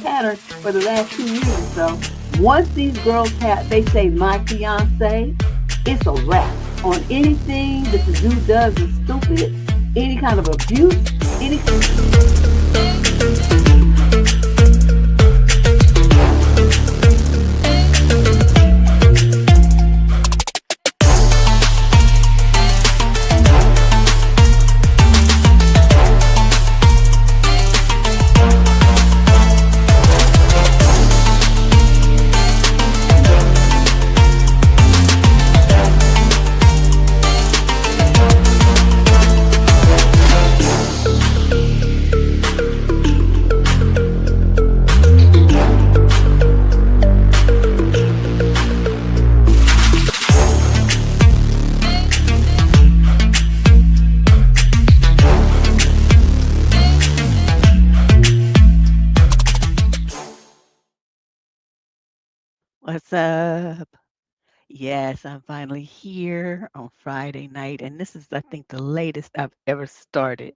pattern for the last 2 years or so. Once these girls they say my fiance, it's a wrap on anything that the dude does is stupid, any kind of abuse, any. What's up? Yes, I'm finally here on Friday night, and this is, I think, the latest I've ever started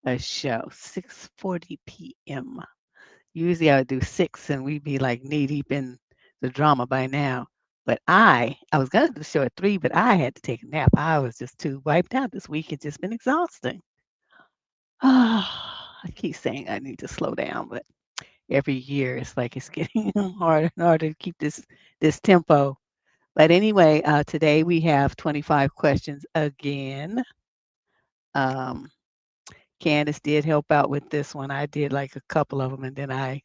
a show, 6:40 p.m. Usually I would do 6 and we'd be like knee deep in the drama by now. But I was gonna do the show at 3, but I had to take a nap. I was just too wiped out this week. It's just been exhausting. I keep saying I need to slow down, but every year it's like it's getting harder and harder to keep this tempo. But anyway, today we have 25 questions again. Um, Candace did help out with this one. I did like a couple of them, and then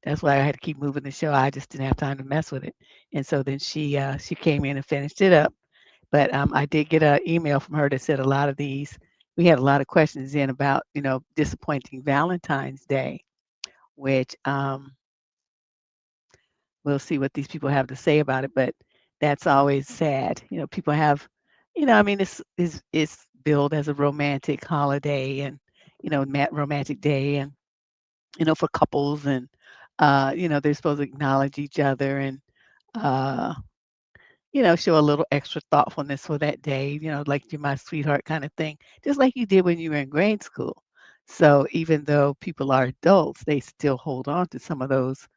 that's why I had to keep moving the show. I just didn't have time to mess with it, and so then she came in and finished it up. But I did get an email from her that said a lot of these. We had a lot of questions in about disappointing Valentine's Day, which we'll see what these people have to say about it. But that's always sad. People have, I mean, it's billed as a romantic holiday and romantic day, and for couples, and they're supposed to acknowledge each other and uh, show a little extra thoughtfulness for that day. Like you're my sweetheart kind of thing, just like you did when you were in grade school. So even though people are adults, they still hold on to some of those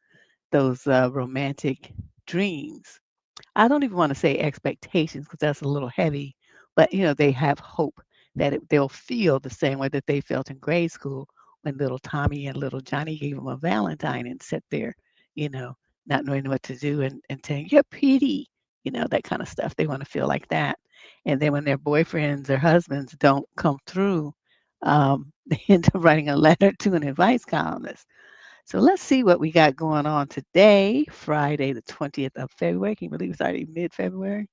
romantic dreams. I don't even want to say expectations because that's a little heavy, but they have hope that they'll feel the same way that they felt in grade school when little Tommy and little Johnny gave them a Valentine and sat there, you know, not knowing what to do and saying, "You're pretty," that kind of stuff. They want to feel like that. And then when their boyfriends or husbands don't come through, they end up writing a letter to an advice columnist. So let's see what we got going on today, Friday, the 20th of February. Can you believe it's already mid February?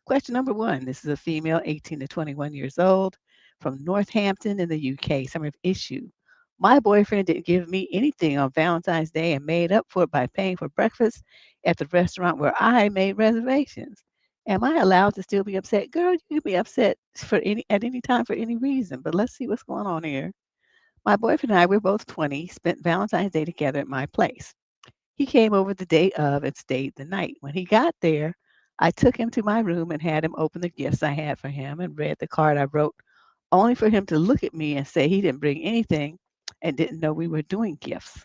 Question number one. This is a female, 18 to 21 years old, from Northampton in the UK. Summary of issue. My boyfriend didn't give me anything on Valentine's Day and made up for it by paying for breakfast at the restaurant where I made reservations. Am I allowed to still be upset? Girl, you can be upset at any time for any reason, but let's see what's going on here. My boyfriend and I, we're both 20, spent Valentine's Day together at my place. He came over the day of and stayed the night. When he got there, I took him to my room and had him open the gifts I had for him and read the card I wrote, only for him to look at me and say he didn't bring anything and didn't know we were doing gifts.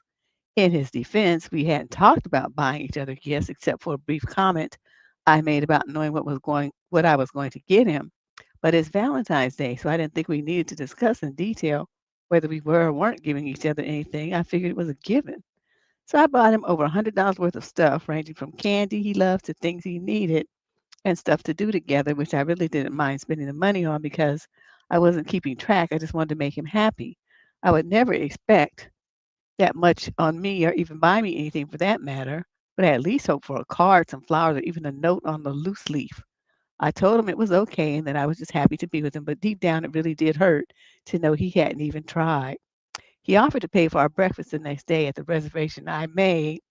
In his defense, we hadn't talked about buying each other gifts except for a brief comment I made about knowing what I was going to get him. But it's Valentine's Day, so I didn't think we needed to discuss in detail whether we were or weren't giving each other anything. I figured it was a given. So I bought him over $100 worth of stuff, ranging from candy he loved to things he needed and stuff to do together, which I really didn't mind spending the money on because I wasn't keeping track. I just wanted to make him happy. I would never expect that much on me or even buy me anything for that matter, but I at least hoped for a card, some flowers, or even a note on the loose leaf. I told him it was okay and that I was just happy to be with him, but deep down it really did hurt to know he hadn't even tried. He offered to pay for our breakfast the next day at the reservation I made.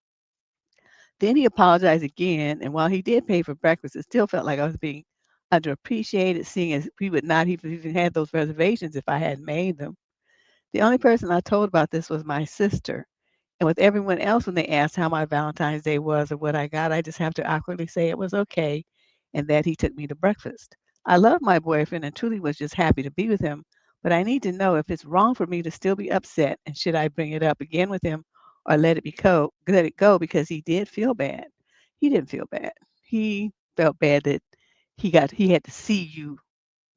Then he apologized again, and while he did pay for breakfast, it still felt like I was being underappreciated, seeing as we would not even had those reservations if I hadn't made them. The only person I told about this was my sister. And with everyone else, when they asked how my Valentine's Day was or what I got, I just have to awkwardly say it was okay and that he took me to breakfast. I love my boyfriend and truly was just happy to be with him, but I need to know if it's wrong for me to still be upset and should I bring it up again with him or let it go because he did feel bad. He didn't feel bad. He felt bad that he had to see you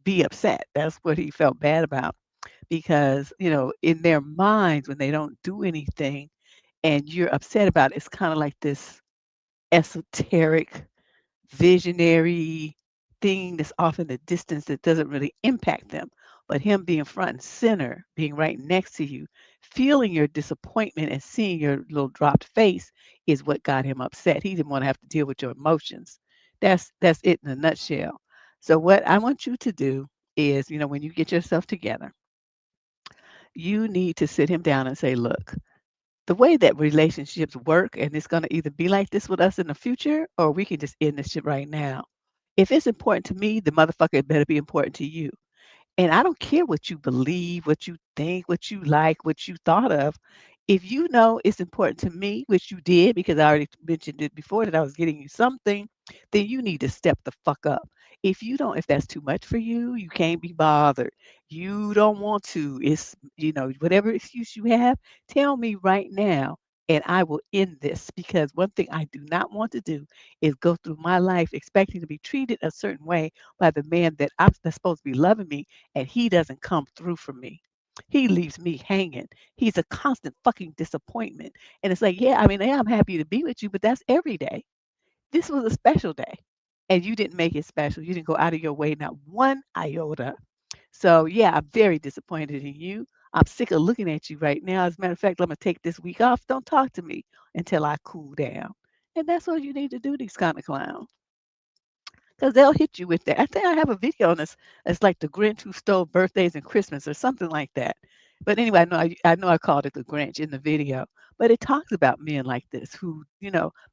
be upset. That's what he felt bad about because, in their minds when they don't do anything and you're upset about it, it's kind of like this esoteric visionary thing that's off in the distance that doesn't really impact them. But him being front and center, being right next to you, feeling your disappointment and seeing your little dropped face is what got him upset. He didn't want to have to deal with your emotions. That's it in a nutshell. So what I want you to do is, when you get yourself together, you need to sit him down and say, look, the way that relationships work, and it's going to either be like this with us in the future, or we can just end this shit right now. If it's important to me, the motherfucker better be important to you. And I don't care what you believe, what you think, what you like, what you thought of. If you know it's important to me, which you did because I already mentioned it before that I was getting you something, then you need to step the fuck up. If that's too much for you, you can't be bothered. You don't want to. Whatever excuse you have, tell me right now and I will end this because one thing I do not want to do is go through my life expecting to be treated a certain way by the man that's supposed to be loving me and he doesn't come through for me. He leaves me hanging. He's a constant fucking disappointment. And it's like, yeah, I mean, yeah, I'm happy to be with you, but that's every day. This was a special day. And you didn't make it special. You didn't go out of your way, not one iota. So, yeah, I'm very disappointed in you. I'm sick of looking at you right now. As a matter of fact, I'm going to take this week off. Don't talk to me until I cool down. And that's what you need to do, these kind of clowns. Because they'll hit you with that. I think I have a video on this. It's like the Grinch who stole birthdays and Christmas or something like that. But anyway, I know I called it the Grinch in the video. But it talks about men like this who,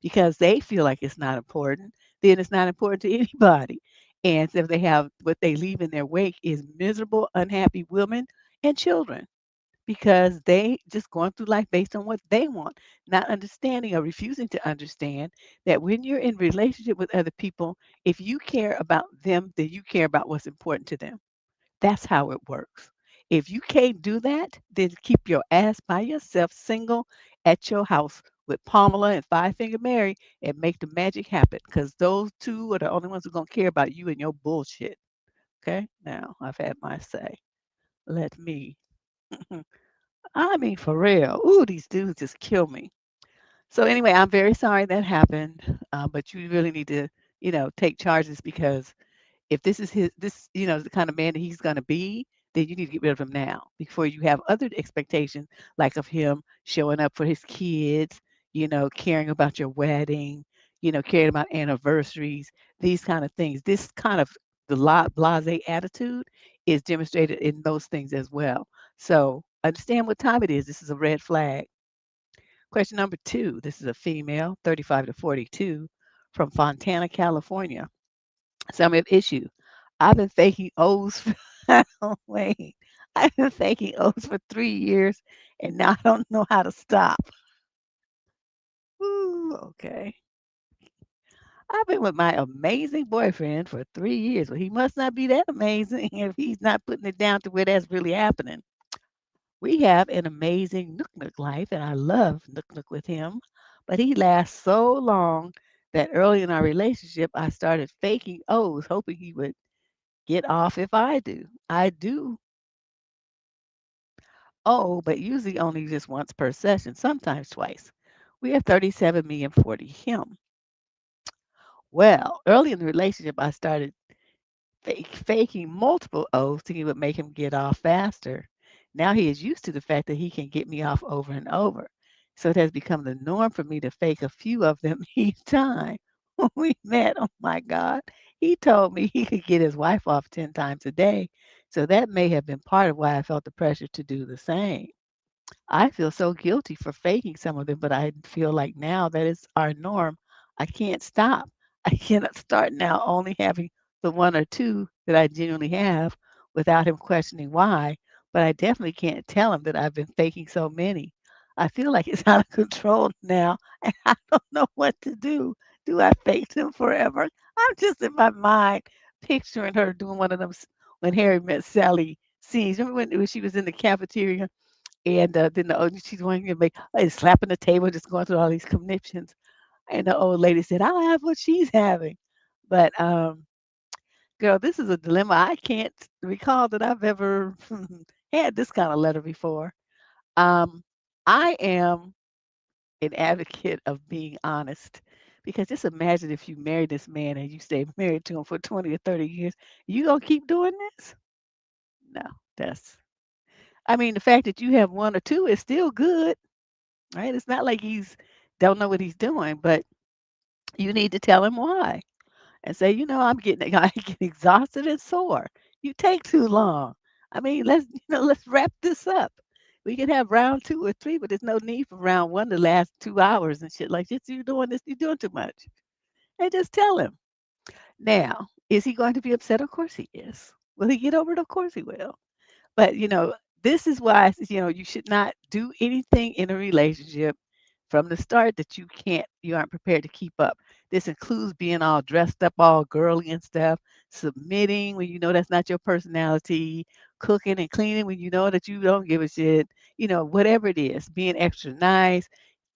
because they feel like it's not important, then it's not important to anybody. And so they have what they leave in their wake is miserable, unhappy women and children because they just going through life based on what they want, not understanding or refusing to understand that when you're in relationship with other people, if you care about them, then you care about what's important to them. That's how it works. If you can't do that, then keep your ass by yourself, single at your house with Pamela and Five Finger Mary and make the magic happen because those two are the only ones who are going to care about you and your bullshit. Okay? Now, I've had my say. Let me. I mean, for real. Ooh, these dudes just kill me. So anyway, I'm very sorry that happened, but you really need to, take charges because if this is the kind of man that he's going to be, then you need to get rid of him now before you have other expectations, like of him showing up for his kids, caring about your wedding, caring about anniversaries, these kind of things. This kind of the blase attitude is demonstrated in those things as well. So understand what time it is. This is a red flag. Question number two. This is a female, 35 to 42, from Fontana, California. Summary of issue. I've been faking O's for, wait, I've been faking O's for 3 years and now I don't know how to stop. Ooh, okay. I've been with my amazing boyfriend for 3 years. Well, he must not be that amazing if he's not putting it down to where that's really happening. We have an amazing Nook Nook life, and I love Nook Nook with him. But he lasts so long that early in our relationship, I started faking O's, hoping he would get off if I do. I do but usually only just once per session, sometimes twice. We are 37, me and 40 him. Well, early in the relationship, I started faking multiple O's thinking it would make him get off faster. Now he is used to the fact that he can get me off over and over. So it has become the norm for me to fake a few of them each time. When we met, oh my God, he told me he could get his wife off 10 times a day. So that may have been part of why I felt the pressure to do the same. I feel so guilty for faking some of them, but I feel like now that it's our norm, I can't stop. I cannot start now only having the one or two that I genuinely have without him questioning why. But I definitely can't tell him that I've been faking so many. I feel like it's out of control now, and I don't know what to do. Do I fake them forever? I'm just in my mind picturing her doing one of them when Harry met Sally scenes. Remember when she was in the cafeteria And then she's wanting to make slapping the table, just going through all these conniptions. And the old lady said, "I'll have what she's having." But girl, this is a dilemma. I can't recall that I've ever had this kind of letter before. Um, I am an advocate of being honest because just imagine if you marry this man and you stay married to him for 20 or 30 years, you gonna keep doing this? No, that's I mean, the fact that you have one or two is still good, right? It's not like he's don't know what he's doing, but you need to tell him why and say, I'm getting I get exhausted and sore. You take too long. I mean, let's wrap this up. We can have round two or three, but there's no need for round one to last 2 hours and shit like this. You doing this, you're doing too much. And just tell him. Now, is he going to be upset? Of course he is. Will he get over it? Of course he will. But, this is why, you should not do anything in a relationship from the start that you aren't prepared to keep up. This includes being all dressed up, all girly and stuff, submitting when you know that's not your personality, cooking and cleaning when you know that you don't give a shit, whatever it is, being extra nice,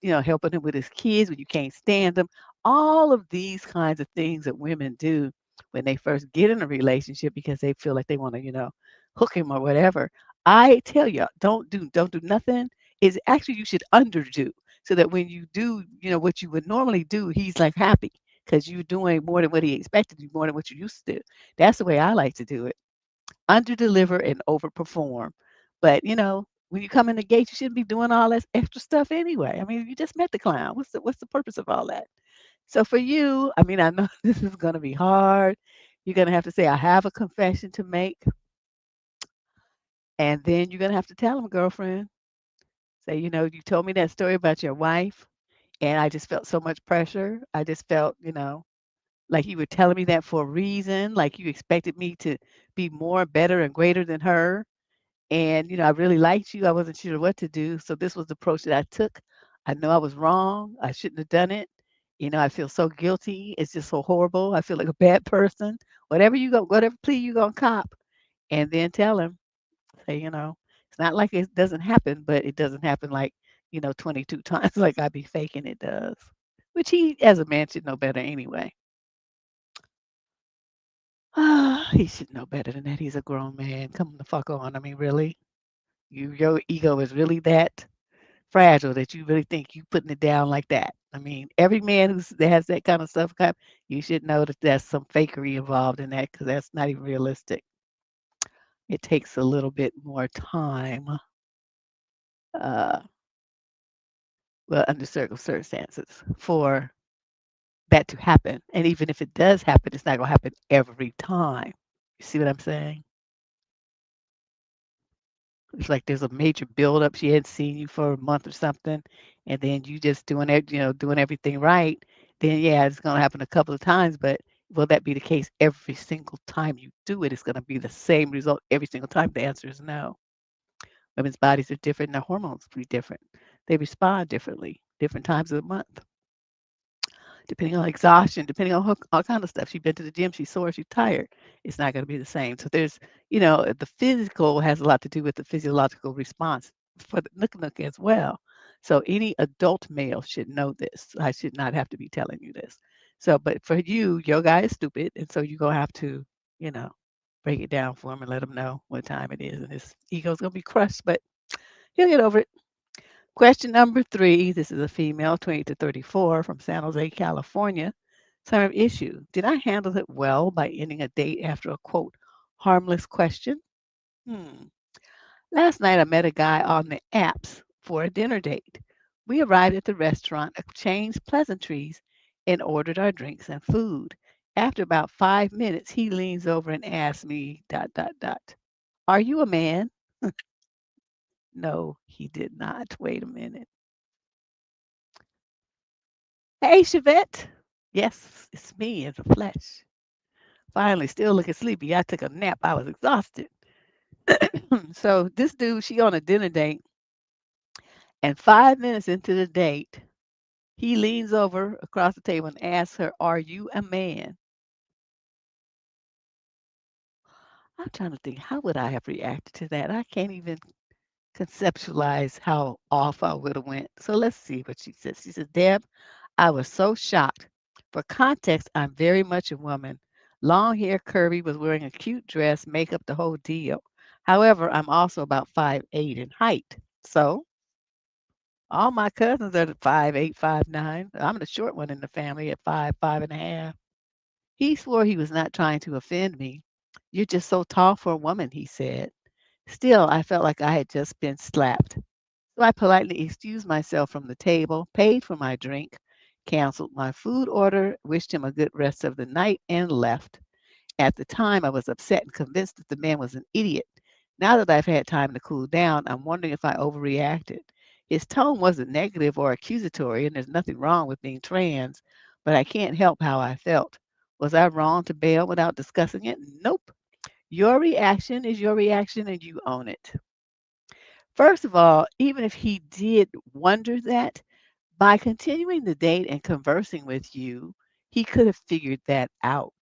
helping him with his kids when you can't stand them. All of these kinds of things that women do when they first get in a relationship because they feel like they want to, hook him or whatever. I tell you, don't do nothing. Is actually you should underdo so that when you do, what you would normally do, he's like happy because you're doing more than what he expected you, more than what you used to do. That's the way I like to do it. Underdeliver and overperform. But when you come in the gate, you shouldn't be doing all that extra stuff anyway. I mean, you just met the clown. What's the purpose of all that? So for you, I mean, I know this is gonna be hard. You're gonna have to say, I have a confession to make, and then you're gonna have to tell him, girlfriend. Say, you told me that story about your wife, and I just felt so much pressure. I just felt, like you were telling me that for a reason, like you expected me to be more, better, and greater than her. And, I really liked you. I wasn't sure what to do. So this was the approach that I took. I know I was wrong. I shouldn't have done it. I feel so guilty. It's just so horrible. I feel like a bad person. Whatever plea you gonna cop, and then tell him, say, it's not like it doesn't happen, but it doesn't happen like, 22 times like I be faking it does. Which he, as a man, should know better anyway. He should know better than that. He's a grown man. Come the fuck on. I mean, really? Your ego is really that fragile that you really think you putting it down like that. I mean, every man that has that kind of stuff, you should know that there's some fakery involved in that because that's not even realistic. It takes a little bit more time, uh, well, under certain circumstances, for that to happen. And even if it does happen, it's not going to happen every time. You see what I'm saying? It's like there's a major buildup. She hadn't seen you for a month or something, and then you just doing it, doing everything right. Then yeah, it's gonna happen a couple of times, but will that be the case every single time you do it? It's gonna be the same result every single time. The answer is no. Women's bodies are different, their hormones be different. They respond differently, different times of the month, depending on exhaustion, depending on all kind of stuff. She's been to the gym, she's sore, she's tired. It's not going to be the same. So there's, the physical has a lot to do with the physiological response for the nook as well. So any adult male should know this. I should not have to be telling you this. So, but for you, your guy is stupid, and so you're gonna have to, you know, break it down for him and let him know what time it is, and his ego's gonna be crushed, but he'll get over it. Question number 3, this is a female, 20 to 34 from San Jose, California. Term issue. Did I handle it well by ending a date after a quote, harmless question? Hmm. Last night I met a guy on the apps for a dinner date. We arrived at the restaurant, exchanged pleasantries, and ordered our drinks and food. After about 5 minutes, he leans over and asks me, dot, dot, dot, are you a man? No, he did not. Wait a minute. Hey, Chevette. Yes, it's me in the flesh. Finally, still looking sleepy. I took a nap. I was exhausted. So this dude, she on a dinner date, and 5 minutes into the date, he leans over across the table and asks her, "Are you a man?" I'm trying to think, how would I have reacted to that? I can't even. conceptualize how off I would have went. So let's see what she says. She says, Deb, I was so shocked. For context, I'm very much a woman. Long hair, curvy, was wearing a cute dress, makeup, the whole deal. However, I'm also about 5'8" in height. So all my cousins are 5'8", 5'9". I'm the short one in the family at 5'5.5". He swore he was not trying to offend me. You're just so tall for a woman, he said. Still, I felt like I had just been slapped. So I politely excused myself from the table, paid for my drink, canceled my food order, wished him a good rest of the night, and left. At the time, I was upset and convinced that the man was an idiot. Now that I've had time to cool down, I'm wondering if I overreacted. His tone wasn't negative or accusatory, and there's nothing wrong with being trans, but I can't help how I felt. Was I wrong to bail without discussing it? Nope. Your reaction is your reaction, and you own it. First of all, even if he did wonder that, by continuing the date and conversing with you, he could have figured that out.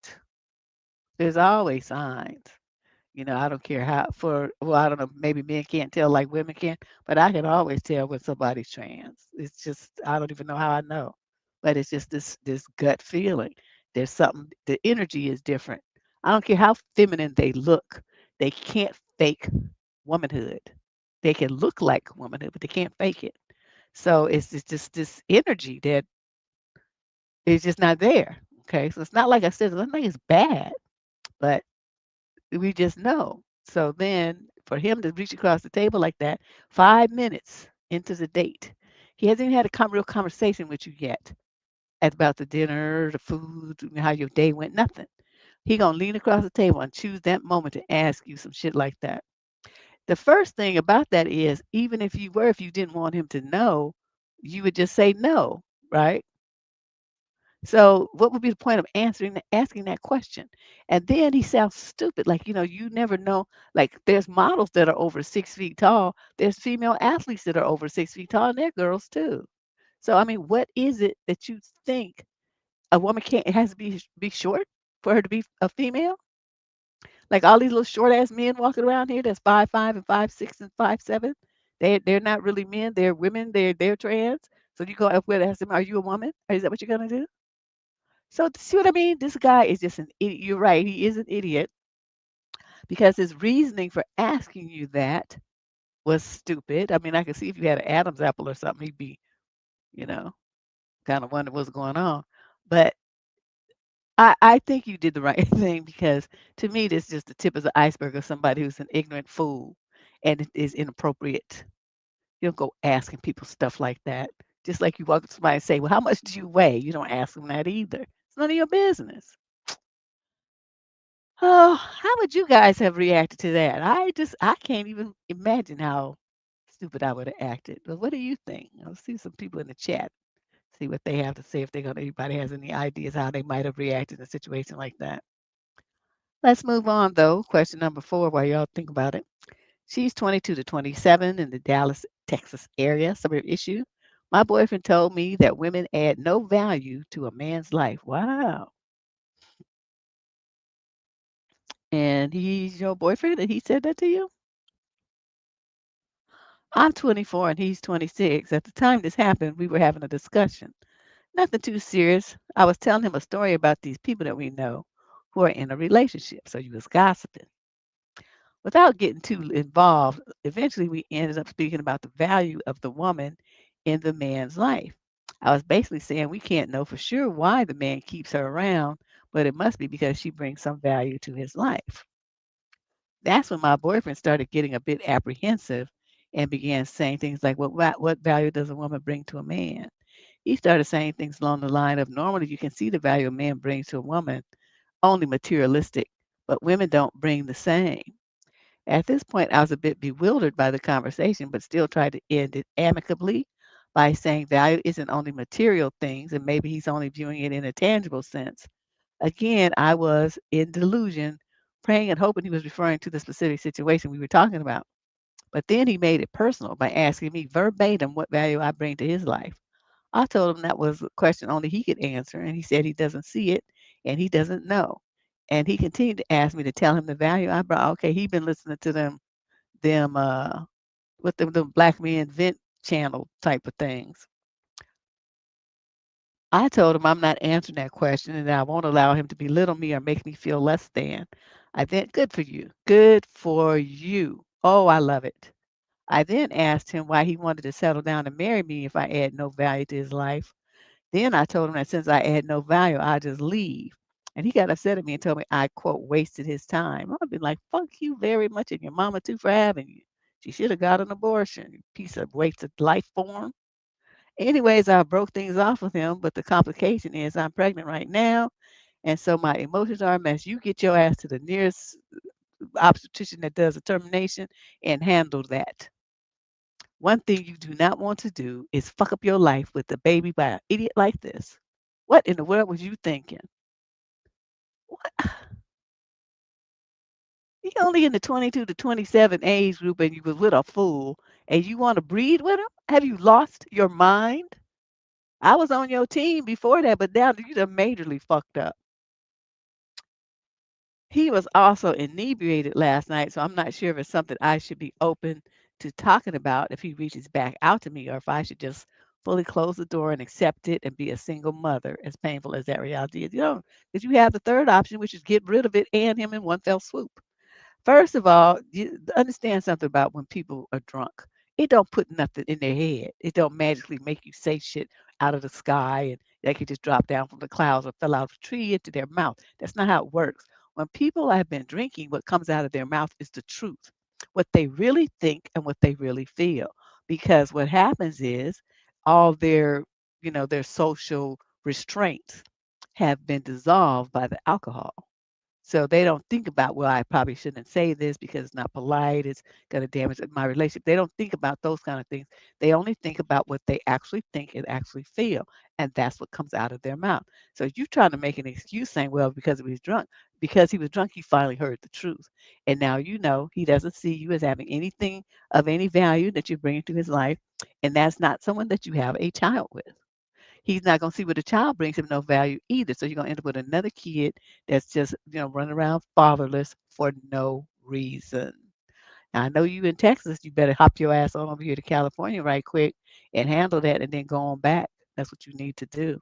There's always signs. I don't care how well, I don't know, maybe men can't tell like women can, but I can always tell when somebody's trans. It's just I don't even know how I know. But it's just this gut feeling. There's something the energy is different. I don't care how feminine they look. They can't fake womanhood. They can look like womanhood, but they can't fake it. So it's just this energy that is just not there. Okay. So it's not like I said, nothing is bad, but we just know. So then for him to reach across the table like that, 5 minutes into the date, he hasn't even had a real conversation with you yet about the dinner, the food, how your day went, nothing. He gonna lean across the table and choose that moment to ask you some shit like that. The first thing about that is, even if you didn't want him to know, you would just say no, right? So what would be the point of asking that question? And then he sounds stupid. Like, you never know. Like there's models that are over 6 feet tall. There's female athletes that are over 6 feet tall, and they're girls too. So I mean, what is it that you think a woman can't it has to be short for her to be a female? Like all these little short ass men walking around here that's 5'5" and 5'6" and 5'7". They're not really men, they're women, they're trans. So you go up with ask them, are you a woman? Is that what you're gonna do? So see what I mean? This guy is just an idiot. You're right. He is an idiot because his reasoning for asking you that was stupid. I mean, I could see if you had an Adam's apple or something, he'd be, you know, kind of wonder what's going on. But I think you did the right thing because to me, this is just the tip of the iceberg of somebody who's an ignorant fool and it is inappropriate. You don't go asking people stuff like that. Just like you walk up to somebody and say, well, how much do you weigh? You don't ask them that either. It's none of your business. Oh, how would you guys have reacted to that? I can't even imagine how stupid I would have acted. But what do you think? I'll see some people in the chat, see what they have to say if anybody has any ideas how they might have reacted in a situation like that. Let's move on though. Question number 4, while y'all think about it. She's 22 to 27 in the Dallas, Texas area. Suburb issue. My boyfriend told me that women add no value to a man's life. Wow. And he's your boyfriend and he said that to you? I'm 24 and he's 26. At the time this happened, we were having a discussion. Nothing too serious. I was telling him a story about these people that we know who are in a relationship. So he was gossiping. Without getting too involved, eventually we ended up speaking about the value of the woman in the man's life. I was basically saying we can't know for sure why the man keeps her around, but it must be because she brings some value to his life. That's when my boyfriend started getting a bit apprehensive and began saying things like, what value does a woman bring to a man? He started saying things along the line of normally you can see the value a man brings to a woman, only materialistic, but women don't bring the same. At this point, I was a bit bewildered by the conversation, but still tried to end it amicably by saying value isn't only material things, and maybe he's only viewing it in a tangible sense. Again, I was in delusion, praying and hoping he was referring to the specific situation we were talking about. But then he made it personal by asking me verbatim what value I bring to his life. I told him that was a question only he could answer, and he said he doesn't see it and he doesn't know. And he continued to ask me to tell him the value I brought. Okay, he'd been listening to them with the Black Men Vent channel type of things. I told him I'm not answering that question and that I won't allow him to belittle me or make me feel less than. I then, good for you. Good for you. Oh, I love it. I then asked him why he wanted to settle down and marry me if I add no value to his life. Then I told him that since I add no value, I'll just leave. And he got upset at me and told me I, quote, wasted his time. I've been like, fuck you very much and your mama too for having you. She should have got an abortion, you piece of wasted life form. Anyways, I broke things off with him, but the complication is I'm pregnant right now. And so my emotions are a mess. You get your ass to the nearest obstetrician that does a termination and handle that. One thing you do not want to do is fuck up your life with a baby by an idiot like this. What in the world was you thinking? What? You only in the 22 to 27 age group and you was with a fool and you want to breed with him? Have you lost your mind? I was on your team before that, but now you done majorly fucked up. He was also inebriated last night, so I'm not sure if it's something I should be open to talking about if he reaches back out to me or if I should just fully close the door and accept it and be a single mother, as painful as that reality is. You know, because you have the third option, which is get rid of it and him in one fell swoop. First of all, you understand something about when people are drunk. It don't put nothing in their head. It don't magically make you say shit out of the sky and they could just drop down from the clouds or fell out of a tree into their mouth. That's not how it works. When people have been drinking, what comes out of their mouth is the truth, what they really think and what they really feel. Because what happens is all their, their social restraints have been dissolved by the alcohol. So they don't think about, well, I probably shouldn't say this because it's not polite. It's going to damage my relationship. They don't think about those kind of things. They only think about what they actually think and actually feel. And that's what comes out of their mouth. So you're trying to make an excuse saying, well, because he was drunk. Because he was drunk, he finally heard the truth. And now you know he doesn't see you as having anything of any value that you bring into his life. And that's not someone that you have a child with. He's not going to see what the child brings him no value either. So you're going to end up with another kid that's just, running around fatherless for no reason. Now, I know you in Texas, you better hop your ass on over here to California right quick and handle that and then go on back. That's what you need to do.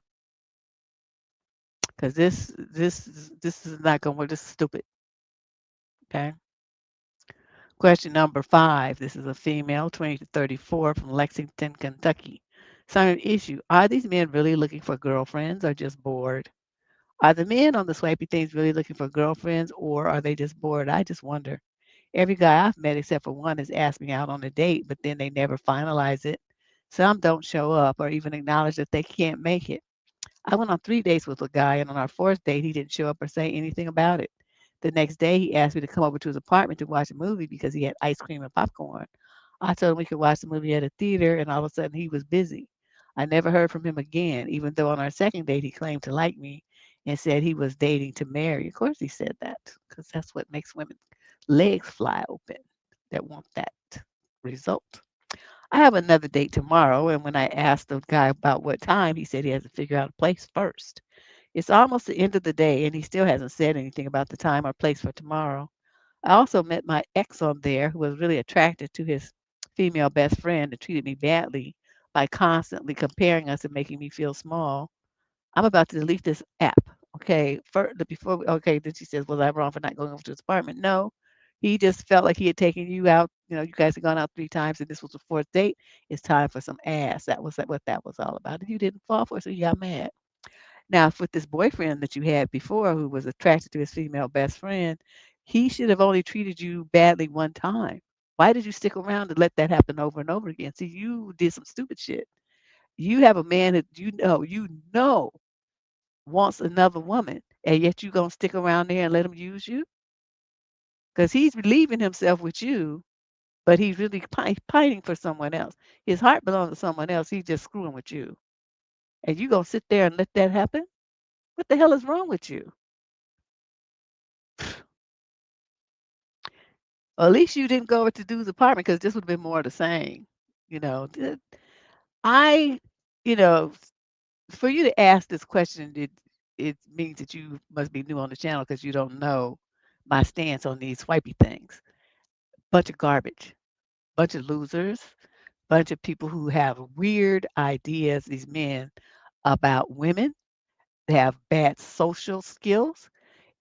Because this is not going to work. This is stupid. Okay. Question number 5. This is a female, 20 to 34 from Lexington, Kentucky. Silent issue. Are these men really looking for girlfriends or just bored? Are the men on the swipey things really looking for girlfriends or are they just bored? I just wonder. Every guy I've met except for one has asked me out on a date, but then they never finalize it. Some don't show up or even acknowledge that they can't make it. I went on 3 dates with a guy, and on our fourth date, he didn't show up or say anything about it. The next day, he asked me to come over to his apartment to watch a movie because he had ice cream and popcorn. I told him we could watch the movie at a theater, and all of a sudden, he was busy. I never heard from him again, even though on our second date, he claimed to like me and said he was dating to marry. Of course, he said that because that's what makes women's legs fly open that want that result. I have another date tomorrow, and when I asked the guy about what time, he said he has to figure out a place first. It's almost the end of the day, and he still hasn't said anything about the time or place for tomorrow. I also met my ex on there who was really attracted to his female best friend and treated me badly by constantly comparing us and making me feel small. I'm about to delete this app. Okay. Okay, then she says, was I wrong for not going over to his apartment? No. He just felt like he had taken you out. You guys had gone out 3 times and this was the fourth date. It's time for some ass. That was what that was all about. And you didn't fall for it, so you got mad. Now, with this boyfriend that you had before who was attracted to his female best friend, he should have only treated you badly one time. Why did you stick around to let that happen over and over again? See, you did some stupid shit. You have a man that you know wants another woman, and yet you gonna stick around there and let him use you? Because he's relieving himself with you, but he's really pining for someone else. His heart belongs to someone else. He's just screwing with you, and you gonna sit there and let that happen? What the hell is wrong with you? Well, at least you didn't go over to dude's apartment because this would have been more of the same. You know, I, you know, for you to ask this question, it means that you must be new on the channel because you don't know my stance on these swipey things. Bunch of garbage. bunch of losers, bunch of people who have weird ideas, these men, about women. They have bad social skills.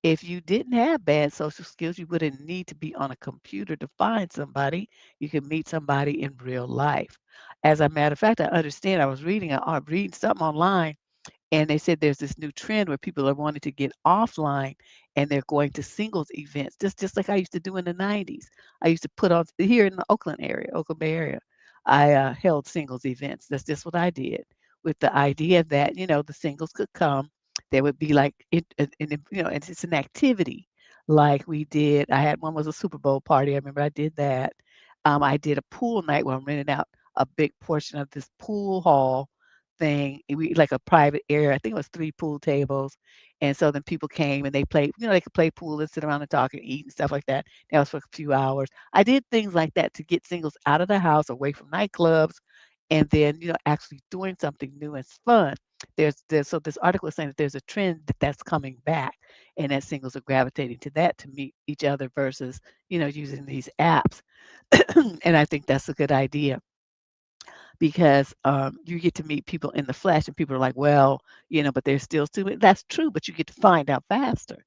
If you didn't have bad social skills, you wouldn't need to be on a computer to find somebody. You can meet somebody in real life. As a matter of fact, I understand I was reading, reading something online, and they said there's this new trend where people are wanting to get offline and they're going to singles events, just like I used to do in the 90s. I used to put on here in the Oakland area, Oakland Bay Area. I held singles events. That's just what I did, with the idea that the singles could come. There would be like and it's an activity like we did. I had one was a Super Bowl party. I remember I did that. I did a pool night where I'm renting out a big portion of this pool hall thing. We like a private area. I think it was 3 pool tables, and so then people came and they played. They could play pool and sit around and talk and eat and stuff like that. That was for a few hours. I did things like that to get singles out of the house, away from nightclubs, and then actually doing something new and fun. There's so this article is saying that there's a trend that's coming back, and that singles are gravitating to that to meet each other versus using these apps. And I think that's a good idea because you get to meet people in the flesh, and people are like, well, but they're still stupid. That's true, but you get to find out faster.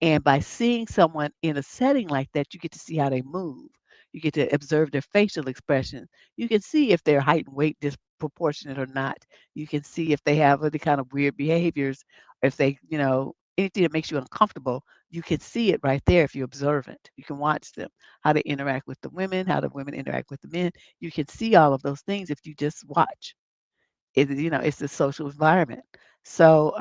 And by seeing someone in a setting like that, you get to see how they move. You get to observe their facial expressions. You can see if their height and weight disproportionate or not. You can see if they have any kind of weird behaviors, or if they, anything that makes you uncomfortable. You can see it right there if you're observant. You can watch them, how they interact with the women, how the women interact with the men. You can see all of those things if you just watch. It's the social environment. So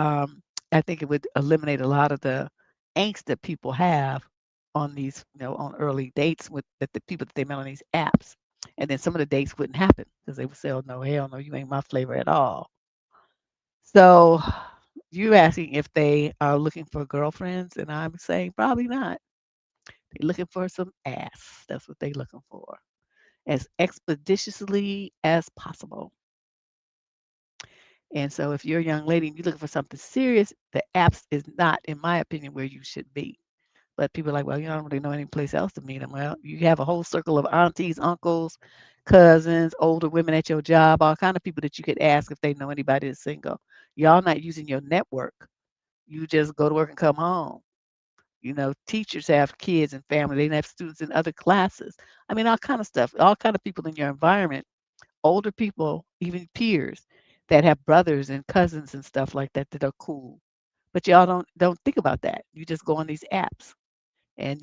I think it would eliminate a lot of the angst that people have on these, on early dates with the people that they met on these apps. And then some of the dates wouldn't happen because they would say, oh, no, hell no, you ain't my flavor at all. So you asking if they are looking for girlfriends, and I'm saying probably not. They're looking for some ass. That's what they're looking for, as expeditiously as possible. And so if you're a young lady and you're looking for something serious, the apps is not, in my opinion, where you should be. But people are like, well, I don't really know any place else to meet them. Well, you have a whole circle of aunties, uncles, cousins, older women at your job, all kind of people that you could ask if they know anybody that's single. Y'all not using your network. You just go to work and come home. Teachers have kids and family. They have students in other classes. I mean, all kind of stuff. All kind of people in your environment, older people, even peers that have brothers and cousins and stuff like that that are cool. But y'all don't think about that. You just go on these apps and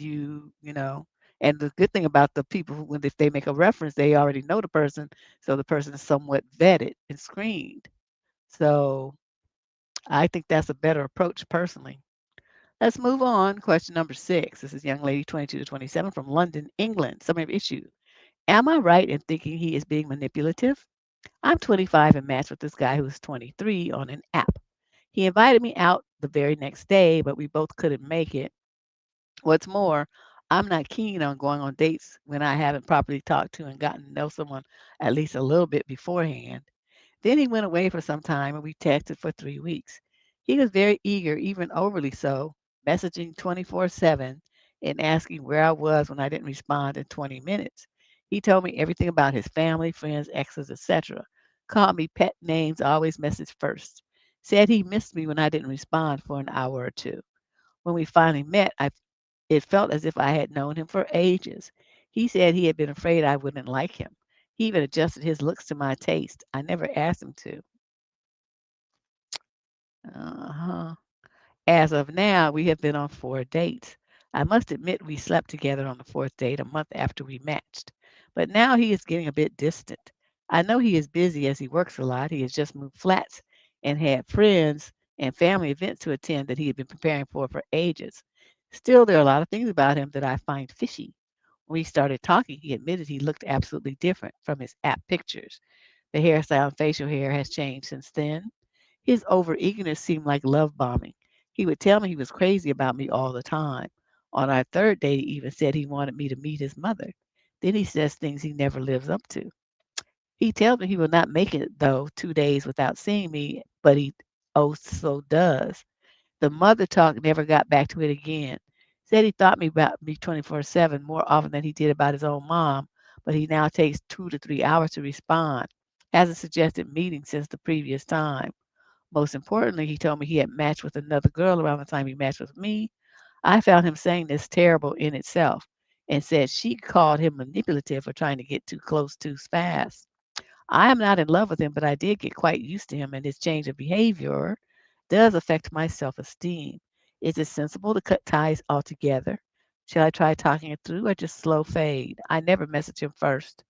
and the good thing about the people who, when if they make a reference, they already know the person, so the person is somewhat vetted and screened. So I think that's a better approach personally. Let's move on. Question number 6. This is young lady 22 to 27 from London, England. Summary of issue. Am I right in thinking he is being manipulative? I'm 25 and matched with this guy who's 23 on an app. He invited me out the very next day, but we both couldn't make it. What's more, I'm not keen on going on dates when I haven't properly talked to and gotten to know someone at least a little bit beforehand. Then he went away for some time and we texted for 3 weeks. He was very eager, even overly so, messaging 24/7 and asking where I was when I didn't respond in 20 minutes. He told me everything about his family, friends, exes, etc. Called me pet names, always messaged first. Said he missed me when I didn't respond for an hour or two. When we finally met, it felt as if I had known him for ages. He said he had been afraid I wouldn't like him. He even adjusted his looks to my taste. I never asked him to. Uh-huh. As of now, we have been on 4 dates. I must admit we slept together on the fourth date a month after we matched. But now he is getting a bit distant. I know he is busy as he works a lot. He has just moved flats and had friends and family events to attend that he had been preparing for ages. Still, there are a lot of things about him that I find fishy. When we started talking, he admitted he looked absolutely different from his app pictures. The hairstyle and facial hair has changed since then. His over-eagerness seemed like love bombing. He would tell me he was crazy about me all the time. On our third date, he even said he wanted me to meet his mother. Then he says things he never lives up to. He tells me he will not make it, though, 2 days without seeing me, but he oh so does. The mother talk never got back to it again. Said he thought me about me 24/7 more often than he did about his own mom, but he now takes 2 to 3 hours to respond. Hasn't suggested meeting since the previous time. Most importantly, he told me he had matched with another girl around the time he matched with me. I found him saying this terrible in itself and said she called him manipulative for trying to get too close too fast. I am not in love with him, but I did get quite used to him, and his change of behavior does affect my self esteem. Is it sensible to cut ties altogether? Should I try talking it through or just slow fade? I never message him first.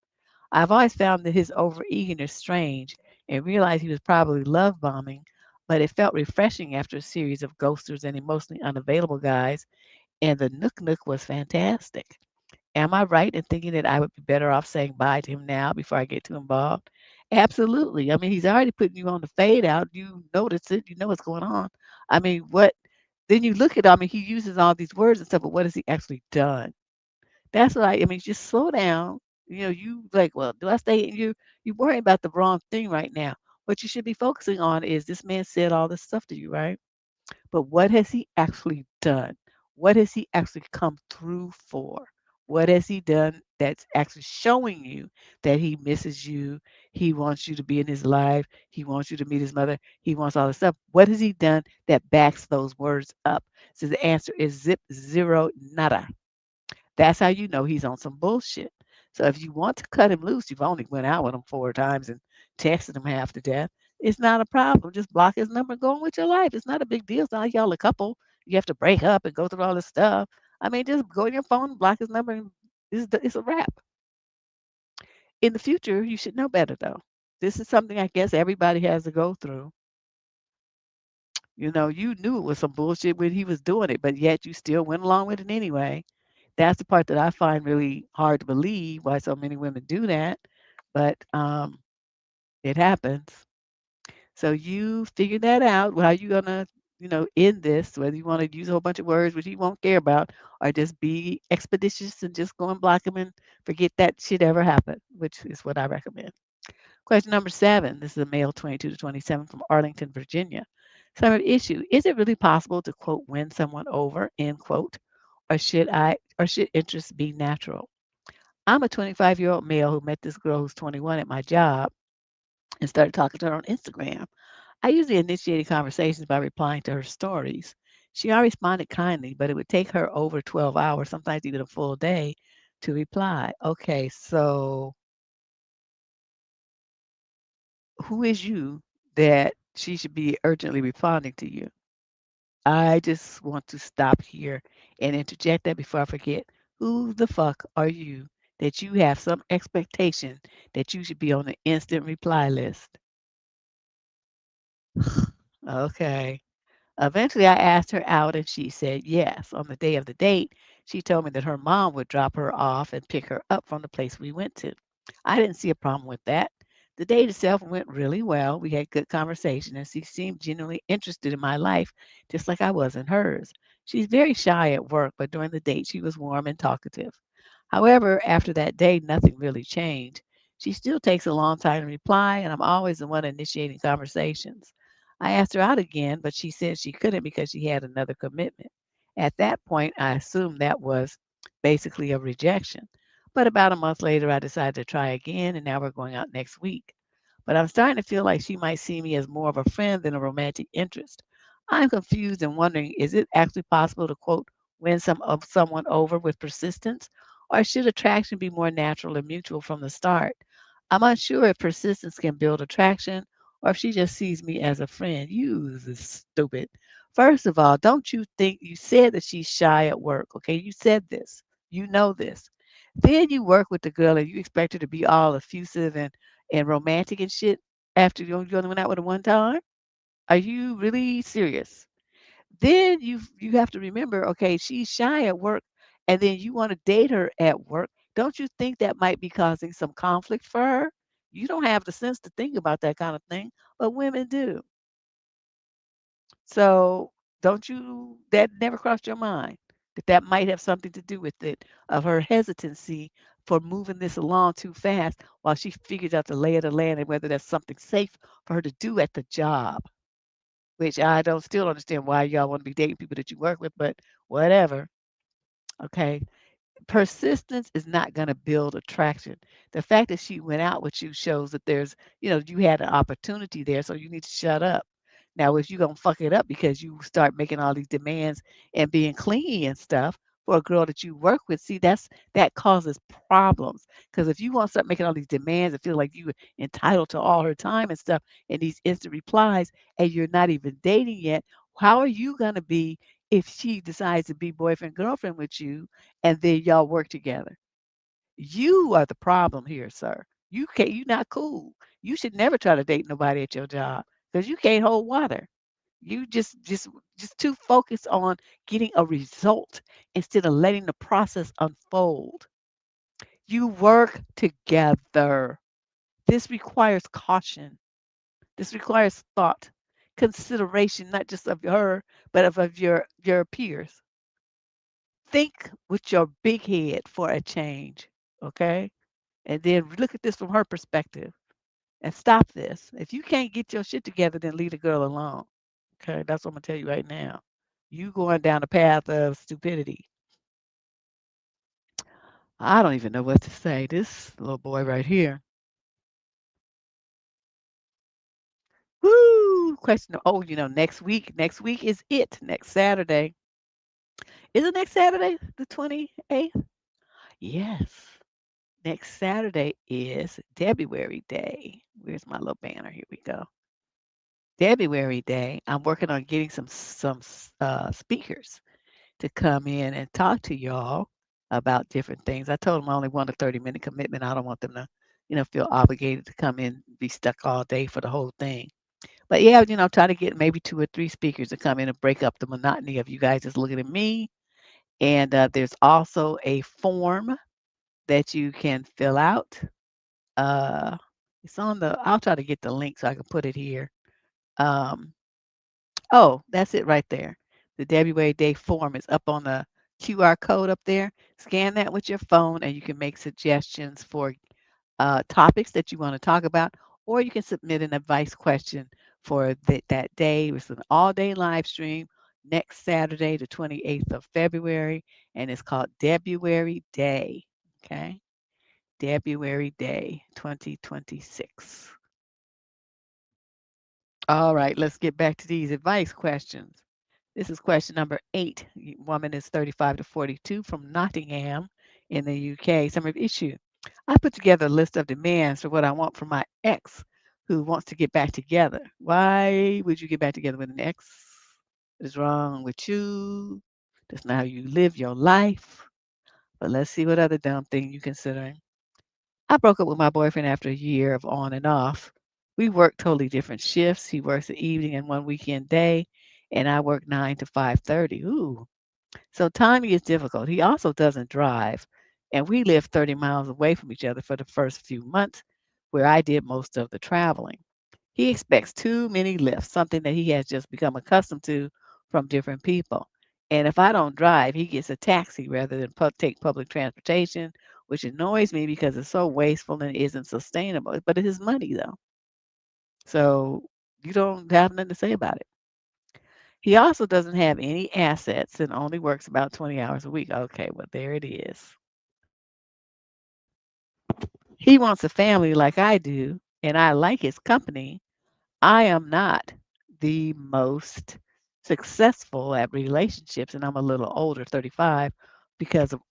I've always found that his over eagerness strange and realized he was probably love bombing, but it felt refreshing after a series of ghosters and emotionally unavailable guys, and the Nook Nook was fantastic. Am I right in thinking that I would be better off saying bye to him now before I get too involved? Absolutely. I mean, he's already putting you on the fade out. You notice it. You know what's going on. I mean, what? Then you look at him. I mean, he uses all these words and stuff, but what has he actually done? That's what I mean, just slow down. You like, well, do I stay? You worry about the wrong thing right now. What you should be focusing on is this man said all this stuff to you, right? But what has he actually done? What has he actually come through for? What has he done that's actually showing you that he misses you? He wants you to be in his life. He wants you to meet his mother. He wants all this stuff. What has he done that backs those words up? So the answer is zip, zero, nada. That's how you know he's on some bullshit. So if you want to cut him loose, you've only went out with him 4 times and texted him half to death. It's not a problem. Just block his number and go on with your life. It's not a big deal. It's not like y'all a couple. You have to break up and go through all this stuff. I mean, just go on your phone and block his number, and it's a wrap. In the future, you should know better, though. This is something I guess everybody has to go through. You knew it was some bullshit when he was doing it, but yet you still went along with it anyway. That's the part that I find really hard to believe why so many women do that, but it happens. So you figure that out. How you gonna, end this? Whether you want to use a whole bunch of words which he won't care about, or just be expeditious and just go and block him and forget that shit ever happened, which is what I recommend. Question number 7. This is a male 22 to 27 from Arlington, Virginia. Summer issue. Is it really possible to quote win someone over, end quote, or should interest be natural? I'm a 25-year-old male who met this girl who's 21 at my job and started talking to her on Instagram. I usually initiated conversations by replying to her stories. She always responded kindly, but it would take her over 12 hours, sometimes even a full day, to reply. Okay, so who is you that she should be urgently responding to you? I just want to stop here and interject that before I forget. Who the fuck are you that you have some expectation that you should be on the instant reply list? Okay. Eventually, I asked her out and she said yes. On the day of the date, she told me that her mom would drop her off and pick her up from the place we went to. I didn't see a problem with that. The date itself went really well. We had good conversation and she seemed genuinely interested in my life, just like I was in hers. She's very shy at work, but during the date, she was warm and talkative. However, after that day, nothing really changed. She still takes a long time to reply, and I'm always the one initiating conversations. I asked her out again, but she said she couldn't because she had another commitment. At that point, I assumed that was basically a rejection. But about a month later, I decided to try again, and now we're going out next week. But I'm starting to feel like she might see me as more of a friend than a romantic interest. I'm confused and wondering, is it actually possible to quote win someone over with persistence, or should attraction be more natural and mutual from the start? I'm unsure if persistence can build attraction or if she just sees me as a friend. You is stupid. First of all, don't you think you said that she's shy at work? Okay, you said this. You know this. Then you work with the girl and you expect her to be all effusive and romantic and shit after you only went out with her one time? Are you really serious? Then you have to remember, okay, she's shy at work, and then you want to date her at work. Don't you think that might be causing some conflict for her? You don't have the sense to think about that kind of thing, but women do. So don't you that never crossed your mind that that might have something to do with it, of her hesitancy for moving this along too fast while she figures out the lay of the land and whether that's something safe for her to do at the job, which I don't still understand why y'all want to be dating people that you work with, but whatever. Okay. Persistence is not going to build attraction. The fact that she went out with you shows that you had an opportunity there, so you need to shut up. Now, if you're going to fuck it up because you start making all these demands and being clingy and stuff for a girl that you work with, see, that causes problems. Because if you want to start making all these demands and feel like you're entitled to all her time and stuff and these instant replies and you're not even dating yet, how are you going to be if she decides to be boyfriend, girlfriend with you and then y'all work together? You are the problem here, sir. You're not cool. You should never try to date nobody at your job because you can't hold water. You just too focused on getting a result instead of letting the process unfold. You work together. This requires caution. This requires thought, consideration, not just of her, but of your peers. Think with your big head for a change, okay? And then look at this from her perspective and stop this. If you can't get your shit together, then leave the girl alone. Okay, that's what I'm gonna tell you right now. You going down the path of stupidity. I don't even know what to say. This little boy right here. Woo! Question. Oh, next week is it. Next Saturday. Is it next Saturday, the 28th? Yes. Next Saturday is February Day. Where's my little banner? Here we go. February Day. I'm working on getting some speakers to come in and talk to y'all about different things. I told them I only want a 30-minute commitment. I don't want them to, feel obligated to come in, be stuck all day for the whole thing. But yeah, try to get maybe 2 or 3 speakers to come in and break up the monotony of you guys just looking at me. And there's also a form that you can fill out. Uh, I'll try to get the link so I can put it here. Um, oh, that's it right there. The WA Day form is up on the QR code up there. Scan that with your phone and you can make suggestions for topics that you want to talk about, or you can submit an advice question for that day. It's an all day live stream next Saturday, the 28th of February, and it's called February Day. Okay. February Day 2026. All right, let's get back to these advice questions. This is question number 8. Woman is 35 to 42 from Nottingham in the UK. Summary of issue. I put together a list of demands for what I want from my ex who wants to get back together. Why would you get back together with an ex? What is wrong with you? That's not how you live your life. But let's see what other dumb thing you're considering. I broke up with my boyfriend after a year of on and off. We work totally different shifts. He works the evening and one weekend day, and I work 9 to 5:30. Ooh. So timing is difficult. He also doesn't drive, and we live 30 miles away from each other for the first few months, where I did most of the traveling. He expects too many lifts, something that he has just become accustomed to from different people. And if I don't drive, he gets a taxi rather than take public transportation, which annoys me because it's so wasteful and isn't sustainable. But it's his money, though. So you don't have nothing to say about it. He also doesn't have any assets and only works about 20 hours a week. Okay, well, there it is. He wants a family like I do, and I like his company. I am not the most successful at relationships, and I'm a little older, 35,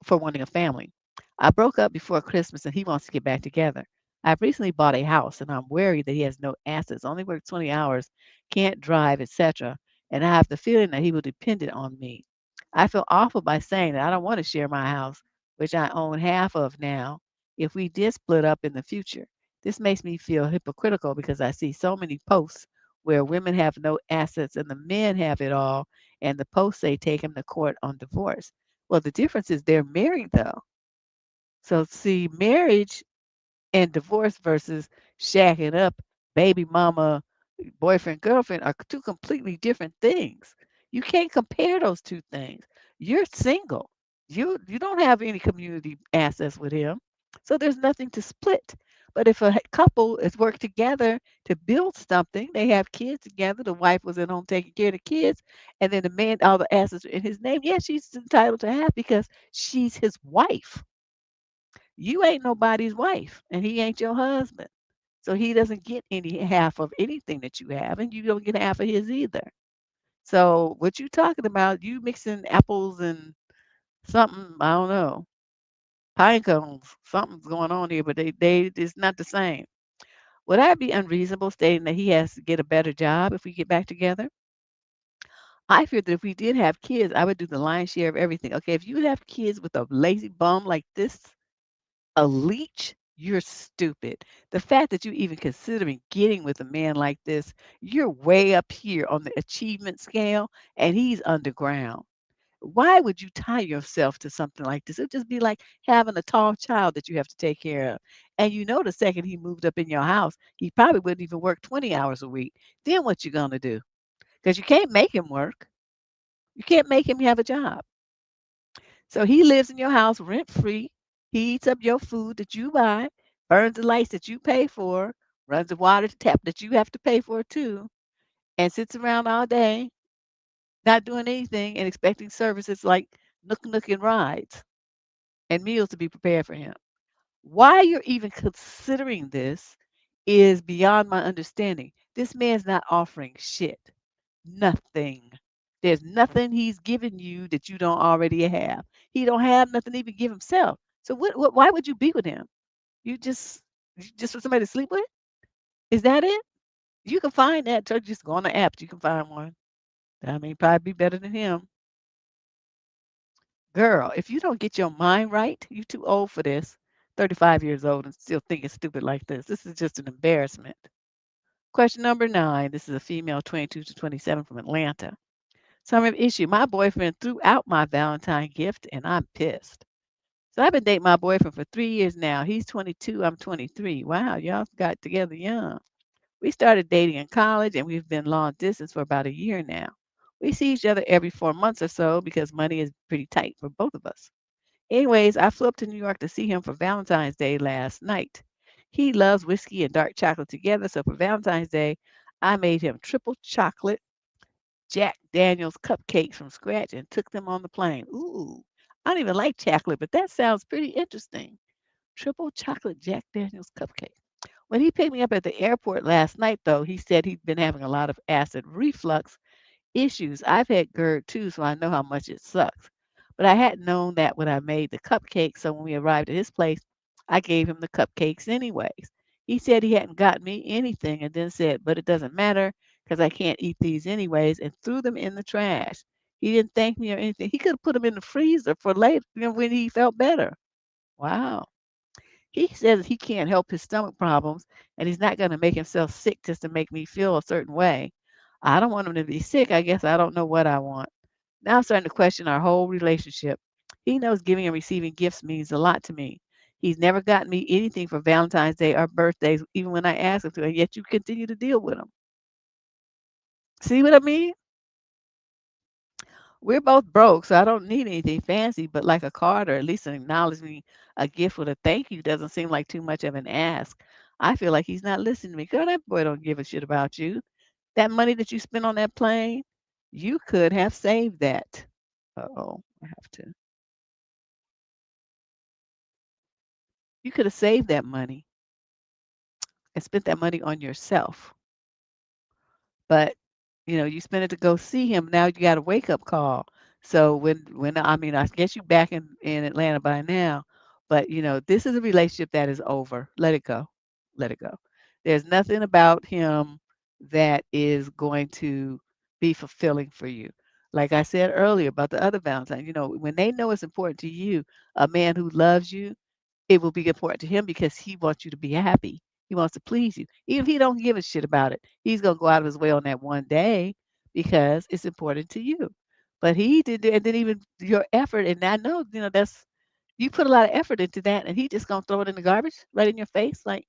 for wanting a family. I broke up before Christmas, and he wants to get back together. I've recently bought a house, and I'm worried that he has no assets, only works 20 hours, can't drive, etc. And I have the feeling that he will depend it on me. I feel awful by saying that I don't want to share my house, which I own half of now, if we did split up in the future. This makes me feel hypocritical because I see so many posts where women have no assets and the men have it all, and the posts say take them to court on divorce. Well, the difference is they're married though. So see, marriage and divorce versus shacking up, baby mama, boyfriend, girlfriend are 2 completely different things. You can't compare those 2 things. You're single. You don't have any community assets with him. So there's nothing to split. But if a couple has worked together to build something, they have kids together. The wife was at home taking care of the kids, and then the man, all the assets are in his name. Yeah, she's entitled to half because she's his wife. You ain't nobody's wife, and he ain't your husband. So he doesn't get any half of anything that you have, and you don't get half of his either. So what you talking about, you mixing apples and something, I don't know, pine cones, something's going on here, but they it's not the same. Would I be unreasonable stating that he has to get a better job if we get back together? I fear that if we did have kids, I would do the lion's share of everything. Okay, if you have kids with a lazy bum like this, a leech, you're stupid. The fact that you're even considering getting with a man like this, you're way up here on the achievement scale and he's underground. Why would you tie yourself to something like this? It'd just be like having a tall child that you have to take care of. And you know the second he moved up in your house, he probably wouldn't even work 20 hours a week. Then what you gonna do? Because you can't make him work. You can't make him have a job. So he lives in your house rent free. He eats up your food that you buy, burns the lights that you pay for, runs the water tap that you have to pay for too, and sits around all day, not doing anything and expecting services like Nook and rides and meals to be prepared for him. Why you're even considering this is beyond my understanding. This man's not offering shit. Nothing. There's nothing he's giving you that you don't already have. He don't have nothing to even give himself. So what why would you be with him? You just for somebody to sleep with? Is that it? You can find that. So just go on the apps. You can find one. I mean, probably be better than him. Girl, if you don't get your mind right, you too old for this. 35 years old and still thinking stupid like this. This is just an embarrassment. Question number 9. This is a female 22 to 27 from Atlanta. Summary of issue. My boyfriend threw out my Valentine gift and I'm pissed. So I've been dating my boyfriend for 3 years now. He's 22, I'm 23. Wow, y'all got together young. We started dating in college and we've been long distance for about a year now. We see each other every 4 months or so because money is pretty tight for both of us. Anyways, I flew up to New York to see him for Valentine's Day last night. He loves whiskey and dark chocolate together, so for Valentine's Day, I made him triple chocolate Jack Daniels cupcakes from scratch and took them on the plane. Ooh, I don't even like chocolate, but that sounds pretty interesting. Triple chocolate Jack Daniels cupcake. When he picked me up at the airport last night, though, he said he'd been having a lot of acid reflux issues. I've had GERD too, so I know how much it sucks. But I hadn't known that when I made the cupcakes, so when we arrived at his place, I gave him the cupcakes anyways. He said he hadn't got me anything and then said, but it doesn't matter because I can't eat these anyways, and threw them in the trash. He didn't thank me or anything. He could have put them in the freezer for later, when he felt better. Wow. He says he can't help his stomach problems and he's not going to make himself sick just to make me feel a certain way. I don't want him to be sick. I guess I don't know what I want. Now I'm starting to question our whole relationship. He knows giving and receiving gifts means a lot to me. He's never gotten me anything for Valentine's Day or birthdays, even when I ask him to, and yet you continue to deal with him. See what I mean? We're both broke, so I don't need anything fancy, but like a card or at least an acknowledgement, a gift with a thank you doesn't seem like too much of an ask. I feel like he's not listening to me. Girl, that boy don't give a shit about you. That money that you spent on that plane, you could have saved that. Uh-oh, I have to. You could have saved that money and spent that money on yourself. But, you spent it to go see him. Now you got a wake up call. So when I mean, I guess you back in Atlanta by now, but this is a relationship that is over. Let it go. Let it go. There's nothing about him that is going to be fulfilling for you. Like I said earlier about the other Valentine, when they know it's important to you, a man who loves you, it will be important to him because he wants you to be happy. He wants to please you. Even if he don't give a shit about it, he's gonna go out of his way on that one day because it's important to you. But he did, and then even your effort, and I know, that's you put a lot of effort into that, and he just gonna throw it in the garbage right in your face. Like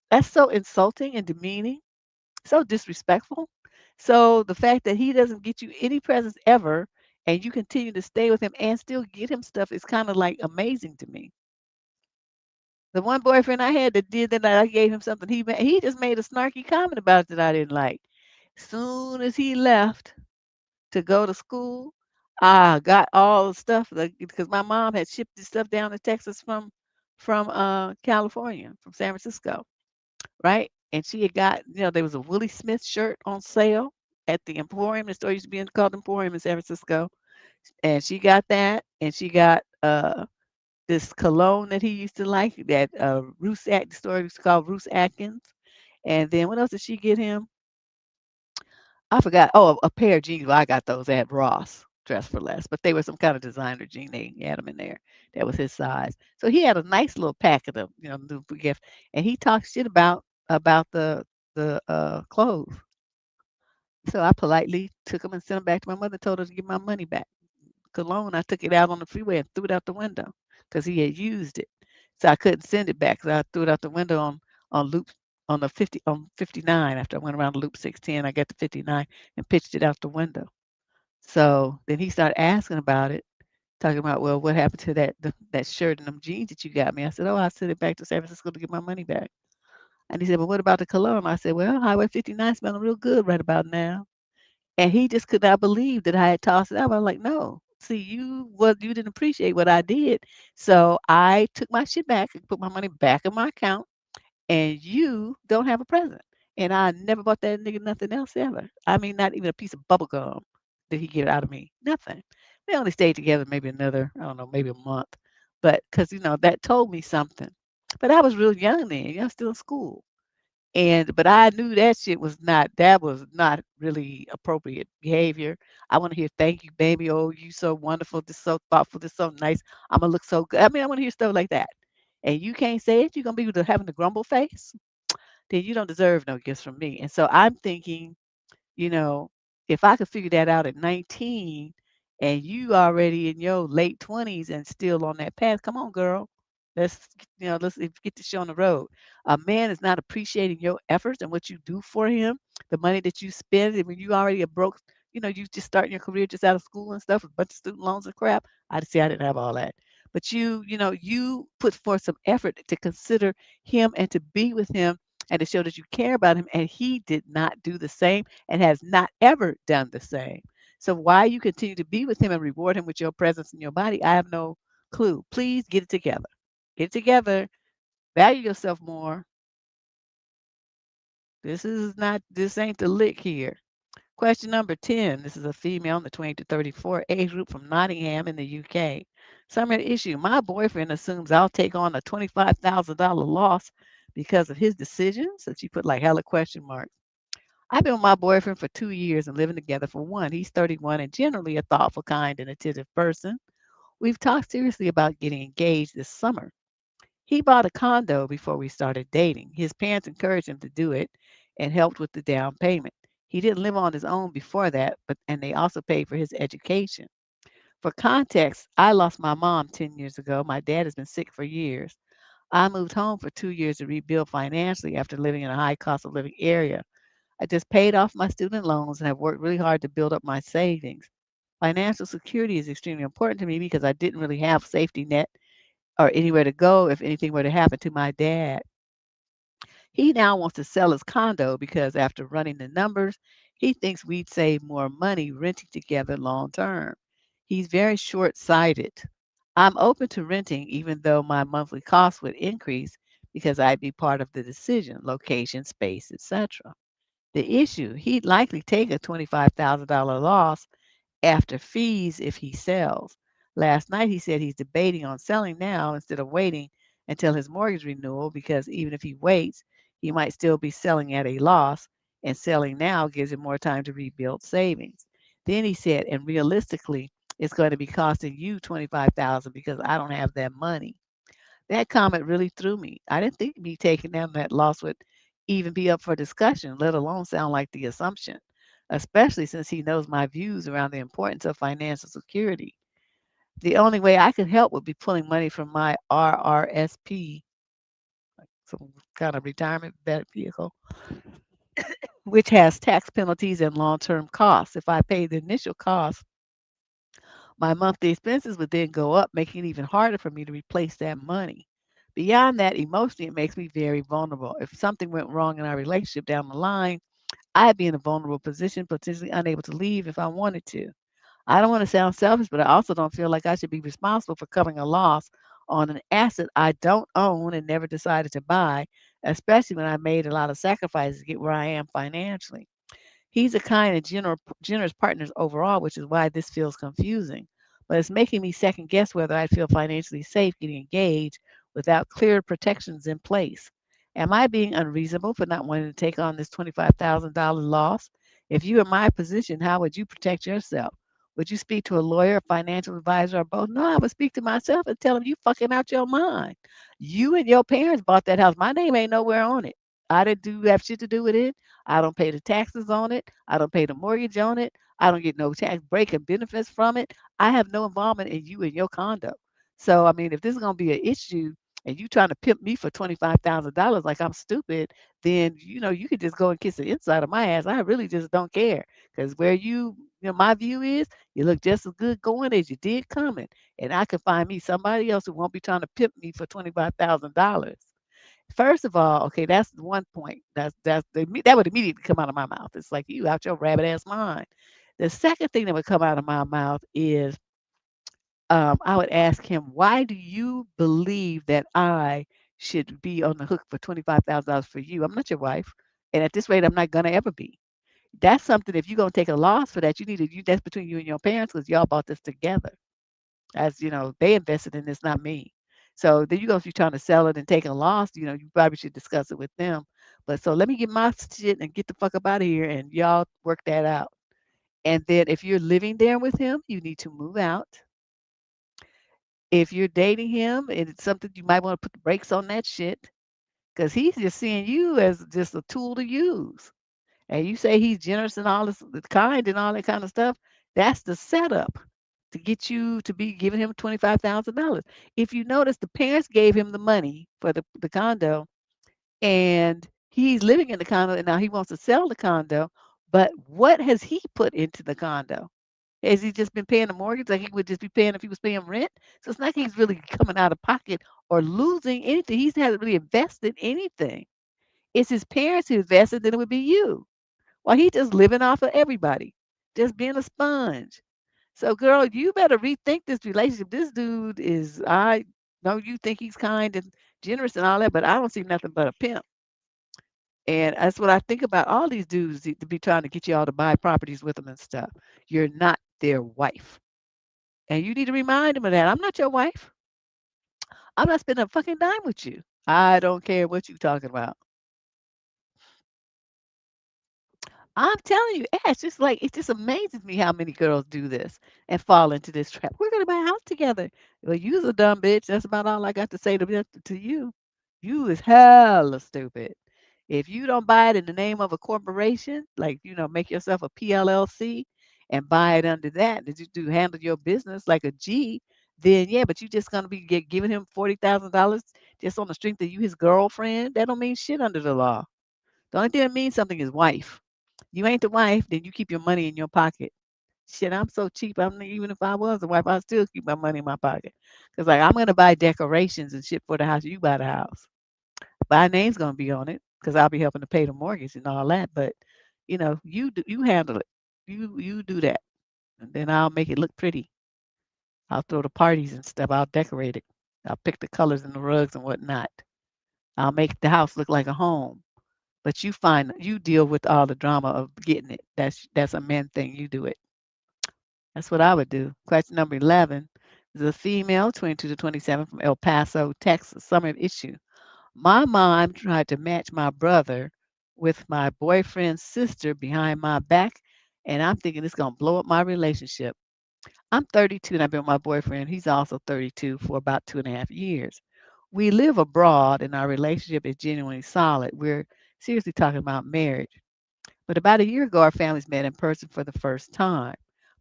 that's so insulting and demeaning, so disrespectful. So the fact that he doesn't get you any presents ever, and you continue to stay with him and still get him stuff is kind of like amazing to me. The one boyfriend I had that did that, I gave him something. He just made a snarky comment about it that I didn't like. Soon as he left to go to school, I got all the stuff because my mom had shipped this stuff down to Texas from California, from San Francisco, right? And she had got, there was a Willie Smith shirt on sale at the Emporium. The store used to be called Emporium in San Francisco. And she got that, and she got this cologne that he used to like, that the store was called Bruce Atkins. And then what else did she get him? I forgot. Oh, a pair of jeans. Well, I got those at Ross, Dress for Less, but they were some kind of designer jean. They had them in there. That was his size. So he had a nice little packet of, new gift, and he talked shit about the clothes. So I politely took them and sent them back to my mother. Told her to give my money back. Cologne, I took it out on the freeway and threw it out the window because he had used it. So I couldn't send it back. So I threw it out the window on loop on the 59 after I went around the loop 610. I got to 59 and pitched it out the window. So then he started asking about it, talking about, well, what happened to that shirt and them jeans that you got me? I said, oh, I sent it back to San Francisco to get my money back. And he said, well, what about the cologne? I said, well, Highway 59 smelling real good right about now. And he just could not believe that I had tossed it out. I was like, no, see, you didn't appreciate what I did. So I took my shit back and put my money back in my account, and you don't have a present. And I never bought that nigga nothing else ever. I mean, not even a piece of bubble gum did he get out of me. Nothing. We only stayed together maybe another, I don't know, maybe a month. But because, that told me something. But I was real young then. I was still in school. But I knew that was not really appropriate behavior. I want to hear thank you, baby. Oh, you so wonderful. This so thoughtful. This so nice. I'm gonna look so good. I mean, I want to hear stuff like that. And you can't say it. You're gonna be having the grumble face. Then you don't deserve no gifts from me. And so I'm thinking, you know, if I could figure that out at 19 and you already in your late 20s and still on that path, come on, girl. Let's get this show on the road. A man is not appreciating your efforts and what you do for him, the money that you spend. And when you already are broke, you just starting your career just out of school and stuff with a bunch of student loans and crap. I didn't have all that. But you put forth some effort to consider him and to be with him and to show that you care about him. And he did not do the same and has not ever done the same. So why you continue to be with him and reward him with your presence in your body, I have no clue. Please get it together. Get it together. Value yourself more. This ain't the lick here. Question number 10. This is a female in the 20 to 34 age group from Nottingham in the UK. Summary issue. My boyfriend assumes I'll take on a $25,000 loss because of his decisions. So she put like hella question marks. I've been with my boyfriend for 2 years and living together for one. He's 31 and generally a thoughtful, kind, and attentive person. We've talked seriously about getting engaged this summer. He bought a condo before we started dating. His parents encouraged him to do it and helped with the down payment. He didn't live on his own before that, and they also paid for his education. For context, I lost my mom 10 years ago. My dad has been sick for years. I moved home for 2 years to rebuild financially after living in a high cost of living area. I just paid off my student loans and have worked really hard to build up my savings. Financial security is extremely important to me because I didn't really have safety net or anywhere to go if anything were to happen to my dad. He now wants to sell his condo because after running the numbers, he thinks we'd save more money renting together long term. He's very short sighted. I'm open to renting even though my monthly costs would increase because I'd be part of the decision, location, space, etc. The issue, he'd likely take a $25,000 loss after fees if he sells. Last night he said he's debating on selling now instead of waiting until his mortgage renewal because even if he waits, he might still be selling at a loss, and selling now gives him more time to rebuild savings. Then he said, and realistically, it's going to be costing you 25,000 because I don't have that money. That comment really threw me. I didn't think me taking down that loss would even be up for discussion, let alone sound like the assumption, especially since he knows my views around the importance of financial security. The only way I could help would be pulling money from my RRSP, some kind of retirement vehicle, which has tax penalties and long term costs. If I pay the initial cost, my monthly expenses would then go up, making it even harder for me to replace that money. Beyond that, emotionally, it makes me very vulnerable. If something went wrong in our relationship down the line, I'd be in a vulnerable position, potentially unable to leave if I wanted to. I don't want to sound selfish, but I also don't feel like I should be responsible for covering a loss on an asset I don't own and never decided to buy, especially when I made a lot of sacrifices to get where I am financially. He's a kind and generous partner overall, which is why this feels confusing. But it's making me second guess whether I feel financially safe getting engaged without clear protections in place. Am I being unreasonable for not wanting to take on this $25,000 loss? If you were in my position, how would you protect yourself? Would you speak to a lawyer, a financial advisor, or both? No, I would speak to myself and tell him you fucking out your mind. You and your parents bought that house. My name ain't nowhere on it. I didn't do have shit to do with it. I don't pay the taxes on it. I don't pay the mortgage on it. I don't get no tax break and benefits from it. I have no involvement in you and your condo. So I mean, if this is gonna be an issue and you trying to pimp me for $25,000 like I'm stupid, then you could just go and kiss the inside of my ass. I really just don't care because where my view is, you look just as good going as you did coming, and I could find me somebody else who won't be trying to pimp me for $25,000. First of all, okay, that's one point. That would immediately come out of my mouth. It's like you out your rabbit ass mind. The second thing that would come out of my mouth is I would ask him, why do you believe that I should be on the hook for $25,000 for you? I'm not your wife, and at this rate, I'm not gonna ever be. That's something. If you're gonna take a loss for that, you need to. That's between you and your parents because y'all bought this together. As they invested in this, not me. So then if you're trying to sell it and take a loss, you probably should discuss it with them. But so let me get my shit and get the fuck up out of here and y'all work that out. And then if you're living there with him, you need to move out. If you're dating him and it's something, you might want to put the brakes on that shit because he's just seeing you as just a tool to use. And you say he's generous and all this kind and all that kind of stuff, that's the setup to get you to be giving him $25,000. If you notice, the parents gave him the money for the condo, and he's living in the condo, and now he wants to sell the condo. But what has he put into the condo? Has he just been paying the mortgage like he would just be paying if he was paying rent? So it's not like he's really coming out of pocket or losing anything. He hasn't really invested anything. It's his parents who invested, then it would be you. While he just living off of everybody, just being a sponge. So, girl, you better rethink this relationship. This dude is, I know you think he's kind and generous and all that, but I don't see nothing but a pimp. And that's what I think about all these dudes to be trying to get you all to buy properties with them and stuff. You're not their wife. And you need to remind them of that. I'm not your wife. I'm not spending a fucking dime with you. I don't care what you're talking about. I'm telling you, it just amazes me how many girls do this and fall into this trap. We're gonna buy a house together. Well, you's a dumb bitch. That's about all I got to say to you. You is hella stupid. If you don't buy it in the name of a corporation, like make yourself a PLLC and buy it under that you do handle your business like a G, then yeah, but you just gonna be giving him $40,000 just on the strength that you his girlfriend. That don't mean shit under the law. The only thing that means something is wife. You ain't the wife, then you keep your money in your pocket. Shit, I'm so cheap. Even if I was the wife, I'd still keep my money in my pocket. Cause like I'm gonna buy decorations and shit for the house. You buy the house. My name's gonna be on it because I'll be helping to pay the mortgage and all that. But you handle it. You do that, and then I'll make it look pretty. I'll throw the parties and stuff. I'll decorate it. I'll pick the colors and the rugs and whatnot. I'll make the house look like a home. But you deal with all the drama of getting it. That's a man thing. You do it. That's what I would do. Question number 11 is a female, 22 to 27, from El Paso, Texas. Summary of issue. My mom tried to match my brother with my boyfriend's sister behind my back, and I'm thinking it's going to blow up my relationship. I'm 32 and I've been with my boyfriend. He's also 32 for about 2.5 years. We live abroad and our relationship is genuinely solid. We're seriously talking about marriage. But about a year ago, our families met in person for the first time.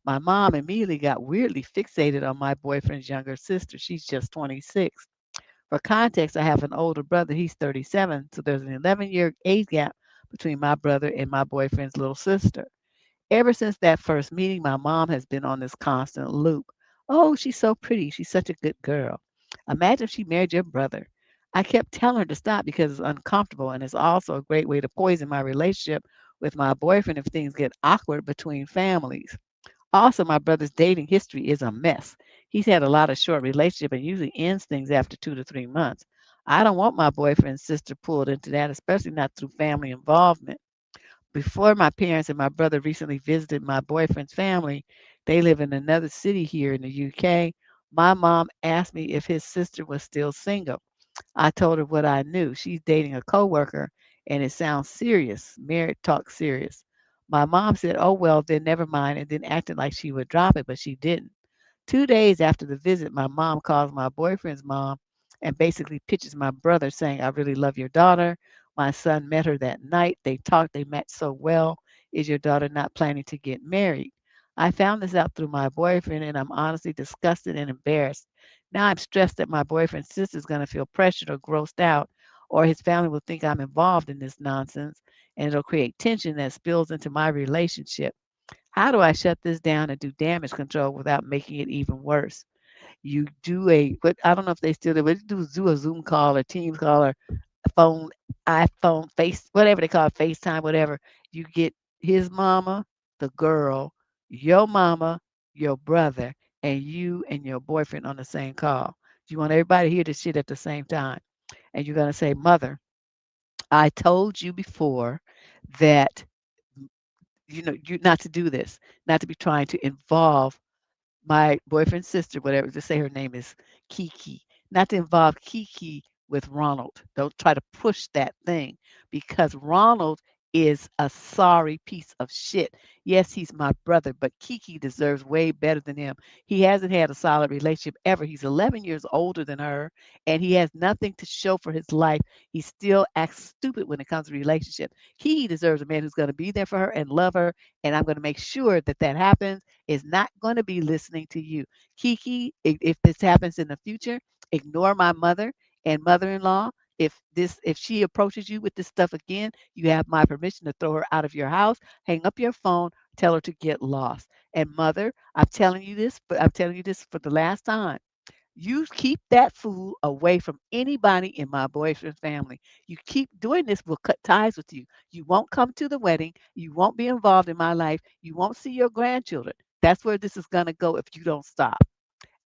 My mom immediately got weirdly fixated on my boyfriend's younger sister. She's just 26. For context, I have an older brother. He's 37. So there's an 11-year age gap between my brother and my boyfriend's little sister. Ever since that first meeting, my mom has been on this constant loop. Oh, she's so pretty. She's such a good girl. Imagine if she married your brother. I kept telling her to stop because it's uncomfortable and it's also a great way to poison my relationship with my boyfriend if things get awkward between families. Also, my brother's dating history is a mess. He's had a lot of short relationship and usually ends things after 2 to 3 months. I don't want my boyfriend's sister pulled into that, especially not through family involvement. Before my parents and my brother recently visited my boyfriend's family, they live in another city here in the UK. My mom asked me if his sister was still single. I told her what I knew. She's dating a coworker and it sounds serious. Married talk serious. My mom said, "Oh well, then never mind," and then acted like she would drop it, but she didn't. 2 days after the visit, my mom calls my boyfriend's mom and basically pitches my brother saying, "I really love your daughter. My son met her that night. They talked, they met so well. Is your daughter not planning to get married?" I found this out through my boyfriend and I'm honestly disgusted and embarrassed. Now I'm stressed that my boyfriend's sister is going to feel pressured or grossed out, or his family will think I'm involved in this nonsense and it'll create tension that spills into my relationship. How do I shut this down and do damage control without making it even worse? You do a, but I don't know if they still do, but you do a Zoom call or Teams call or phone, iPhone, Face, whatever they call it, FaceTime, whatever. You get his mama, the girl, your mama, your brother, and you and your boyfriend on the same call. You want everybody to hear this shit at the same time. And you're going to say, "Mother, I told you before that, you not to do this, not to be trying to involve my boyfriend's sister, whatever, just say her name is Kiki, not to involve Kiki with Ronald. Don't try to push that thing because Ronald is a sorry piece of shit. Yes, he's my brother, but Kiki deserves way better than him. He hasn't had a solid relationship ever. He's 11 years older than her, and he has nothing to show for his life. He still acts stupid when it comes to relationship. Kiki deserves a man who's going to be there for her and love her, and I'm going to make sure that that happens is not going to be listening to you. Kiki, if this happens in the future, ignore my mother and mother-in-law. If she approaches you with this stuff again, you have my permission to throw her out of your house, hang up your phone, tell her to get lost. And mother, I'm telling you this, but I'm telling you this for the last time. You keep that fool away from anybody in my boyfriend's family. You keep doing this, we'll cut ties with you. You won't come to the wedding. You won't be involved in my life. You won't see your grandchildren. That's where this is going to go if you don't stop.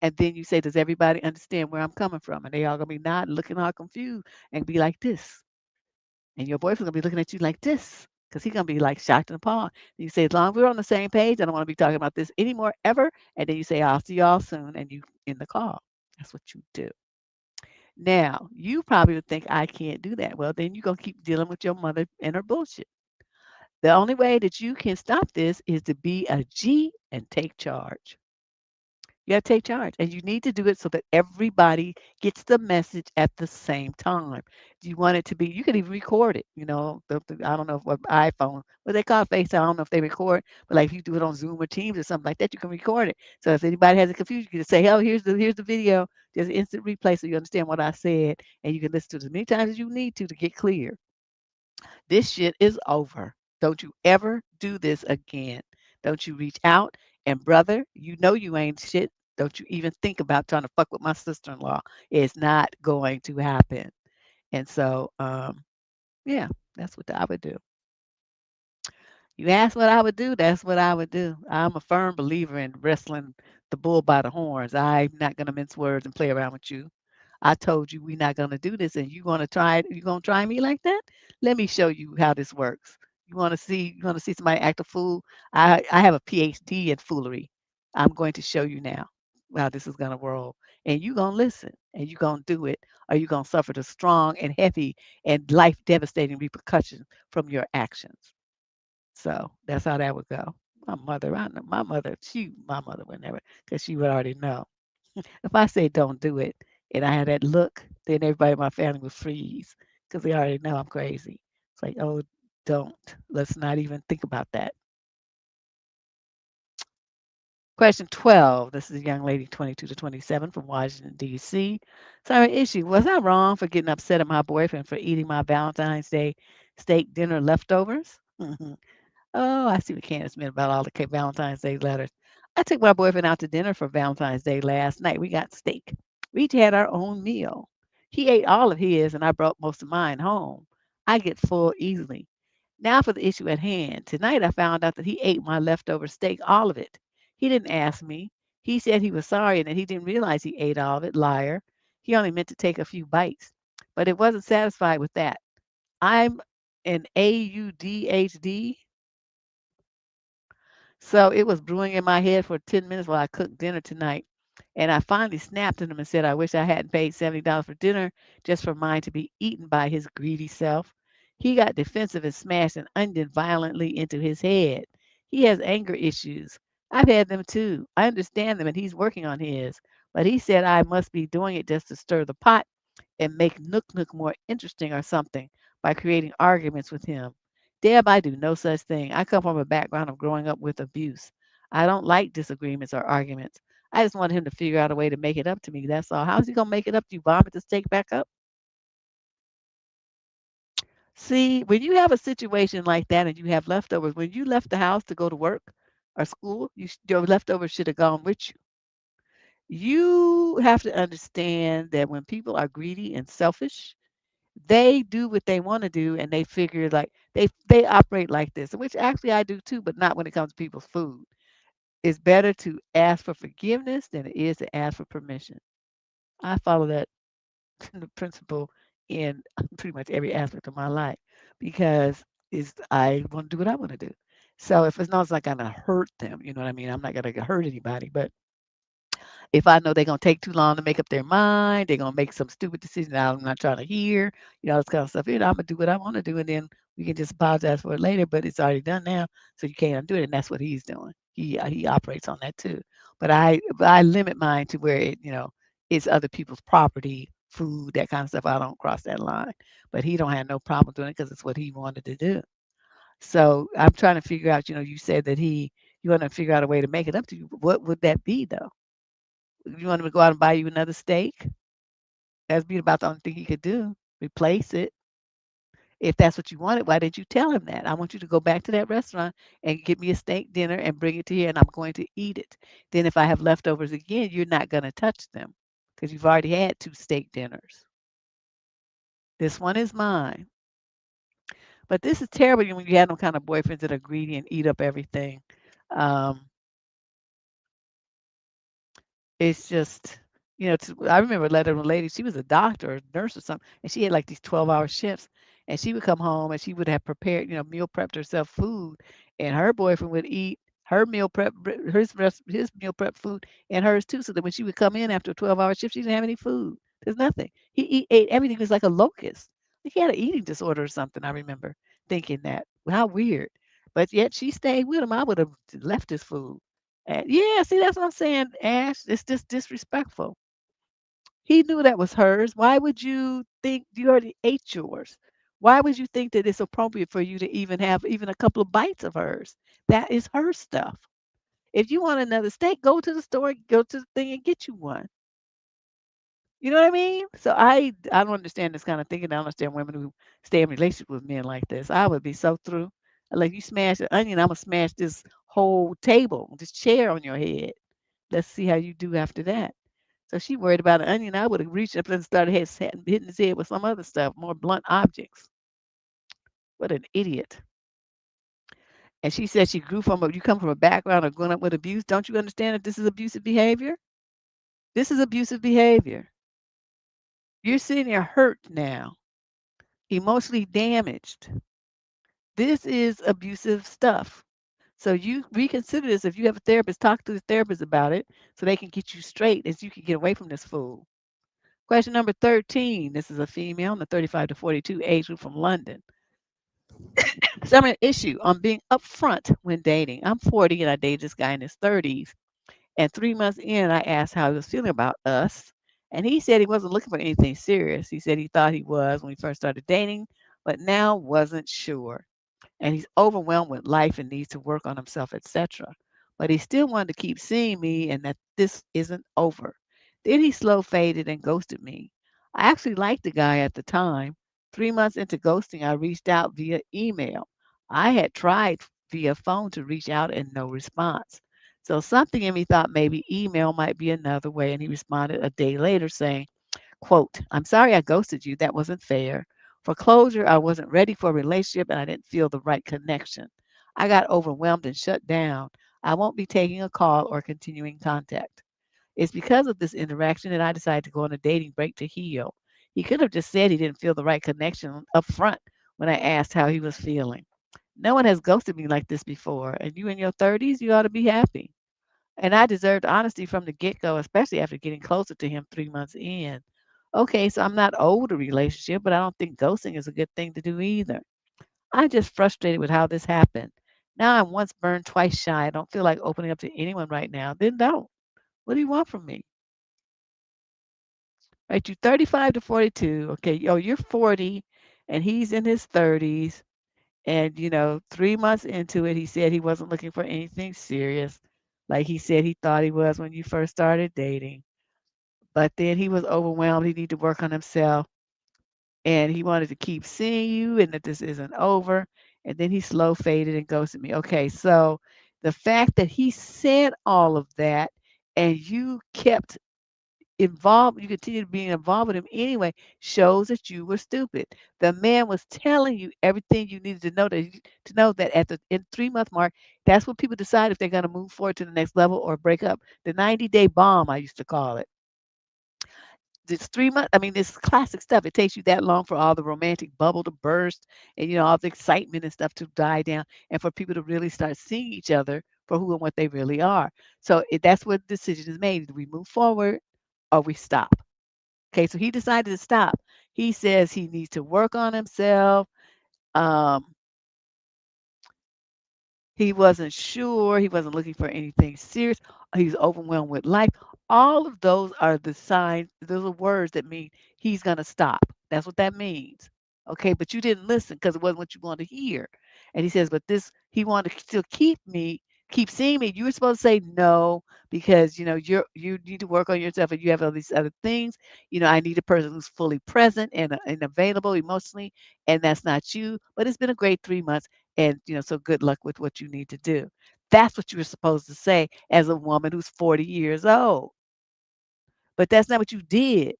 And then you say, "Does everybody understand where I'm coming from?" And they all going to be nodding, looking all confused, and be like this. And your boyfriend's going to be looking at you like this because he's going to be like shocked and appalled. And you say, "As long as we're on the same page, I don't want to be talking about this anymore ever." And then you say, "I'll see y'all soon." And you in the call. That's what you do. Now, you probably would think I can't do that. Well, then you're going to keep dealing with your mother and her bullshit. The only way that you can stop this is to be a G and take charge. You got to take charge, and you need to do it so that everybody gets the message at the same time. Do you want it to be? You can even record it. I don't know what iPhone, what they call FaceTime. I don't know if they record, but like if you do it on Zoom or Teams or something like that, you can record it. So if anybody has a confusion, you can just say, "Oh, here's the video. There's an instant replay, so you understand what I said, and you can listen to it as many times as you need to get clear. This shit is over. Don't you ever do this again. Don't you reach out. And brother, you know you ain't shit. Don't you even think about trying to fuck with my sister-in-law. It's not going to happen." And so, yeah, that's what I would do. You ask what I would do, that's what I would do. I'm a firm believer in wrestling the bull by the horns. I'm not going to mince words and play around with you. I told you we're not going to do this, and you want to try it. You going to try me like that? Let me show you how this works. You want to see somebody act a fool? I have a PhD in foolery. I'm going to show you now how this is going to roll, and you going to listen, and you going to do it, or you going to suffer the strong and heavy and life devastating repercussions from your actions. So that's how that would go. My mother, I know my mother would never, because she would already know. If I say don't do it and I had that look, then everybody in my family would freeze because they already know I'm crazy. It's like, oh, don't. Let's not even think about that. Question 12. This is a young lady, 22 to 27 from Washington, D.C. Sorry, issue. Was I wrong for getting upset at my boyfriend for eating my Valentine's Day steak dinner leftovers? Oh, I see what Candace meant about all the Valentine's Day letters. I took my boyfriend out to dinner for Valentine's Day last night. We got steak. We each had our own meal. He ate all of his, and I brought most of mine home. I get full easily. Now for the issue at hand. Tonight I found out that he ate my leftover steak, all of it. He didn't ask me. He said he was sorry and that he didn't realize he ate all of it. Liar. He only meant to take a few bites. But it wasn't satisfied with that. I'm an AUDHD. So it was brewing in my head for 10 minutes while I cooked dinner tonight. And I finally snapped at him and said, I wish I hadn't paid $70 for dinner just for mine to be eaten by his greedy self. He got defensive and smashed an onion violently into his head. He has anger issues. I've had them too. I understand them and he's working on his. But he said I must be doing it just to stir the pot and make Nook Nook more interesting or something by creating arguments with him. Deb, I do no such thing. I come from a background of growing up with abuse. I don't like disagreements or arguments. I just wanted him to figure out a way to make it up to me. That's all. How's he gonna make it up to you? Vomit the steak back up? See, when you have a situation like that and you have leftovers, when you left the house to go to work or school, your leftovers should have gone with you. You have to understand that when people are greedy and selfish, they do what they want to do and they figure like they operate like this, which actually I do too, but not when it comes to people's food. It's better to ask for forgiveness than it is to ask for permission. I follow that principle in pretty much every aspect of my life because is I want to do what I want to do. So if it's not like I'm gonna hurt them, you know what I mean? I'm not gonna hurt anybody, but if I know they're gonna take too long to make up their mind, they're gonna make some stupid decision that I'm not trying to hear, this kind of stuff. I'm gonna do what I want to do, and then we can just apologize for it later. But it's already done now, so you can't undo it, and that's what he's doing. He operates on that too. But I limit mine to where it's other people's property, food, that kind of stuff. I don't cross that line. But he don't have no problem doing it because it's what he wanted to do. So I'm trying to figure out. You said that you want to figure out a way to make it up to you. What would that be though? You want him to go out and buy you another steak? That'd be about the only thing he could do. Replace it. If that's what you wanted, why didn't you tell him that? I want you to go back to that restaurant and get me a steak dinner and bring it to here, and I'm going to eat it. Then, if I have leftovers again, you're not going to touch them because you've already had 2 steak dinners. This one is mine. But this is terrible when you have them kind of boyfriends that are greedy and eat up everything. Um, It's just, I remember letting a lady, she was a doctor or a nurse or something, and she had like these 12-hour shifts. And she would come home and she would have prepared, meal prepped herself food, and her boyfriend would eat her meal prep, his meal prep food, and hers too. So that when she would come in after a 12-hour shift, she didn't have any food. There's nothing. He ate everything. It was like a locust. Like he had an eating disorder or something. I remember thinking that. How weird. But yet she stayed with him. I would have left his food. Yeah, see, that's what I'm saying, Ash. It's just disrespectful. He knew that was hers. Why would you think you already ate yours? Why would you think that it's appropriate for you to even have even a couple of bites of hers? That is her stuff. If you want another steak, go to the store, go to the thing and get you one. You know what I mean? So I don't understand this kind of thinking. I don't understand women who stay in relationship with men like this. I would be so through. Like you smash an onion, I'm gonna smash this whole table, this chair on your head. Let's see how you do after that. So she worried about an onion. I would have reached up and started hitting his head with some other stuff, more blunt objects. What an idiot. And she said she you come from a background of growing up with abuse. Don't you understand that this is abusive behavior? This is abusive behavior. You're sitting there hurt now, emotionally damaged. This is abusive stuff. So you reconsider this. If you have a therapist, talk to the therapist about it so they can get you straight as you can get away from this fool. Question number 13. This is a female in the 35 to 42 age group from London. So I'm an issue on being upfront when dating. I'm 40 and I dated this guy in his 30s. And 3 months in, I asked how he was feeling about us. And he said he wasn't looking for anything serious. He said he thought he was when we first started dating, but now wasn't sure. And he's overwhelmed with life and needs to work on himself, etc. But he still wanted to keep seeing me and that this isn't over. Then he slow faded and ghosted me. I actually liked the guy at the time. 3 months into ghosting, I reached out via email. I had tried via phone to reach out and no response. So something in me thought maybe email might be another way. And he responded a day later saying, Quote, I'm sorry I ghosted you. That wasn't fair. For closure, I wasn't ready for a relationship and I didn't feel the right connection. I got overwhelmed and shut down. I won't be taking a call or continuing contact. It's because of this interaction that I decided to go on a dating break to heal. He could have just said he didn't feel the right connection up front when I asked how he was feeling. No one has ghosted me like this before, and you in your 30s, you ought to be happy. And I deserved honesty from the get go, especially after getting closer to him 3 months in. Okay, so I'm not old a relationship, but I don't think ghosting is a good thing to do either. I'm just frustrated with how this happened. Now I'm once burned, twice shy. I don't feel like opening up to anyone right now. Then don't. What do you want from me? Right, you're 35 to 42. Okay, you're 40 and he's in his 30s. And, 3 months into it, he said he wasn't looking for anything serious, like he said he thought he was when you first started dating. But then he was overwhelmed. He needed to work on himself and he wanted to keep seeing you and that this isn't over. And then he slow faded and ghosted me. Okay, so the fact that he said all of that and you kept involved, you continued being involved with him anyway, shows that you were stupid. The man was telling you everything you needed to know to know that at the in 3 month mark, that's what people decide if they're going to move forward to the next level or break up. The 90-day bomb, I used to call it. This 3 month, I mean, this classic stuff. It takes you that long for all the romantic bubble to burst and all the excitement and stuff to die down, and for people to really start seeing each other for who and what they really are. So that's where the decision is made. Do we move forward or we stop? Okay, so he decided to stop. He says he needs to work on himself. Um, he wasn't sure. He wasn't looking for anything serious. He's overwhelmed with life. All of those are the signs, those are words that mean he's going to stop. That's what that means. Okay, but you didn't listen because it wasn't what you wanted to hear. And he says, but this, he wanted to still keep seeing me. You were supposed to say no because you need to work on yourself and you have all these other things. I need a person who's fully present and available emotionally, and that's not you. But it's been a great 3 months. And, so good luck with what you need to do. That's what you were supposed to say as a woman who's 40 years old. But that's not what you did.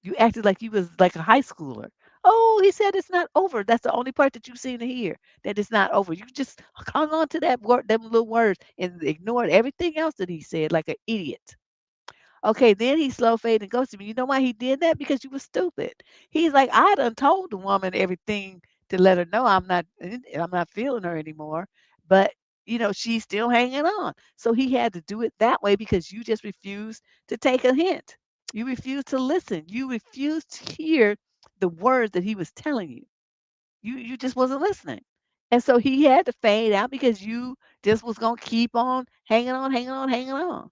You acted like you was like a high schooler. Oh, he said it's not over. That's the only part that you seem to hear, that it's not over. You just hung on to that word, them little words, and ignored everything else that he said like an idiot. Okay, then he slow fade and ghosted me. You know why he did that? Because you were stupid. He's like, I done told the woman everything to let her know I'm not feeling her anymore. But she's still hanging on. So he had to do it that way because you just refused to take a hint. You refused to listen. You refused to hear the words that he was telling you. You just wasn't listening. And so he had to fade out because you just was gonna keep on hanging on, hanging on, hanging on.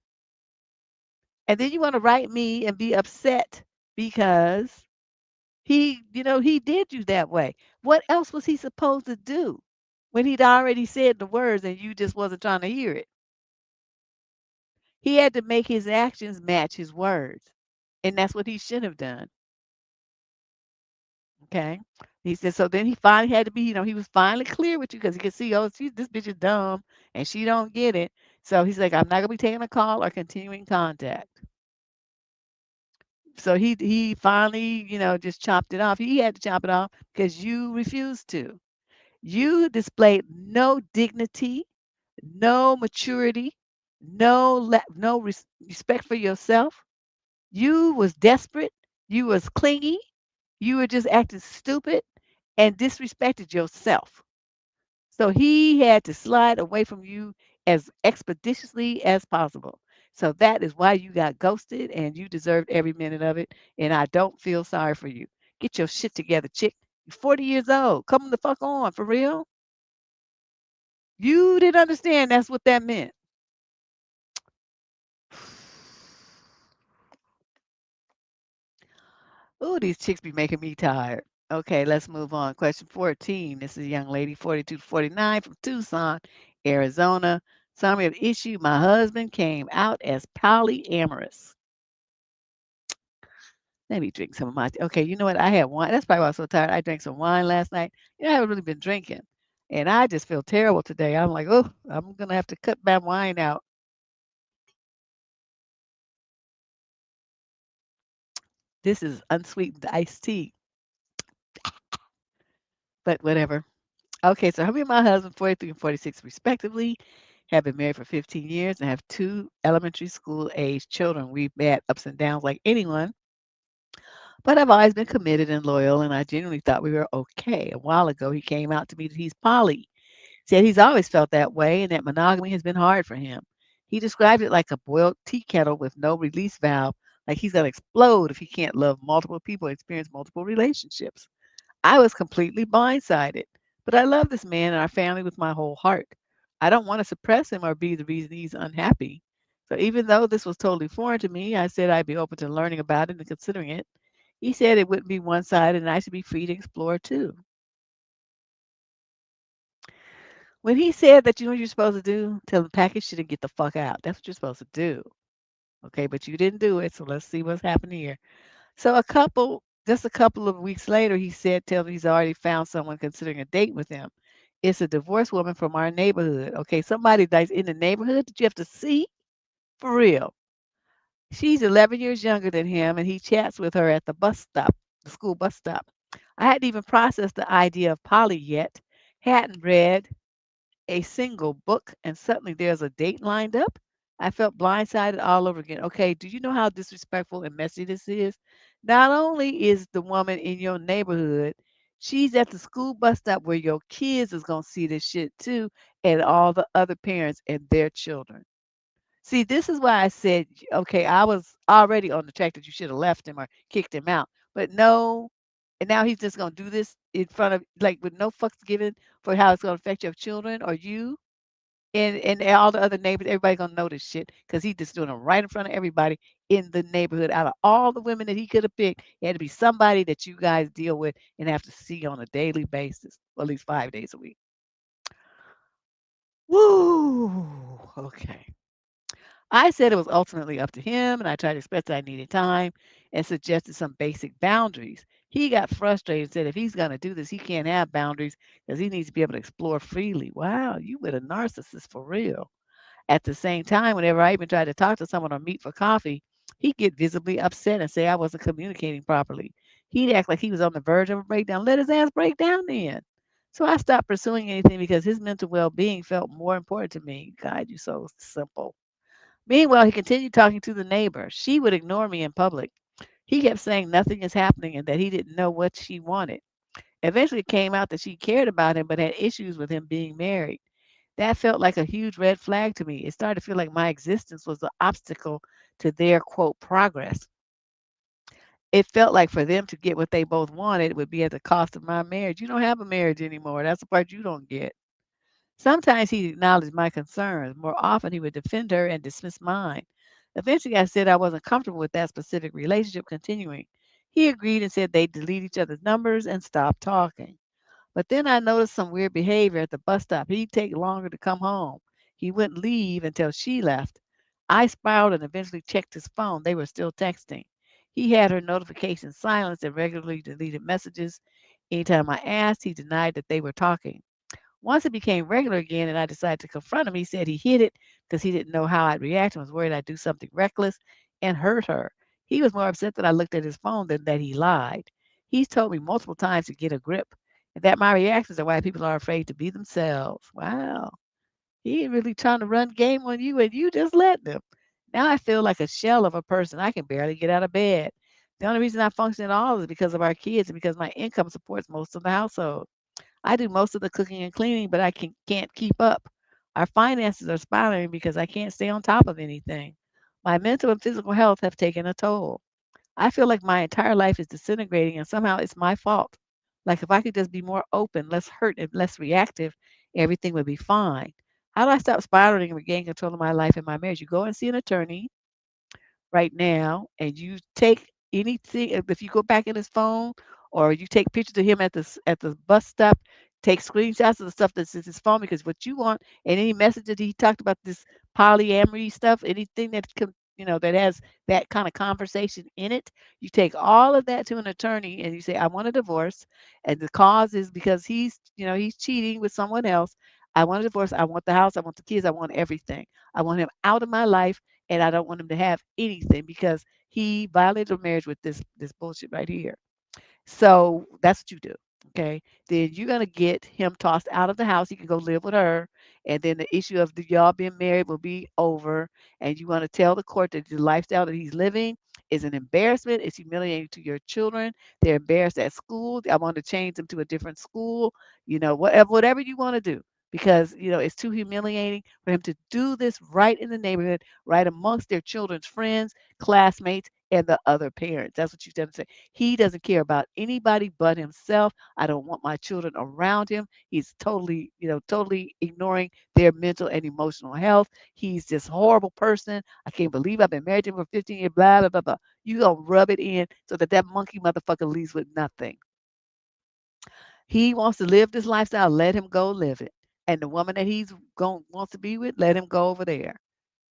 And then you want to write me and be upset because he did you that way. What else was he supposed to do when he'd already said the words and you just wasn't trying to hear it? He had to make his actions match his words. And that's what he should have done. Okay. He said, so then he finally had to be, he was finally clear with you because he could see, oh, this bitch is dumb and she don't get it. So he's like, I'm not gonna be taking a call or continuing contact. So he finally, just chopped it off. He had to chop it off because you refused to. You displayed no dignity, no maturity, no respect for yourself. You was desperate. You was clingy. You were just acting stupid and disrespected yourself. So he had to slide away from you as expeditiously as possible. So that is why you got ghosted and you deserved every minute of it. And I don't feel sorry for you. Get your shit together, chick. You're 40 years old. Come the fuck on, for real. You didn't understand that's what that meant. Ooh, these chicks be making me tired. Okay, let's move on. Question 14. This is a young lady, 42 to 49 from Tucson, Arizona. Summary of issue. My husband came out as polyamorous. Let me drink some of my okay, you know what? I had wine. That's probably why I was so tired. I drank some wine last night. I haven't really been drinking. And I just feel terrible today. I'm like, oh, I'm gonna have to cut my wine out. This is unsweetened iced tea, but whatever. Okay, so me and my husband, 43 and 46 respectively, have been married for 15 years and have two elementary school age children. We've had ups and downs like anyone, but I've always been committed and loyal, and I genuinely thought we were okay. A while ago, he came out to me that he's poly. Said he's always felt that way and that monogamy has been hard for him. He described it like a boiled tea kettle with no release valve, like he's going to explode if he can't love multiple people and experience multiple relationships. I was completely blindsided, but I love this man and our family with my whole heart. I don't want to suppress him or be the reason he's unhappy. So even though this was totally foreign to me, I said I'd be open to learning about it and considering it. He said it wouldn't be one sided and I should be free to explore too. When he said that you know what you're supposed to do, tell the package shit and get the fuck out. That's what you're supposed to do. Okay, but you didn't do it, so let's see what's happening here. So just a couple of weeks later, he said, tell me he's already found someone considering a date with him. It's a divorced woman from our neighborhood. Okay, somebody that's in the neighborhood that you have to see for real. She's 11 years younger than him, and he chats with her at the bus stop, the school bus stop. I hadn't even processed the idea of poly yet, hadn't read a single book, and suddenly there's a date lined up. I felt blindsided all over again. Okay, do you know how disrespectful and messy this is? Not only is the woman in your neighborhood, she's at the school bus stop where your kids is gonna see this shit too, and all the other parents and their children. See, this is why I said, okay, I was already on the track that you should have left him or kicked him out. But no, and now he's just gonna do this in front of like with no fucks given for how it's gonna affect your children or you and all the other neighbors. Everybody gonna know this shit because he just doing it right in front of everybody in the neighborhood. Out of all the women that he could have picked, it had to be somebody that you guys deal with and have to see on a daily basis, or at least 5 days a week. Woo! Okay. I said it was ultimately up to him, and I tried to express that I needed time and suggested some basic boundaries. He got frustrated and said if he's going to do this, he can't have boundaries because he needs to be able to explore freely. Wow, you with a narcissist for real. At the same time, whenever I even tried to talk to someone or meet for coffee, he'd get visibly upset and say I wasn't communicating properly. He'd act like he was on the verge of a breakdown. Let his ass break down then. So I stopped pursuing anything because his mental well being felt more important to me. God, you so simple. Meanwhile, he continued talking to the neighbor. She would ignore me in public. He kept saying nothing is happening and that he didn't know what she wanted. Eventually, it came out that she cared about him but had issues with him being married. That felt like a huge red flag to me. It started to feel like my existence was the obstacle to their quote progress. It felt like for them to get what they both wanted, it would be at the cost of my marriage. You don't have a marriage anymore. That's the part you don't get. Sometimes he acknowledged my concerns. More often, he would defend her and dismiss mine. Eventually, I said I wasn't comfortable with that specific relationship continuing. He agreed and said they'd delete each other's numbers and stop talking. But then I noticed some weird behavior at the bus stop. He'd take longer to come home. He wouldn't leave until she left. I spiraled and eventually checked his phone. They were still texting. He had her notifications silenced and regularly deleted messages. Anytime I asked, he denied that they were talking. Once it became regular again and I decided to confront him, he said he hid it because he didn't know how I'd react and was worried I'd do something reckless and hurt her. He was more upset that I looked at his phone than that he lied. He's told me multiple times to get a grip and that my reactions are why people are afraid to be themselves. Wow. He ain't really trying to run game on you and you just letting him. Now I feel like a shell of a person. I can barely get out of bed. The only reason I function at all is because of our kids and because my income supports most of the household. I do most of the cooking and cleaning, but can't keep up. Our finances are spiraling because I can't stay on top of anything. My mental and physical health have taken a toll. I feel like my entire life is disintegrating and somehow it's my fault. Like if I could just be more open, less hurt, and less reactive, everything would be fine. How do I stop spiraling and regain control of my life and my marriage? You go and see an attorney right now and you take anything if you go back in his phone or you take pictures of him at the bus stop, take screenshots of the stuff that's in his phone because what you want and any message that he talked about this polyamory stuff, anything that that has that kind of conversation in it, you take all of that to an attorney and you say, I want a divorce and the cause is because he's cheating with someone else. I want a divorce. I want the house. I want the kids. I want everything. I want him out of my life and I don't want him to have anything because he violated a marriage with this bullshit right here. So that's what you do. Okay. Then you're gonna get him tossed out of the house. He can go live with her. And then the issue of the y'all being married will be over. And you want to tell the court that the lifestyle that he's living is an embarrassment. It's humiliating to your children. They're embarrassed at school. I want to change them to a different school. Whatever you want to do. Because it's too humiliating for him to do this right in the neighborhood, right amongst their children's friends, classmates, and the other parents. That's what you tend to say. He doesn't care about anybody but himself. I don't want my children around him. He's totally ignoring their mental and emotional health. He's this horrible person. I can't believe I've been married to him for 15 years, blah, blah, blah, blah. You gonna rub it in so that monkey motherfucker leaves with nothing. He wants to live this lifestyle, let him go live it. And the woman that he's going wants to be with, let him go over there.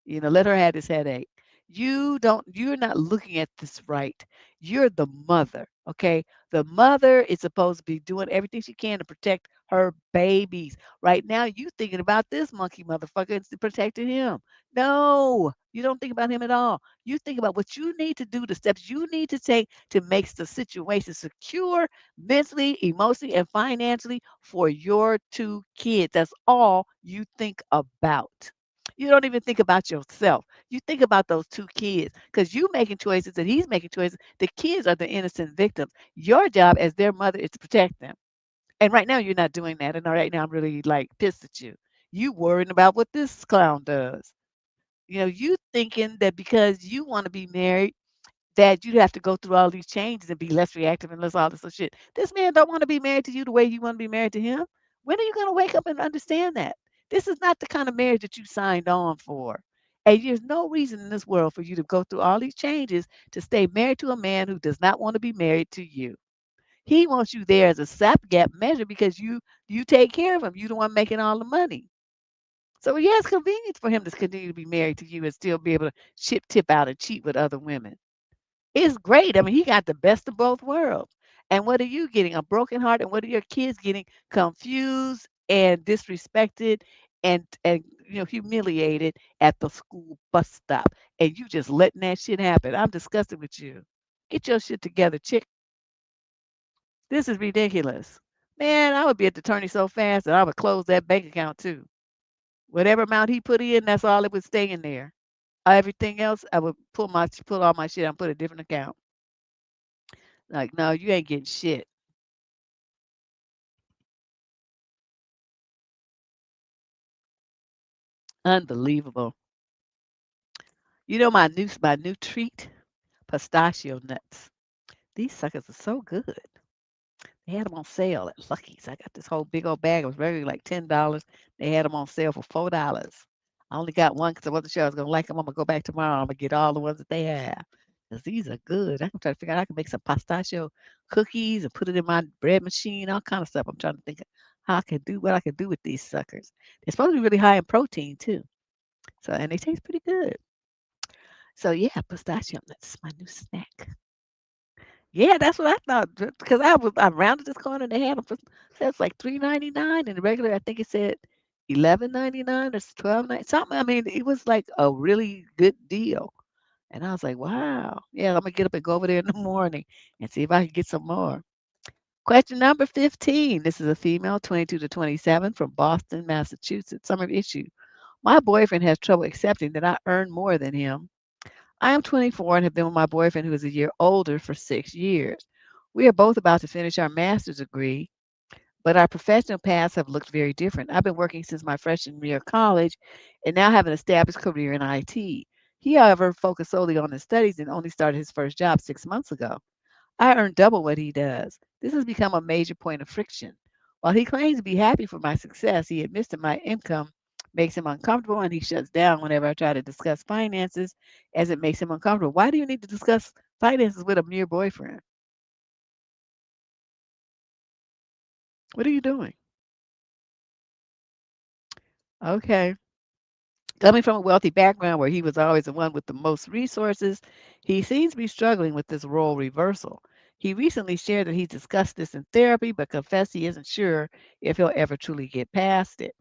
Let her have this headache. You're not looking at this right. You're the mother, okay? The mother is supposed to be doing everything she can to protect her babies. Right now, you thinking about this monkey motherfucker and protecting him. No, you don't think about him at all. You think about what you need to do, the steps you need to take to make the situation secure mentally, emotionally, and financially for your two kids. That's all you think about. You don't even think about yourself. You think about those two kids because you making choices and he's making choices. The kids are the innocent victims. Your job as their mother is to protect them. And right now you're not doing that. And right now I'm really like pissed at you. You worrying about what this clown does. You thinking that because you want to be married that you'd have to go through all these changes and be less reactive and less all this other shit. This man don't want to be married to you the way you want to be married to him. When are you going to wake up and understand that? This is not the kind of marriage that you signed on for. And there's no reason in this world for you to go through all these changes to stay married to a man who does not want to be married to you. He wants you there as a stopgap measure because you take care of him. You the one making all the money. So yeah, it's convenient for him to continue to be married to you and still be able to ship tip out and cheat with other women. It's great. I mean, he got the best of both worlds. And what are you getting? A broken heart, and what are your kids getting? Confused and disrespected and humiliated at the school bus stop. And you just letting that shit happen. I'm disgusted with you. Get your shit together, chick. This is ridiculous. Man, I would be at the attorney so fast that I would close that bank account too. Whatever amount he put in, that's all it would stay in there. Everything else, I would pull all my shit out and put a different account. Like, no, you ain't getting shit. Unbelievable. My new treat, pistachio nuts. These suckers are so good. They had them on sale at Lucky's. I got this whole big old bag. It was regularly like $10. They had them on sale for $4. I only got one because I wasn't sure I was gonna like them. I'm gonna go back tomorrow. I'm gonna get all the ones that they have. Because these are good. I'm trying to figure out how I can make some pistachio cookies and put it in my bread machine, all kind of stuff. I'm trying to think of how I can do what I can do with these suckers. They're supposed to be really high in protein too. So and they taste pretty good. So yeah, pistachio nuts, my new snack. Yeah, that's what I thought because I rounded this corner and they had them for says like 3.99 and the regular I think it said 11.99 or 12.99 something. I mean, it was like a really good deal. And I was like, wow. Yeah, I'm gonna get up and go over there in the morning and see if I can get some more. Question number 15. This is a female, 22 to 27 from Boston, Massachusetts. Summer issue. My boyfriend has trouble accepting that I earn more than him. I am 24 and have been with my boyfriend, who is a year older, for 6 years. We are both about to finish our master's degree, but our professional paths have looked very different. I've been working since my freshman year of college and now have an established career in IT. He, however, focused solely on his studies and only started his first job 6 months ago. I earn double what he does. This has become a major point of friction. While he claims to be happy for my success, he admits that my income makes him uncomfortable and he shuts down whenever I try to discuss finances as it makes him uncomfortable. Why do you need to discuss finances with a mere boyfriend? What are you doing? Okay. Coming from a wealthy background where he was always the one with the most resources, he seems to be struggling with this role reversal. He recently shared that he's discussed this in therapy, but confessed he isn't sure if he'll ever truly get past it.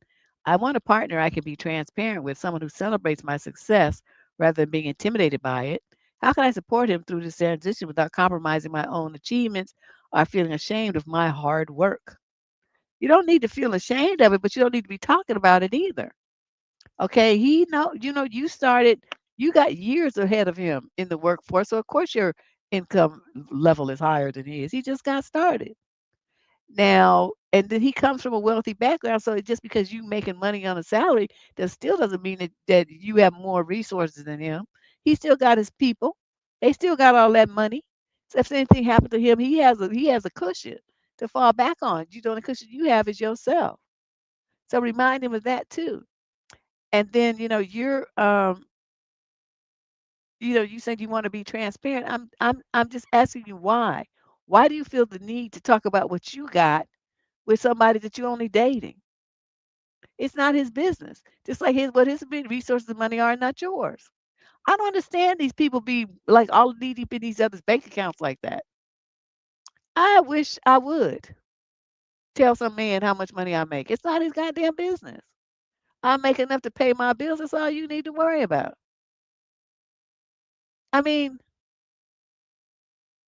I want a partner I can be transparent with, someone who celebrates my success rather than being intimidated by it? How can I support him through this transition without compromising my own achievements or feeling ashamed of my hard work? You don't need to feel ashamed of it, but you don't need to be talking about it either. Okay, you started, you got years ahead of him in the workforce, so of course your income level is higher than his. He just got started. Now, and then he comes from a wealthy background, so just because you making money on a salary, that still doesn't mean that you have more resources than him. He still got his people. They still got all that money. So if anything happened to him, he has a cushion to fall back on. You know, the cushion you have is yourself. So remind him of that too. And then, you said you want to be transparent. I'm just asking you why. Why do you feel the need to talk about what you got with somebody that you're only dating? It's not his business. Just like what his resources and money are not yours. I don't understand these people be like all knee deep in these others' bank accounts like that. I wish I would tell some man how much money I make. It's not his goddamn business. I make enough to pay my bills. That's all you need to worry about. I mean,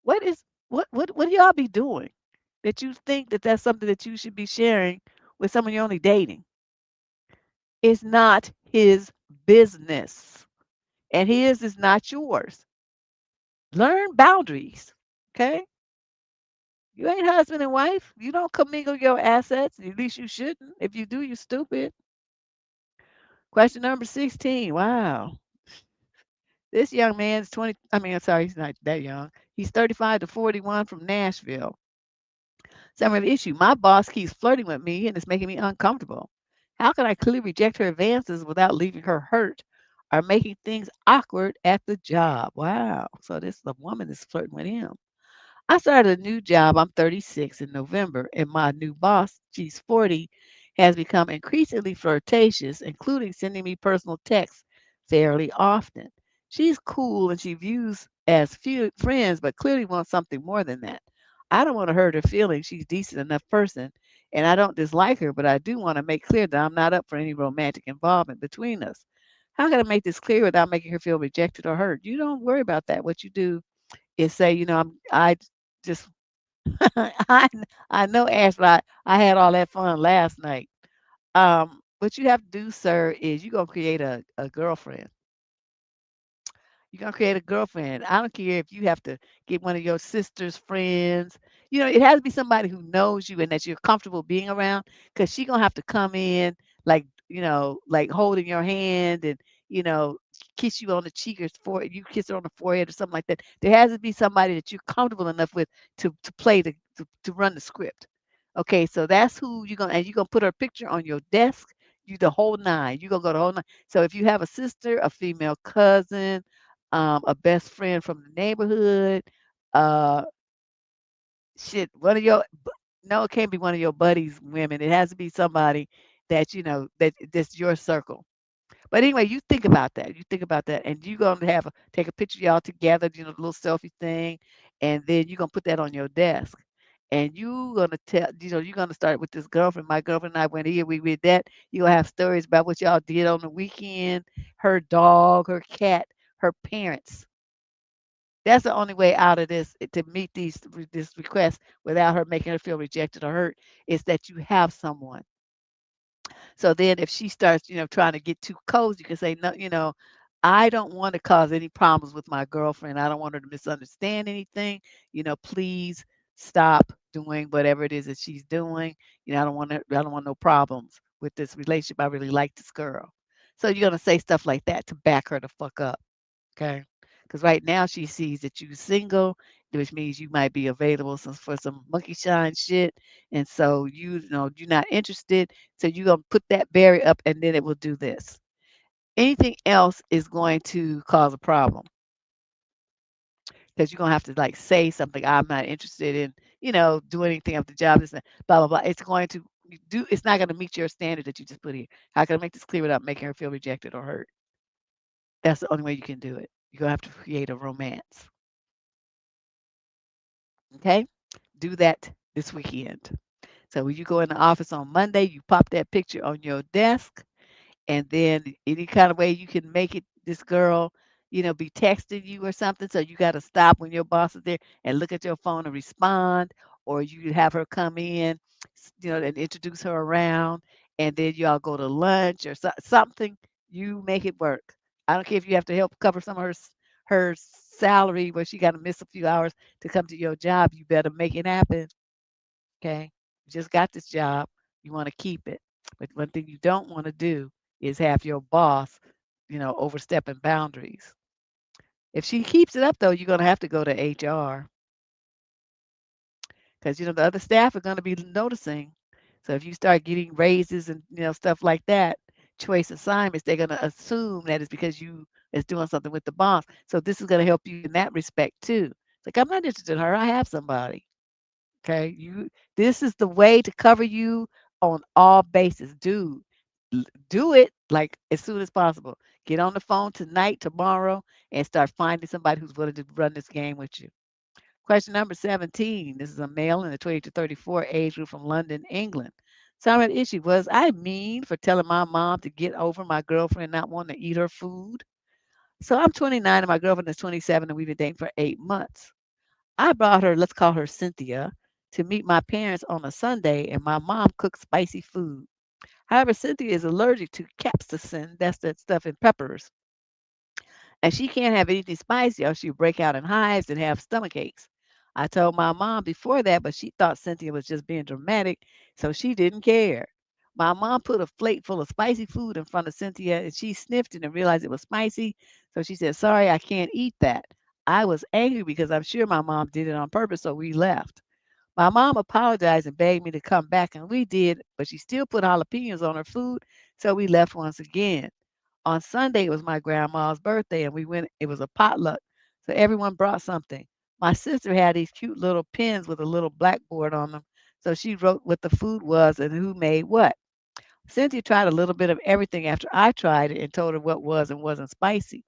what is what do y'all be doing that you think that that's something that you should be sharing with someone you're only dating? It's not his business, and his is not yours. Learn boundaries, okay? You ain't husband and wife. You don't commingle your assets. At least you shouldn't. If you do, you're stupid. Question number 16. Wow. This young man's 20. I mean, I'm sorry, he's not that young. He's 35 to 41 from Nashville. Summary of the issue. My boss keeps flirting with me and it's making me uncomfortable. How can I clearly reject her advances without leaving her hurt or making things awkward at the job? Wow. So this the woman is flirting with him. I started a new job. I'm 36 in November, and my new boss, she's 40, has become increasingly flirtatious, including sending me personal texts fairly often. She's cool and she views as few friends, but clearly wants something more than that. I don't want to hurt her feelings. She's a decent enough person, and I don't dislike her, but I do want to make clear that I'm not up for any romantic involvement between us. How can I make this clear without making her feel rejected or hurt? You don't worry about that. What you do is say, I just I I know, Ashley, I had all that fun last night. What you have to do, sir, is you're gonna create a girlfriend. You're gonna create a girlfriend. I don't care if you have to get one of your sister's friends. It has to be somebody who knows you and that you're comfortable being around. Cause she gonna have to come in like, like holding your hand and, you know, kiss you on the cheek or you kiss her on the forehead or something like that. There has to be somebody that you're comfortable enough with to play to run the script. Okay, so that's who you're gonna put her picture on your desk. You the whole nine. You're gonna go the whole nine. So if you have a sister, a female cousin, a best friend from the neighborhood, uh, shit, no, it can't be one of your buddies' women. It has to be somebody that's your circle. But anyway, you think about that. You think about that, and you're gonna take a picture of y'all together, the little selfie thing, and then you're gonna put that on your desk. And you're gonna start with this girlfriend. My girlfriend and I went here, we did that. You're gonna have stories about what y'all did on the weekend, her dog, her cat, her parents. That's the only way out of this to meet this request without her making her feel rejected or hurt is that you have someone. So then if she starts, trying to get too cozy, you can say, no, I don't want to cause any problems with my girlfriend. I don't want her to misunderstand anything. Please stop doing whatever it is that she's doing. I don't want no problems with this relationship. I really like this girl. So you're gonna say stuff like that to back her the fuck up. Okay. Because right now she sees that you're single, which means you might be available for some monkey shine shit. And so you're not interested. So you're gonna put that barrier up and then it will do this. Anything else is going to cause a problem because you're gonna have to like say something. I'm not interested in, doing anything of the job. This, blah blah blah. It's not gonna meet your standard that you just put here. How can I make this clear without making her feel rejected or hurt? That's the only way you can do it. You're gonna have to create a romance. Okay? Do that this weekend. So when you go in the office on Monday, you pop that picture on your desk, and then any kind of way you can make it, this girl, be texting you or something, so you got to stop when your boss is there and look at your phone and respond, or you have her come in, and introduce her around, and then y'all go to lunch or something. You make it work. I don't care if you have to help cover some of her salary where she got to miss a few hours to come to your job. You better make it happen. Okay, you just got this job. You want to keep it, but one thing you don't want to do is have your boss, overstepping boundaries. If she keeps it up, though, you're gonna have to go to HR because the other staff are gonna be noticing. So if you start getting raises and stuff like that, choice assignments, they're gonna assume that it's because you is doing something with the boss. So this is gonna help you in that respect too. It's like I'm not interested in her. I have somebody. Okay, this is the way to cover you on all bases. Do it like as soon as possible. Get on the phone tonight, tomorrow, and start finding somebody who's willing to run this game with you. Question number 17. This is a male in the 20 to 34 age group from London, England. Summary issue: was I mean for telling my mom to get over my girlfriend not wanting to eat her food? So I'm 29 and my girlfriend is 27 and we've been dating for 8 months. I brought her, let's call her Cynthia, to meet my parents on a Sunday, and my mom cooked spicy food. However, Cynthia is allergic to capsaicin, that's that stuff in peppers, and she can't have anything spicy or she'll break out in hives and have stomach aches. I told my mom before that, but she thought Cynthia was just being dramatic, so she didn't care. My mom put a plate full of spicy food in front of Cynthia, and she sniffed it and realized it was spicy, so she said, "Sorry, I can't eat that." I was angry because I'm sure my mom did it on purpose, so we left. My mom apologized and begged me to come back, and we did, but she still put jalapenos on her food, so we left once again. On Sunday, it was my grandma's birthday, and we went, it was a potluck, so everyone brought something. My sister had these cute little pens with a little blackboard on them, so she wrote what the food was and who made what. Cynthia tried a little bit of everything after I tried it and told her what was and wasn't spicy.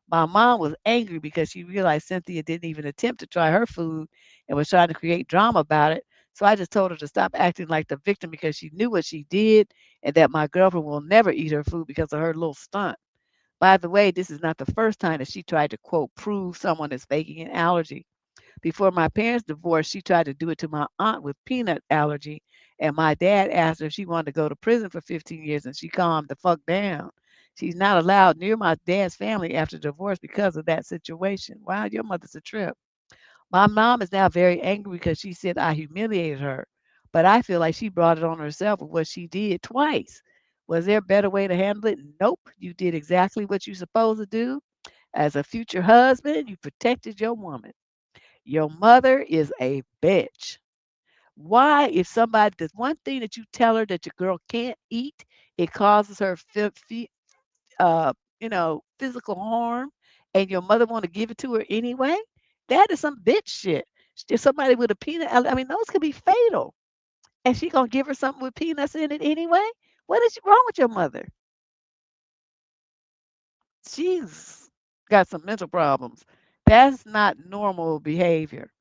My mom was angry because she realized Cynthia didn't even attempt to try her food and was trying to create drama about it. So I just told her to stop acting like the victim because she knew what she did and that my girlfriend will never eat her food because of her little stunt. By the way, this is not the first time that she tried to, quote, prove someone is faking an allergy. Before my parents divorced, she tried to do it to my aunt with peanut allergy, and my dad asked her if she wanted to go to prison for 15 years, and she calmed the fuck down. She's not allowed near my dad's family after divorce because of that situation. Wow, your mother's a trip. My mom is now very angry because she said I humiliated her, but I feel like she brought it on herself with what she did twice. Was there a better way to handle it? Nope. You did exactly what you're supposed to do. As a future husband, you protected your woman. Your mother is a bitch. Why, if somebody, the one thing that you tell her that your girl can't eat, it causes her uh, physical harm, and your mother want to give it to her anyway? That is some bitch shit. If somebody with a peanut, I mean, those could be fatal, and she gonna give her something with peanuts in it anyway. What is wrong with your mother? She's got some mental problems. That's not normal behavior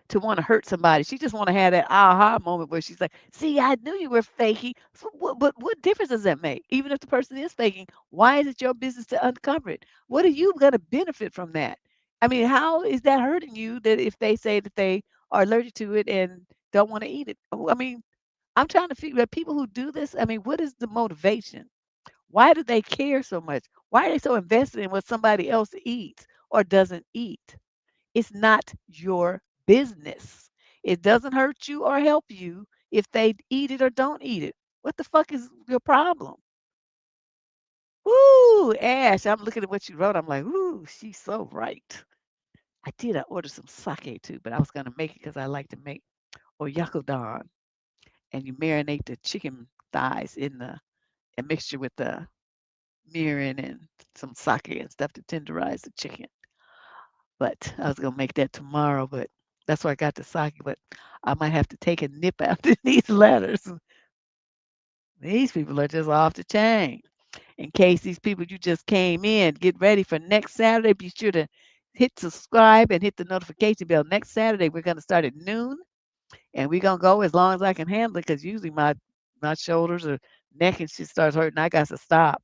to want to hurt somebody. She just want to have that aha moment where she's like, "See, I knew you were faking." So what difference does that make? Even if the person is faking, why is it your business to uncover it? What are you going to benefit from that? I mean, how is that hurting you that if they say that they are allergic to it and don't want to eat it? I mean, I'm trying to figure out people who do this. I mean, what is the motivation? Why do they care so much? Why are they so invested in what somebody else eats or doesn't eat? It's not your business. It doesn't hurt you or help you if they eat it or don't eat it. What the fuck is your problem? Ooh, Ash, I'm looking at what you wrote. I'm like, ooh, she's so right. I ordered some sake too, but I was gonna make it because I like to make oyakodon, and you marinate the chicken thighs in the a mixture with the mirin and some sake and stuff to tenderize the chicken. But I was gonna make that tomorrow, but that's where I got the sake. But I might have to take a nip after these letters. These people are just off the chain. In case these people you just came in, get ready for next Saturday. Be sure to hit subscribe and hit the notification bell. Next Saturday we're gonna start at noon, and we're gonna go as long as I can handle it because usually my shoulders or neck and shit starts hurting. I got to stop.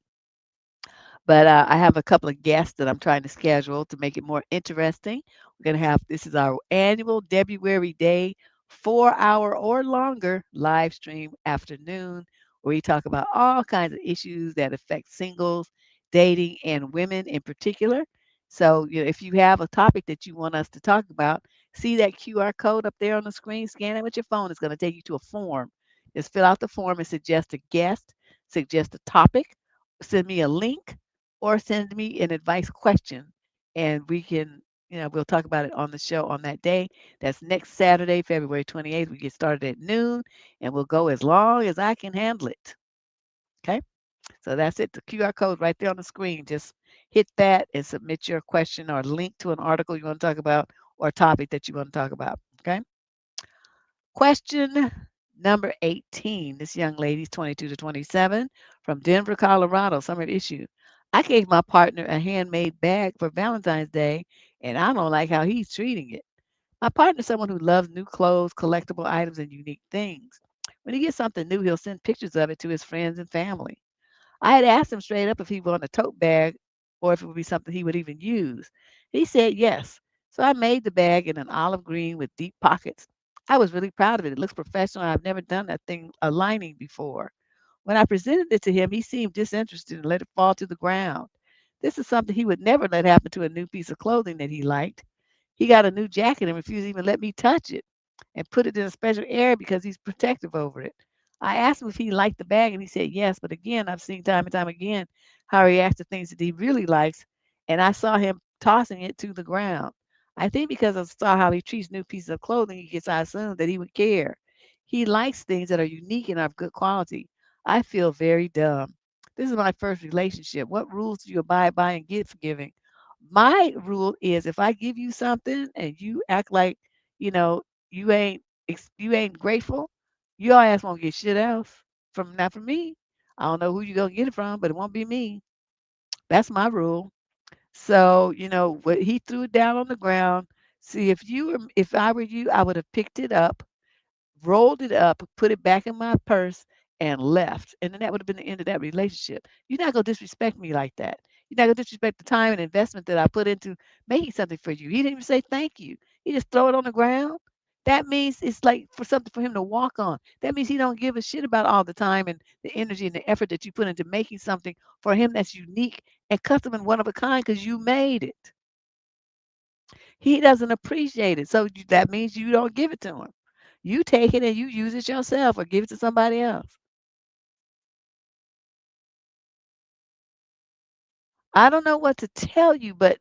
But I have a couple of guests that I'm trying to schedule to make it more interesting. We're going to have this is our annual February Day 4 hour or longer live stream afternoon where we talk about all kinds of issues that affect singles, dating, and women in particular. So, if you have a topic that you want us to talk about, see that QR code up there on the screen, scan it with your phone. It's going to take you to a form. Just fill out the form and suggest a guest, suggest a topic, send me a link, or send me an advice question, and we can, we'll talk about it on the show on that day. That's next Saturday, February 28th. We get started at noon, and we'll go as long as I can handle it. Okay? So that's it. The QR code right there on the screen. Just hit that and submit your question or link to an article you want to talk about or a topic that you want to talk about. Okay? Question number 18. This young lady's 22 to 27 from Denver, Colorado. Summer issue. I gave my partner a handmade bag for Valentine's Day, and I don't like how he's treating it. My partner's someone who loves new clothes, collectible items, and unique things. When he gets something new, he'll send pictures of it to his friends and family. I had asked him straight up if he wanted a tote bag or if it would be something he would even use. He said yes. So I made the bag in an olive green with deep pockets. I was really proud of it. It looks professional. I've never done that thing, a lining before. When I presented it to him, he seemed disinterested and let it fall to the ground. This is something he would never let happen to a new piece of clothing that he liked. He got a new jacket and refused to even let me touch it and put it in a special area because he's protective over it. I asked him if he liked the bag, and he said yes. But again, I've seen time and time again how he reacts to things that he really likes, and I saw him tossing it to the ground. I think because I saw how he treats new pieces of clothing, he gets I assumed that he would care. He likes things that are unique and of good quality. I feel very dumb. This is my first relationship. What rules do you abide by in gift giving? My rule is if I give you something and you act like, you know, you ain't you ain't grateful, your ass won't get shit else from not from me. I don't know who you gonna get it from, but it won't be me. That's my rule. So, what he threw it down on the ground. See, if I were you, I would have picked it up, rolled it up, put it back in my purse, and left. And then that would have been the end of that relationship. You're not going to disrespect me like that. You're not going to disrespect the time and investment that I put into making something for you. He didn't even say thank you. He just throw it on the ground. That means it's like for something for him to walk on. That means he don't give a shit about all the time and the energy and the effort that you put into making something for him that's unique and custom and one of a kind because you made it. He doesn't appreciate it. So that means you don't give it to him. You take it and you use it yourself or give it to somebody else. I don't know what to tell you, but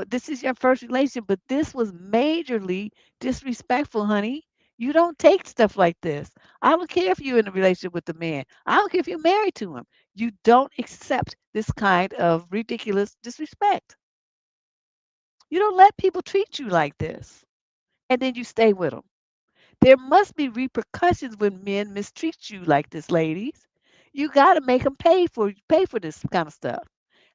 this is your first relationship, but this was majorly disrespectful, honey. You don't take stuff like this. I don't care if you're in a relationship with the man. I don't care if you're married to him. You don't accept this kind of ridiculous disrespect. You don't let people treat you like this, and then you stay with them. There must be repercussions when men mistreat you like this, ladies. You got to make them pay for this kind of stuff.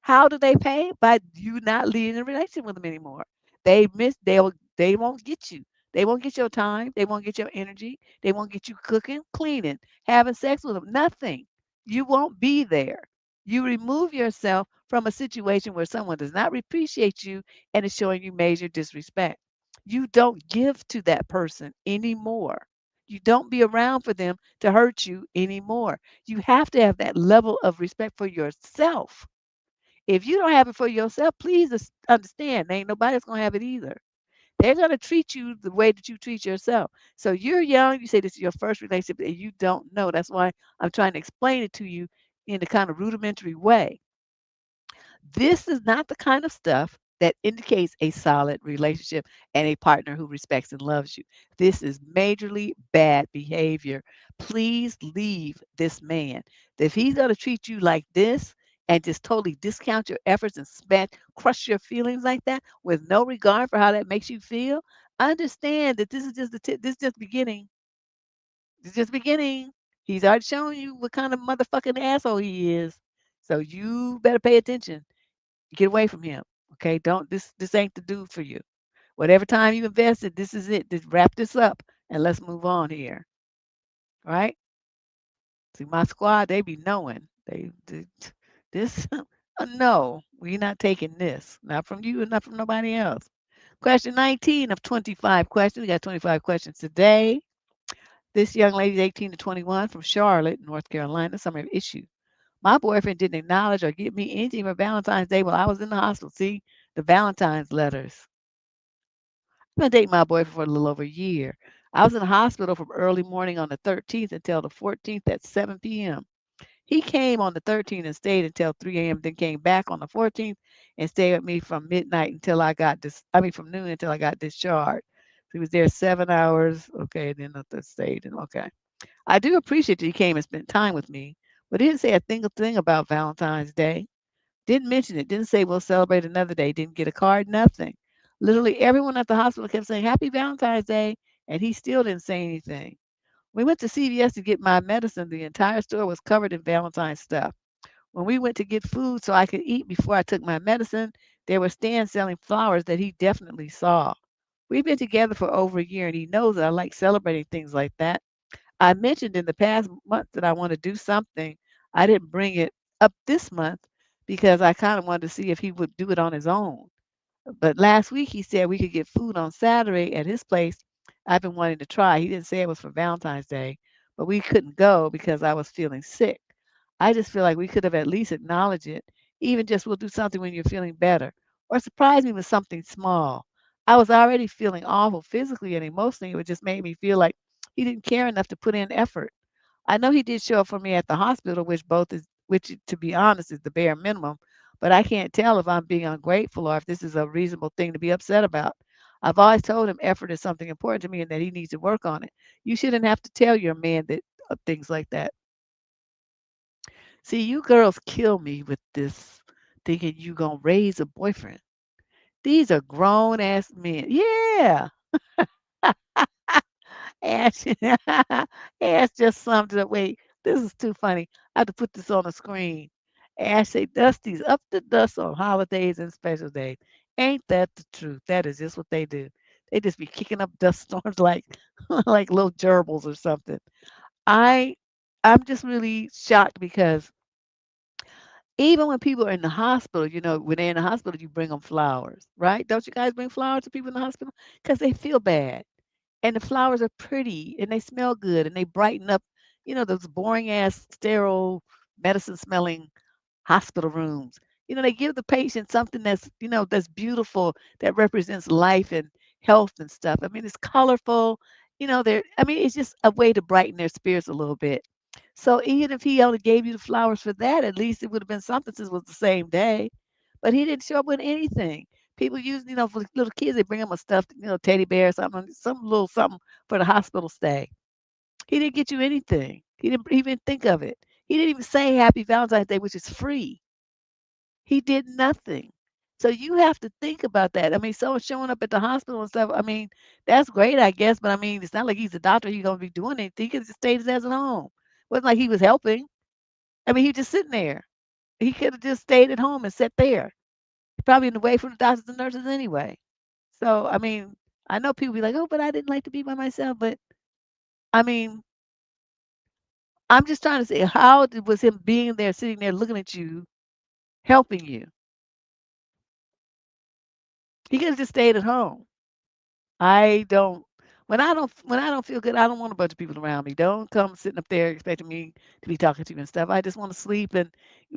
How do they pay? By you not leading a relationship with them anymore. They won't get you. They won't get your time. They won't get your energy. They won't get you cooking, cleaning, having sex with them. Nothing. You won't be there. You remove yourself from a situation where someone does not appreciate you and is showing you major disrespect. You don't give to that person anymore. You don't be around for them to hurt you anymore. You have to have that level of respect for yourself. If you don't have it for yourself, please understand, ain't nobody else gonna have it either. They're gonna treat you the way that you treat yourself. So you're young, you say this is your first relationship and you don't know. That's why I'm trying to explain it to you in a kind of rudimentary way. This is not the kind of stuff that indicates a solid relationship and a partner who respects and loves you. This is majorly bad behavior. Please leave this man. If he's going to treat you like this and just totally discount your efforts and crush your feelings like that with no regard for how that makes you feel, understand that this is just the tip. This is just beginning. This is just beginning. He's already shown you what kind of motherfucking asshole he is. So you better pay attention. Get away from him. Okay. Don't this ain't the dude for you. Whatever time you invested, this is it. Just wrap this up and let's move on here. Right? See, my squad, they be knowing. They this No, we're not taking this. Not from you and not from nobody else. Question 19 of 25 questions. We got 25 questions today. This young lady is 18 to 21 from Charlotte, North Carolina. Summary of issue. My boyfriend didn't acknowledge or give me anything for Valentine's Day while I was in the hospital. See, the Valentine's letters. I've been dating my boyfriend for a little over a year. I was in the hospital from early morning on the 13th until the 14th at 7 p.m. He came on the 13th and stayed until 3 a.m., then came back on the 14th and stayed with me from midnight until I got from noon until I got discharged. He was there 7 hours. Okay, then I stayed. And okay. I do appreciate that he came and spent time with me, but he didn't say a single thing about Valentine's Day. Didn't mention it. Didn't say we'll celebrate another day. Didn't get a card. Nothing. Literally everyone at the hospital kept saying Happy Valentine's Day, and he still didn't say anything. We went to CVS to get my medicine. The entire store was covered in Valentine's stuff. When we went to get food so I could eat before I took my medicine, there were stands selling flowers that he definitely saw. We've been together for over a year, and he knows that I like celebrating things like that. I mentioned in the past month that I want to do something. I didn't bring it up this month because I kind of wanted to see if he would do it on his own. But last week he said we could get food on Saturday at his place. I've been wanting to try. He didn't say it was for Valentine's Day, but we couldn't go because I was feeling sick. I just feel like we could have at least acknowledged it, even just we'll do something when you're feeling better, or surprise me with something small. I was already feeling awful physically and emotionally. It just made me feel like he didn't care enough to put in effort. I know he did show up for me at the hospital, which to be honest is the bare minimum, but I can't tell if I'm being ungrateful or if this is a reasonable thing to be upset about. I've always told him effort is something important to me and that he needs to work on it. You shouldn't have to tell your man that things like that. See, you girls kill me with this thinking you gonna raise a boyfriend. These are grown ass men. Yeah. Ash, Ash just summed it up. Wait, this is too funny. I have to put this on the screen. Ash say, Dusty's up to dust on holidays and special days. Ain't that the truth? That is just what they do. They just be kicking up dust storms like like little gerbils or something. I I'm just really shocked because even when people are in the hospital, when they're in the hospital, you bring them flowers, right? Don't you guys bring flowers to people in the hospital? Because they feel bad. And the flowers are pretty and they smell good and they brighten up, those boring ass, sterile, medicine smelling hospital rooms. They give the patient something that's beautiful, that represents life and health and stuff. I mean, it's colorful. It's just a way to brighten their spirits a little bit. So even if he only gave you the flowers for that, at least it would have been something since it was the same day. But he didn't show up with anything. People use, for little kids, they bring them a stuffed, teddy bear or something, some little something for the hospital stay. He didn't get you anything. He didn't even think of it. He didn't even say Happy Valentine's Day, which is free. He did nothing. So you have to think about that. I mean, someone showing up at the hospital and stuff, I mean, that's great, I guess, but I mean, it's not like he's a doctor, he's gonna be doing anything. He could have just stayed his ass at home. Wasn't like he was helping. I mean, he was just sitting there. He could have just stayed at home and sat there. Probably in the way from the doctors and nurses anyway. So, I mean, I know people be like, "Oh, but I didn't like to be by myself." But I mean, I'm just trying to say, was him being there, sitting there, looking at you, helping you? He could have just stayed at home. I don't when I don't feel good, I don't want a bunch of people around me. Don't come sitting up there expecting me to be talking to you and stuff. I just want to sleep and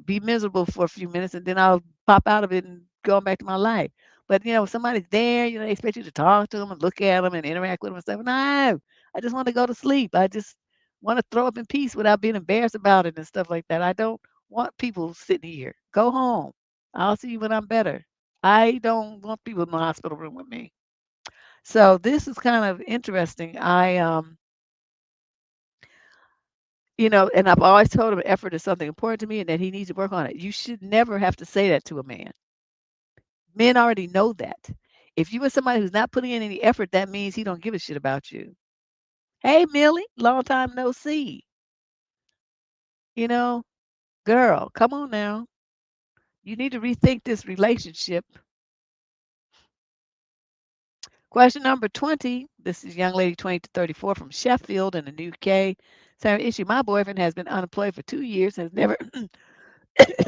be miserable for a few minutes and then I'll pop out of it and go back to my life. But if somebody's there, they expect you to talk to them and look at them and interact with them and stuff. No, I just want to go to sleep. I just want to throw up in peace without being embarrassed about it and stuff like that. I don't want people sitting here. Go home. I'll see you when I'm better. I don't want people in the hospital room with me. So this is kind of interesting. And I've always told him effort is something important to me and that he needs to work on it. You should never have to say that to a man. Men already know that. If you are somebody who's not putting in any effort, that means he don't give a shit about you. Hey, Millie, long time no see. You know, girl, come on now. You need to rethink this relationship. Question number 20. This is young lady 20 to 34 from Sheffield in the UK. Same issue. My boyfriend has been unemployed for 2 years and has never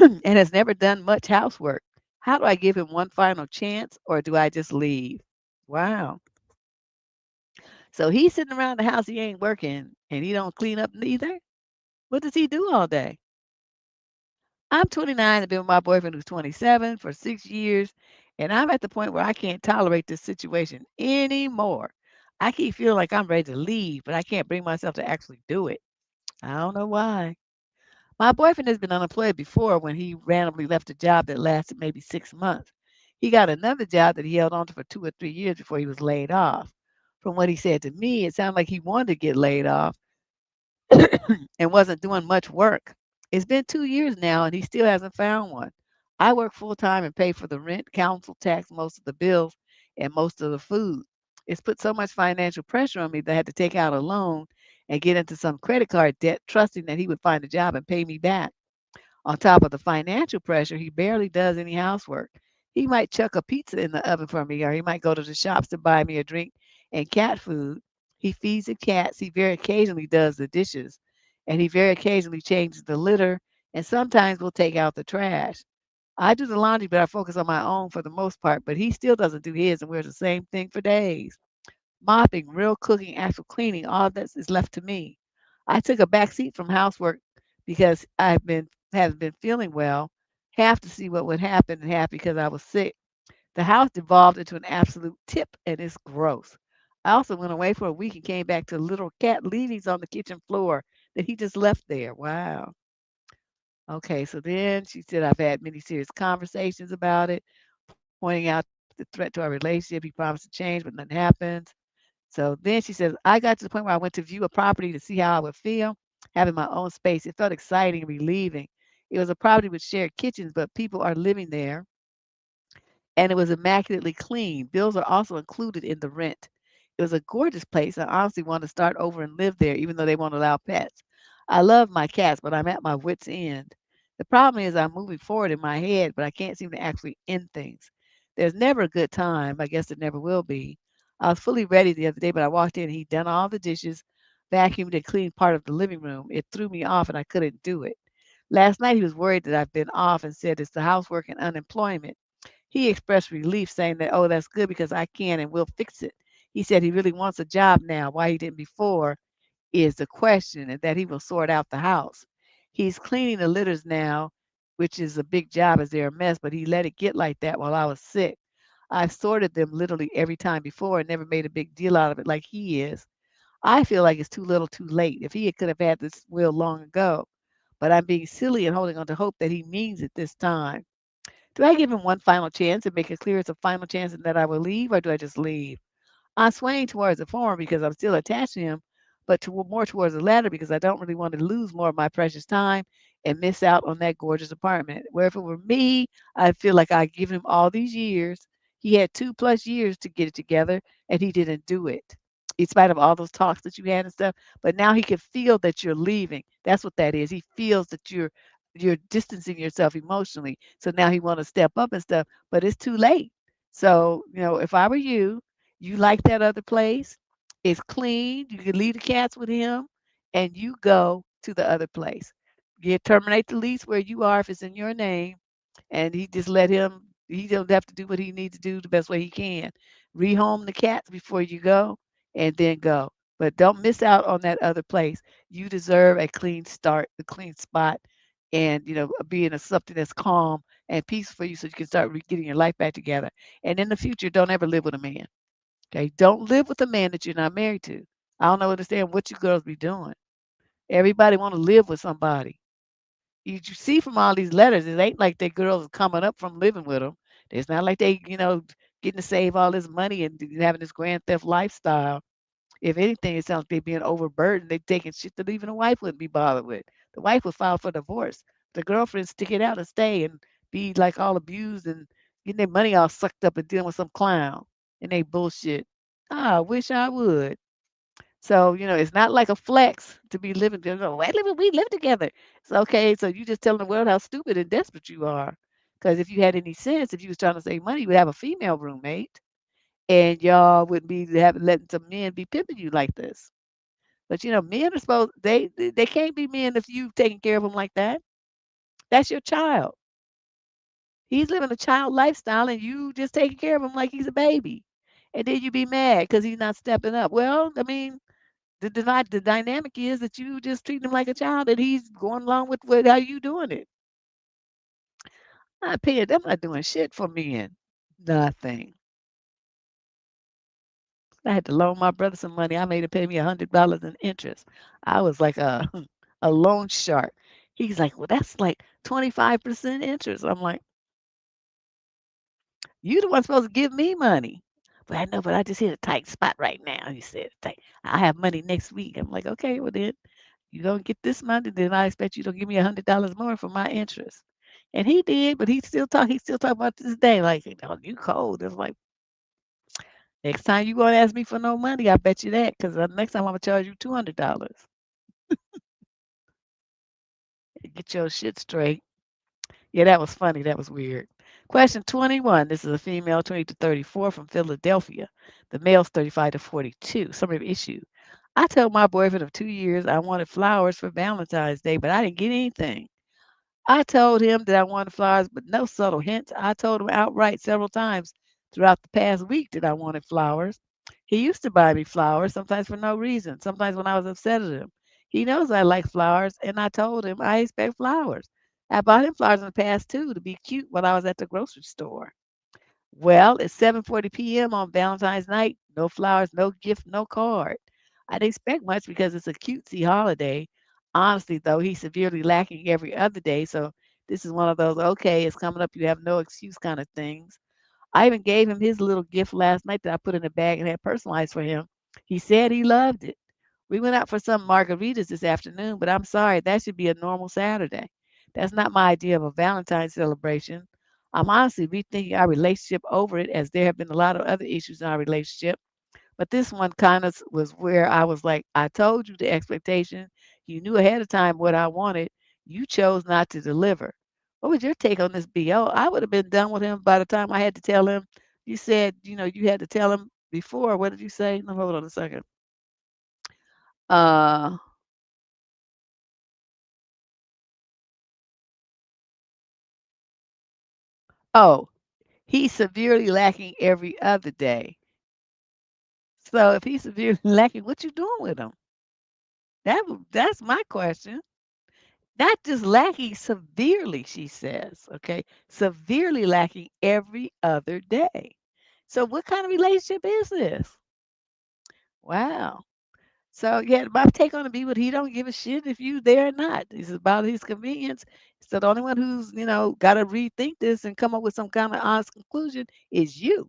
and has never done much housework. How do I give him one final chance or do I just leave? Wow. So he's sitting around the house, he ain't working and he don't clean up neither. What does he do all day? I'm 29 and been with my boyfriend who's 27 for 6 years, and I'm at the point where I can't tolerate this situation anymore. I keep feeling like I'm ready to leave, but I can't bring myself to actually do it. I don't know why. My boyfriend has been unemployed before when he randomly left a job that lasted maybe 6 months. He got another job that he held on to for 2 or 3 years before he was laid off. From what he said to me, it sounded like he wanted to get laid off and wasn't doing much work. It's been 2 years now and he still hasn't found one. I work full time and pay for the rent, council tax, most of the bills, and most of the food. It's put so much financial pressure on me that I had to take out a loan and get into some credit card debt, trusting that he would find a job and pay me back. On top of the financial pressure, he barely does any housework. He might chuck a pizza in the oven for me, or he might go to the shops to buy me a drink and cat food. He feeds the cats. He very occasionally does the dishes, and he very occasionally changes the litter, and sometimes we'll take out the trash. I do the laundry, but I focus on my own for the most part, but he still doesn't do his and wears the same thing for days. Mopping, real cooking, actual cleaning, all this is left to me. I took a back seat from housework because haven't been feeling well, half to see what would happen and half because I was sick. The house devolved into an absolute tip and it's gross. I also went away for a week and came back to little cat leavings on the kitchen floor that he just left there. Wow. Okay, so then she said, I've had many serious conversations about it, pointing out the threat to our relationship. He promised to change, but nothing happens. So then she says, I got to the point where I went to view a property to see how I would feel having my own space. It felt exciting and relieving. It was a property with shared kitchens, but people are living there and it was immaculately clean. Bills are also included in the rent. It was a gorgeous place. I honestly want to start over and live there, even though they won't allow pets. I love my cats, but I'm at my wits' end. The problem is I'm moving forward in my head, but I can't seem to actually end things. There's never a good time. I guess there never will be. I was fully ready the other day, but I walked in and he'd done all the dishes, vacuumed and cleaned part of the living room. It threw me off and I couldn't do it. Last night he was worried that I've been off and said it's the housework and unemployment. He expressed relief, saying that, oh, that's good because I can and will fix it. He said he really wants a job now. Why he didn't before is the question, and that he will sort out the house. He's cleaning the litters now, which is a big job as they're a mess, but he let it get like that while I was sick. I've sorted them literally every time before and never made a big deal out of it like he is. I feel like it's too little too late. If he could have had this will long ago, but I'm being silly and holding on to hope that he means it this time. Do I give him one final chance and make it clear it's a final chance and that I will leave, or do I just leave? I'm swaying towards the former because I'm still attached to him, but more towards the latter because I don't really want to lose more of my precious time and miss out on that gorgeous apartment. Where if it were me, I feel like I'd given him all these years. He had 2+ years to get it together, and he didn't do it, in spite of all those talks that you had and stuff. But now he can feel that you're leaving. That's what that is. He feels that you're distancing yourself emotionally. So now he want to step up and stuff, but it's too late. So, if I were you, you like that other place, it's clean, you can leave the cats with him, and you go to the other place. You terminate the lease where you are if it's in your name, and he just let him he don't have to do what he needs to do the best way he can. Rehome the cats before you go and then go. But don't miss out on that other place. You deserve a clean start, a clean spot, and being a something that's calm and peaceful for you so you can start getting your life back together. And in the future, don't ever live with a man. Okay, don't live with a man that you're not married to. I don't understand what you girls be doing. Everybody want to live with somebody. You see from all these letters, it ain't like they girls are coming up from living with them. It's not like they, getting to save all this money and having this grand theft lifestyle. If anything, it sounds like they're being overburdened. They taking shit that even a wife wouldn't be bothered with. The wife would file for divorce. The girlfriend stick it out and stay and be like all abused and getting their money all sucked up and dealing with some clown and they bullshit. I wish I would. So, it's not like a flex to be living together. Why we live together? It's okay. So you just telling the world how stupid and desperate you are. Because if you had any sense, if you was trying to save money, you would have a female roommate and y'all wouldn't be letting some men be pimping you like this. But men are supposed they can't be men if you taking care of them like that. That's your child. He's living a child lifestyle and you just taking care of him like he's a baby. And then you be mad because he's not stepping up. Well, I mean, the dynamic is that you just treat him like a child and he's going along with how you doing it. I'm paying them not doing shit for men. Nothing. I had to loan my brother some money. I made him pay me $100 in interest. I was like a a loan shark. He's like, well, that's like 25% interest. I'm like, you the one supposed to give me money. But I know, but I just hit a tight spot right now. He said, tight. I have money next week. I'm like, okay, well then you gonna get this money, then I expect you to give me $100 more for my interest. And he did, but he still talk about this day, like, oh, you cold. It's like next time you gonna ask me for no money, I bet you that, because next time I'm gonna charge you $200. Get your shit straight. Yeah, that was funny. That was weird. Question 21. This is a female 20 to 34 from Philadelphia. The male's 35 to 42. Summary of issue. I told my boyfriend of 2 years I wanted flowers for Valentine's Day, but I didn't get anything. I told him that I wanted flowers, but no subtle hints. I told him outright several times throughout the past week that I wanted flowers. He used to buy me flowers, sometimes for no reason, sometimes when I was upset at him. He knows I like flowers, and I told him I expect flowers. I bought him flowers in the past too to be cute when I was at the grocery store. Well, it's 7:40 p.m. on Valentine's night. No flowers, no gift, no card. I didn't expect much because it's a cutesy holiday. Honestly, though, he's severely lacking every other day, so this is one of those, okay, it's coming up, you have no excuse kind of things. I even gave him his little gift last night that I put in a bag and had personalized for him. He said he loved it. We went out for some margaritas this afternoon, but I'm sorry, that should be a normal Saturday. That's not my idea of a Valentine's celebration. I'm honestly rethinking our relationship over it, as there have been a lot of other issues in our relationship. But this one kind of was where I was like, I told you the expectation. You knew ahead of time what I wanted. You chose not to deliver. What was your take on this BO? I would have been done with him by the time I had to tell him. You said, you had to tell him before. What did you say? No, hold on a second. Uh, oh, he's severely lacking every other day. So if he's severely lacking, what you doing with him? That's my question. Not just lacking severely, she says, okay? Severely lacking every other day. So what kind of relationship is this? Wow. So yeah, my take on it be, but he don't give a shit if you there or not. It's about his convenience. So the only one who's, got to rethink this and come up with some kind of honest conclusion is you.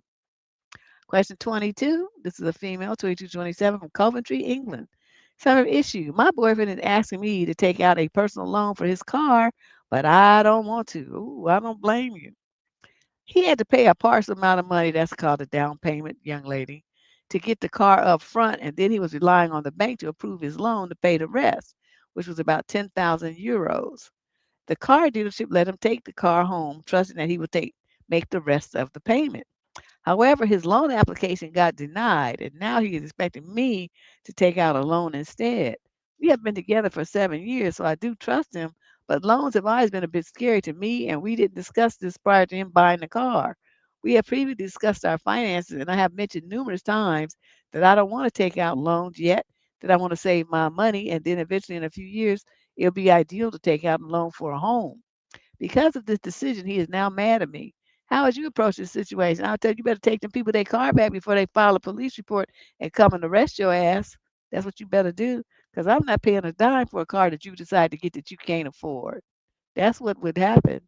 Question 22. This is a female, 2227 from Coventry, England. Summer issue. My boyfriend is asking me to take out a personal loan for his car, but I don't want to. Ooh, I don't blame you. He had to pay a partial amount of money, that's called a down payment, young lady, to get the car up front, and then he was relying on the bank to approve his loan to pay the rest, which was about 10,000 euros. The car dealership let him take the car home, trusting that he would make the rest of the payment. However, his loan application got denied, and now he is expecting me to take out a loan instead. We have been together for 7 years, so I do trust him, but loans have always been a bit scary to me, and we didn't discuss this prior to him buying the car. We have previously discussed our finances, and I have mentioned numerous times that I don't want to take out loans yet, that I want to save my money, and then eventually in a few years, it'll be ideal to take out a loan for a home. Because of this decision, he is now mad at me. How would you approach this situation? I'll tell you, you better take them people their car back before they file a police report and come and arrest your ass. That's what you better do. Because I'm not paying a dime for a car that you decide to get that you can't afford. That's what would happen.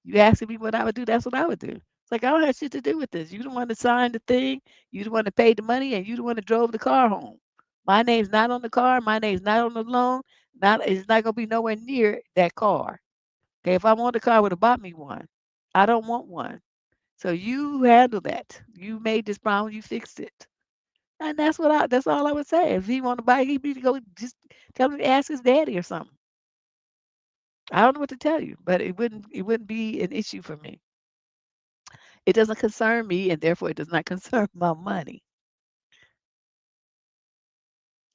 You asking me what I would do, that's what I would do. It's like, I don't have shit to do with this. You the one that signed the thing, you the one that paid the money, and you the one that drove the car home. My name's not on the car, my name's not on the loan, it's not gonna be nowhere near that car. Okay, if I wanted a car, I would have bought me one. I don't want one. So you handle that. You made this problem, you fixed it. And that's all I would say. If he want to buy it, he need to go just tell him to ask his daddy or something. I don't know what to tell you, but it wouldn't be an issue for me. It doesn't concern me, and therefore it does not concern my money.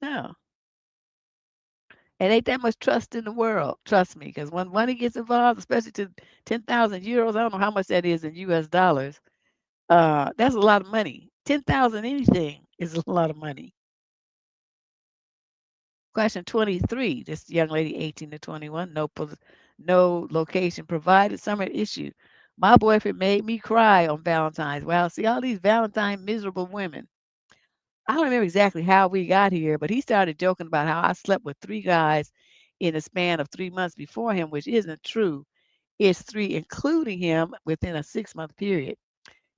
No. It ain't that much trust in the world. Trust me, because when money gets involved, especially to 10,000 euros, I don't know how much that is in US dollars. That's a lot of money. 10,000 anything is a lot of money. Question 23. This young lady, 18 to 21, no location provided. Summer issue. My boyfriend made me cry on Valentine's. Wow, see all these Valentine miserable women. I don't remember exactly how we got here, but he started joking about how I slept with three guys in a span of 3 months before him, which isn't true. It's three, including him, within a 6 month period.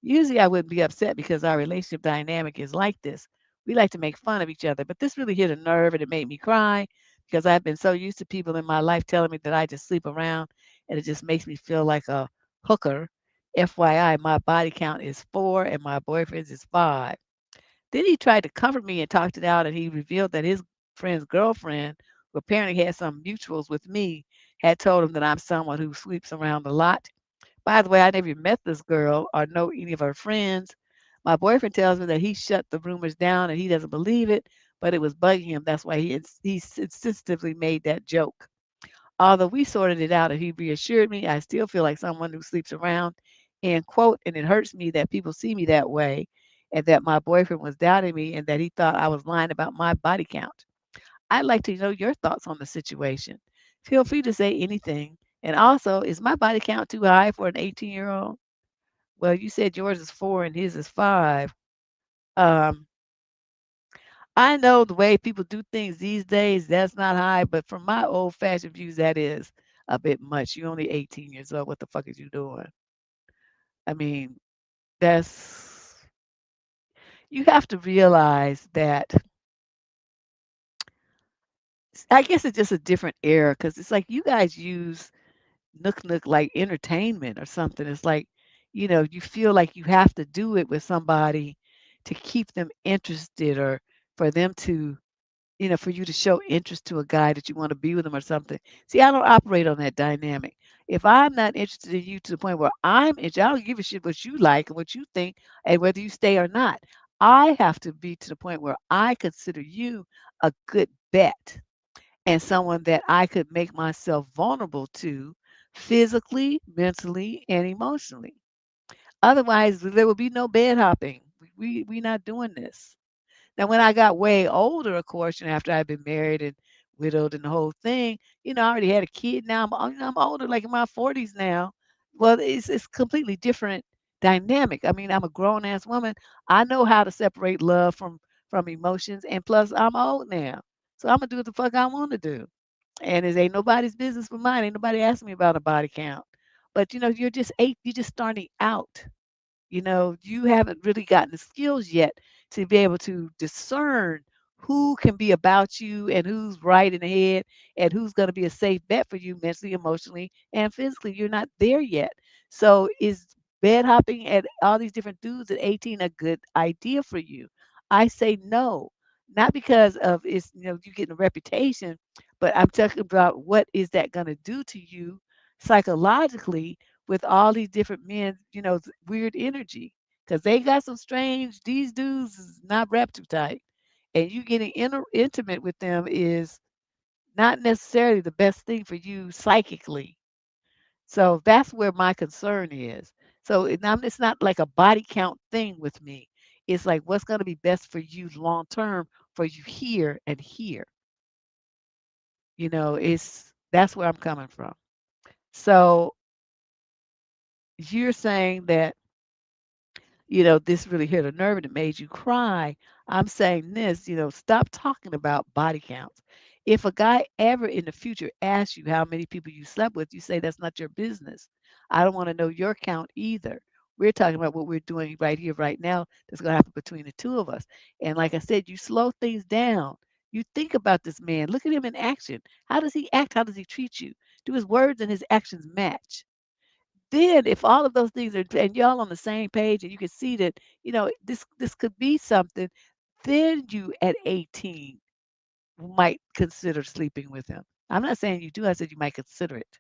Usually I wouldn't be upset because our relationship dynamic is like this. We like to make fun of each other, but this really hit a nerve and it made me cry because I've been so used to people in my life telling me that I just sleep around and it just makes me feel like a hooker. FYI, my body count is 4 and my boyfriend's is 5. Then he tried to comfort me and talked it out, and he revealed that his friend's girlfriend, who apparently had some mutuals with me, had told him that I'm someone who sleeps around a lot. By the way, I never met this girl or know any of her friends. My boyfriend tells me that he shut the rumors down and he doesn't believe it, but it was bugging him. That's why he sensitively made that joke. Although we sorted it out and he reassured me, I still feel like someone who sleeps around, end quote, and it hurts me that people see me that way and that my boyfriend was doubting me and that he thought I was lying about my body count. I'd like to know your thoughts on the situation. Feel free to say anything. And also, is my body count too high for an 18-year-old? Well, you said yours is 4 and his is 5. Um, I know the way people do things these days, that's not high, but from my old-fashioned views, that is a bit much. You're only 18 years old. What the fuck is you doing? I mean, that's you have to realize that I guess it's just a different era because it's like you guys use Nook Nook like entertainment or something. It's like, you feel like you have to do it with somebody to keep them interested or for them to, for you to show interest to a guy that you want to be with him or something. See, I don't operate on that dynamic. If I'm not interested in you to the point where I'm interested, I don't give a shit what you like and what you think and whether you stay or not. I have to be to the point where I consider you a good bet and someone that I could make myself vulnerable to physically, mentally, and emotionally. Otherwise, there will be no bed hopping. We not doing this. Now, when I got way older, of course, after I'd been married and widowed and the whole thing, I already had a kid. Now I'm older, like in my 40s now. Well, it's completely different dynamic. I mean, I'm a grown ass woman. I know how to separate love from emotions, and plus, I'm old now, so I'm gonna do what the fuck I want to do. And it ain't nobody's business but mine. Ain't nobody asking me about a body count. But you're just you're just starting out. You haven't really gotten the skills yet to be able to discern who can be about you and who's right in the head and who's going to be a safe bet for you mentally, emotionally, and physically. You're not there yet. So is bed hopping at all these different dudes at 18 a good idea for you? I say no. Not because of it's you getting a reputation, but I'm talking about what is that going to do to you psychologically with all these different men, weird energy. Because they got some strange, these dudes is not wrapped too tight. And you getting intimate with them is not necessarily the best thing for you psychically. So that's where my concern is. So it's not like a body count thing with me. It's like what's going to be best for you long term for you here and here. It's that's where I'm coming from. So you're saying that this really hit a nerve and it made you cry. I'm saying this, stop talking about body counts. If a guy ever in the future asks you how many people you slept with, you say that's not your business. I don't want to know your count either. We're talking about what we're doing right here, right now, that's going to happen between the two of us. And like I said, you slow things down. You think about this man. Look at him in action. How does he act? How does he treat you? Do his words and his actions match? Then if all of those things are and y'all on the same page and you can see that, this could be something, then you at 18 might consider sleeping with him. I'm not saying you do, I said you might consider it.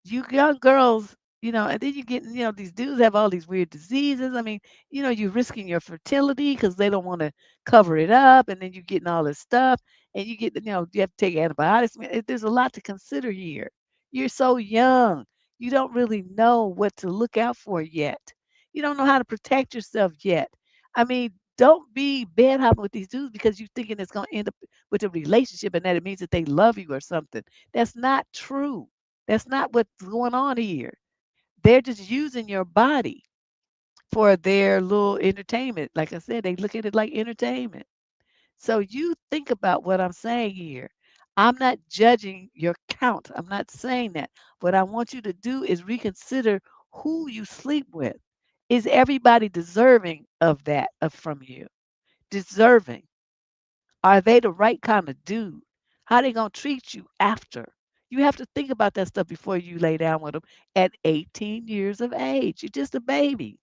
You young girls, And then you get, these dudes have all these weird diseases. I mean, you're risking your fertility because they don't want to cover it up, and then you're getting all this stuff, and you have to take antibiotics. I mean, there's a lot to consider here. You're so young. You don't really know what to look out for yet. You don't know how to protect yourself yet. I mean, don't be bed hopping with these dudes because you're thinking it's going to end up with a relationship and that it means that they love you or something. That's not true. That's not what's going on here. They're just using your body for their little entertainment. Like I said, they look at it like entertainment. So you think about what I'm saying here. I'm not judging your count. I'm not saying that. What I want you to do is reconsider who you sleep with. Is everybody deserving of that from you? Deserving. Are they the right kind of dude? How they gonna treat you after? You have to think about that stuff before you lay down with them at 18 years of age. You're just a baby.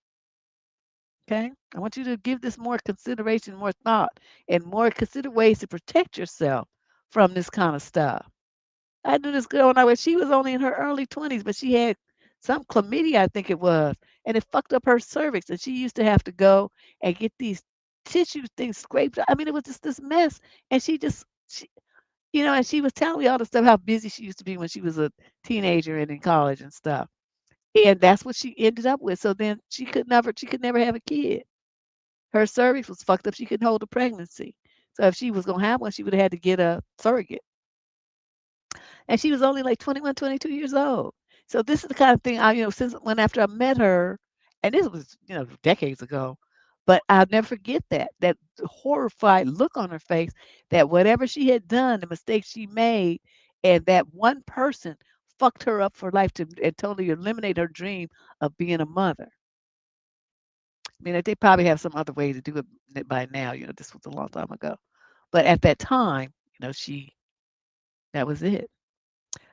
Okay? I want you to give this more consideration, more thought, and more consider ways to protect yourself from this kind of stuff. I knew this girl when she was only in her early 20s, but she had some chlamydia, I think it was, and it fucked up her cervix. And she used to have to go and get these tissue things scraped. I mean, it was just this mess. And and she was telling me all the stuff, how busy she used to be when she was a teenager and in college and stuff. And that's what she ended up with. So then she could never have a kid. Her cervix was fucked up. She couldn't hold a pregnancy. So if she was gonna have one, she would have had to get a surrogate. And she was only like 21, 22 years old. So this is the kind of thing since when after I met her, and this was, decades ago, but I'll never forget that horrified look on her face, that whatever she had done, the mistakes she made, and that one person fucked her up for life and totally eliminate her dream of being a mother. I mean, they probably have some other way to do it by now. This was a long time ago. But at that time, that was it.